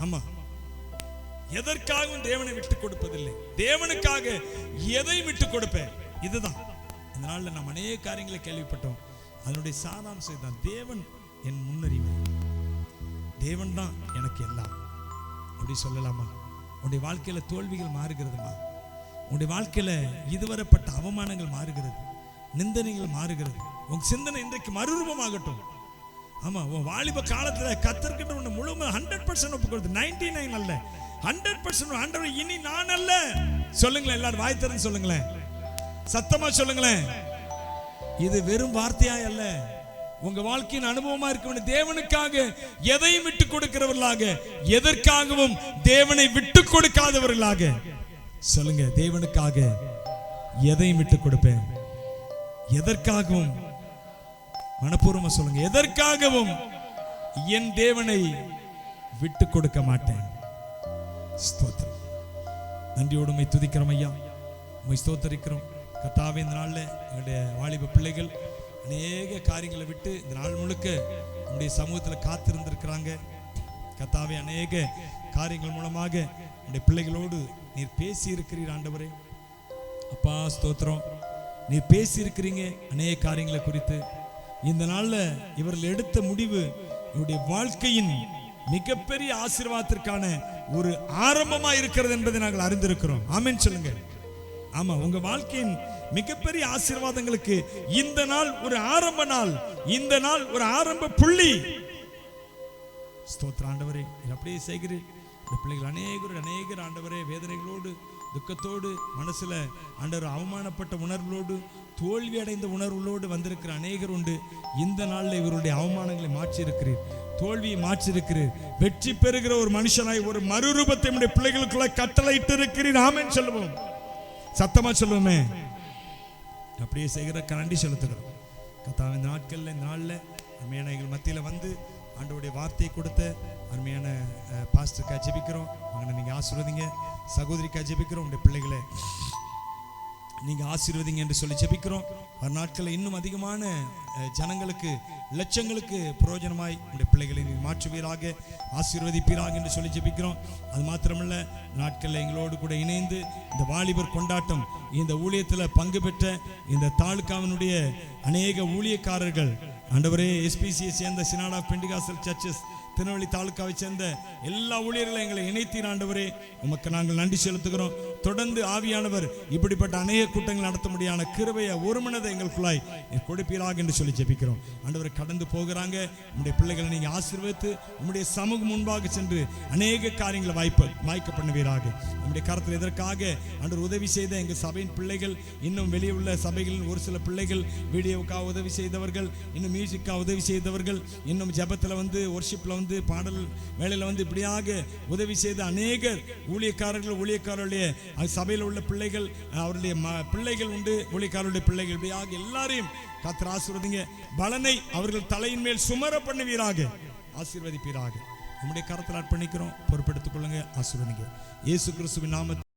ஆமா, எதற்காகவும் தேவனை விட்டு கொடுப்பதில்லை. தேவனுக்காக எதை விட்டு கொடுப்பேன், இதுதான். இந்த நாளில் நாம் அநேக காரியங்களை கேள்விப்பட்டோம். அதனுடைய சாராம்சம் தான், தேவன் என் முன்னுரிமை, தேவன் தான் எனக்கு எல்லாம். அப்படி சொல்லலாமா? உன்னுடைய வாழ்க்கையில தோல்விகள் மாறுகிறதுமா? உன்னுடைய வாழ்க்கையில இதுவரைப்பட்ட அவமானங்கள் மாறுகிறது, நிந்தனைகள் மாறுகிறது. உன் சிந்தனை இன்றைக்கு மறுரூபமாகட்டும். ஆமா, உன் வாலிப காலத்துல கர்த்தர்கிட்ட உன்னை முழுமை 100% ஒப்பு கொடுத்து, 99 அல்ல, 100% ஆண்டவரே இனி நான் அல்ல. சொல்லுங்களேன், எல்லாரும் வாய் திறந்து சொல்லுங்களேன், சத்தமா சொல்லுங்களேன். இது வெறும் வார்த்தையாய் அல்ல, உங்க வாழ்க்கையின் அனுபவமா இருக்க வேண்டிய. தேவனுக்காக எதையும் விட்டு கொடுக்கிறவர்களாக, எதற்காகவும் தேவனை விட்டு கொடுக்காதவர்களாக. சொல்லுங்க, தேவனுக்காக எதையும் விட்டு கொடுப்பேன், எதற்காகவும், மனப்பூர்வமா சொல்லுங்க, எதற்காகவும் என் தேவனை விட்டு கொடுக்க மாட்டேன். ஸ்தோத்திரம். நன்றியோடு உம்மை துதிக்கிறோம் ஐயா, உம்மை ஸ்தோத்தரிக்கிறோம் கர்த்தாவே. இந்த நாள்ல எங்களுடைய வாலிப பிள்ளைகள் அநேக காரியங்களை விட்டு இந்த நாள் முழுக்க உங்களுடைய சமூகத்தில் காத்திருந்திருக்கிறாங்க கர்த்தாவே. அநேக காரியங்கள் மூலமாக உங்களுடைய பிள்ளைகளோடு நீர் பேசி இருக்கிறீர் ஆண்டவரே. அப்பா ஸ்தோத்திரம், நீர் பேசி இருக்கிறீங்க அநேக காரியங்களை குறித்து. இந்த நாள்ல இவர்கள் எடுத்த முடிவு இவருடைய வாழ்க்கையின் மிகப்பெரிய ஆசீர்வாதத்திற்கான ஒரு ஆரம்பமா இருக்கிறது என்பதை நாங்கள் அறிந்திருக்கிறோம். ஆமென் சொல்லுங்க. ஆமா, உங்க வாழ்க்கையின் மிகப்பெரிய ஆசீர்வாதங்களுக்கு இந்த நாள் ஒரு ஆரம்ப நாள், இந்த நாள் ஒரு ஆரம்ப புள்ளி. ஸ்தோத்திர ஆண்டவரே, அப்படியே செய்கிறேன். இந்த பிள்ளைகள் அநேகர் ஆண்டவரே வேதனைகளோடு, துக்கத்தோடு, மனசுல ஆண்டவர் அவமானப்பட்ட உணர்வுகளோடு, தோல்வி அடைந்த உணர்வுகளோடு வந்திருக்கிற அநேகர் உண்டு. இந்த நாளில் இவருடைய அவமானங்களை மாற்றி இருக்கிறீர், தோல்வியை மாற்றி இருக்கிறீர். வெற்றி பெறுகிற ஒரு மனுஷனாய் ஒரு மறுரூபத்தை நம்முடைய பிள்ளைகளுக்குள்ள கட்டளையிட்டு இருக்கிறீர். ஆமென் சொல்லுவோம், சத்தமா சொல்லுவோமே. அப்படியே செய்கிற நன்றி செலுத்துகிறோம் கர்த்தாவே. இந்த நாட்களில், இந்த நாளில் அருமையான எங்கள் மத்தியில் வந்து ஆண்டவருடைய வார்த்தையை கொடுத்த அருமையான பாஸ்டருக்காக ஜெபிக்கிறோம். அவங்களை நீங்கள் ஆசீர்வதிங்க. சகோதரிக்காக ஜெபிக்கிறோம். உங்களுடைய பிள்ளைகளை நீங்கள் ஆசீர்வதிங்க என்று சொல்லி ஜெபிக்கிறோம். ஒரு நாட்களில் இன்னும் அதிகமான ஜனங்களுக்கு, லட்சங்களுக்கு பிரயோஜனமாய் உங்களுடைய பிள்ளைகளை நீங்கள் மாற்றுவீராக, ஆசீர்வதிப்பீராக என்று சொல்லி ஜெபிக்கிறோம். அது மாத்திரமல்ல, நாட்களில் எங்களோடு கூட இணைந்து இந்த வாலிபர் கொண்டாட்டம், இந்த ஊழியத்தில் பங்கு பெற்ற இந்த தாலுகாவினுடைய அநேக ஊழியக்காரர்கள் ஆண்டவரே, எஸ்பிசியை சேர்ந்த synod of Pentecostal churches Tirunelveli தாலுக்காவை சேர்ந்த எல்லா ஊழியர்களும் எங்களை இணைத்தீர் ஆண்டவரே. உமக்கு நாங்கள் நன்றி செலுத்துகிறோம். தொடர்ந்து ஆவியானவர் இப்படிப்பட்ட அநேக கூட்டங்கள் நடத்த முடியாத கிருபையை, ஒருமனதை எங்களுக்குள்ளாய் கொடுப்பீராக என்று சொல்லி ஜெபிக்கிறோம். ஆண்டவரை கடந்து போகிறாங்க உங்களுடைய பிள்ளைகளை நீங்கள் ஆசீர்வதித்து உங்களுடைய சமூகம் முன்பாக சென்று அநேக காரியங்களை வாய்க்க பண்ணுவீராக. நம்முடைய கருத்தில் எதற்காக ஆண்டவர் உதவி செய்த எங்கள் சபையின் பிள்ளைகள், இன்னும் வெளியே உள்ள சபைகளில் ஒரு சில பிள்ளைகள், வீடியோவுக்காக உதவி செய்தவர்கள், இன்னும் மியூசிக்காக உதவி செய்தவர்கள், இன்னும் ஜெபத்தில் வந்து ஒர்ஷிப்பில் வந்து பாடல் வேளையில் வந்து இப்படியாக உதவி செய்த அநேகர் ஊழியக்காரர்களுடைய சபையில் உள்ள பிள்ளைகள், அவருடைய பிள்ளைகள் உண்டு, ஊழியக்காரருடைய பிள்ளைகள், இப்படியாக எல்லாரையும் கர்த்தர் ஆசீர்வதிங்க. பலனை அவர்கள் தலையின் மேல் சுமர பண்ணுவீராக, ஆசீர்வதிப்பீராக. உம்முடைய கரத்தில் அர்ப்பணிக்கிறோம், பொறுப்பெடுத்துக் கொள்ளுங்க, ஆசீர்வதிங்க. இயேசு கிறிஸ்துவின் நாமத்தில்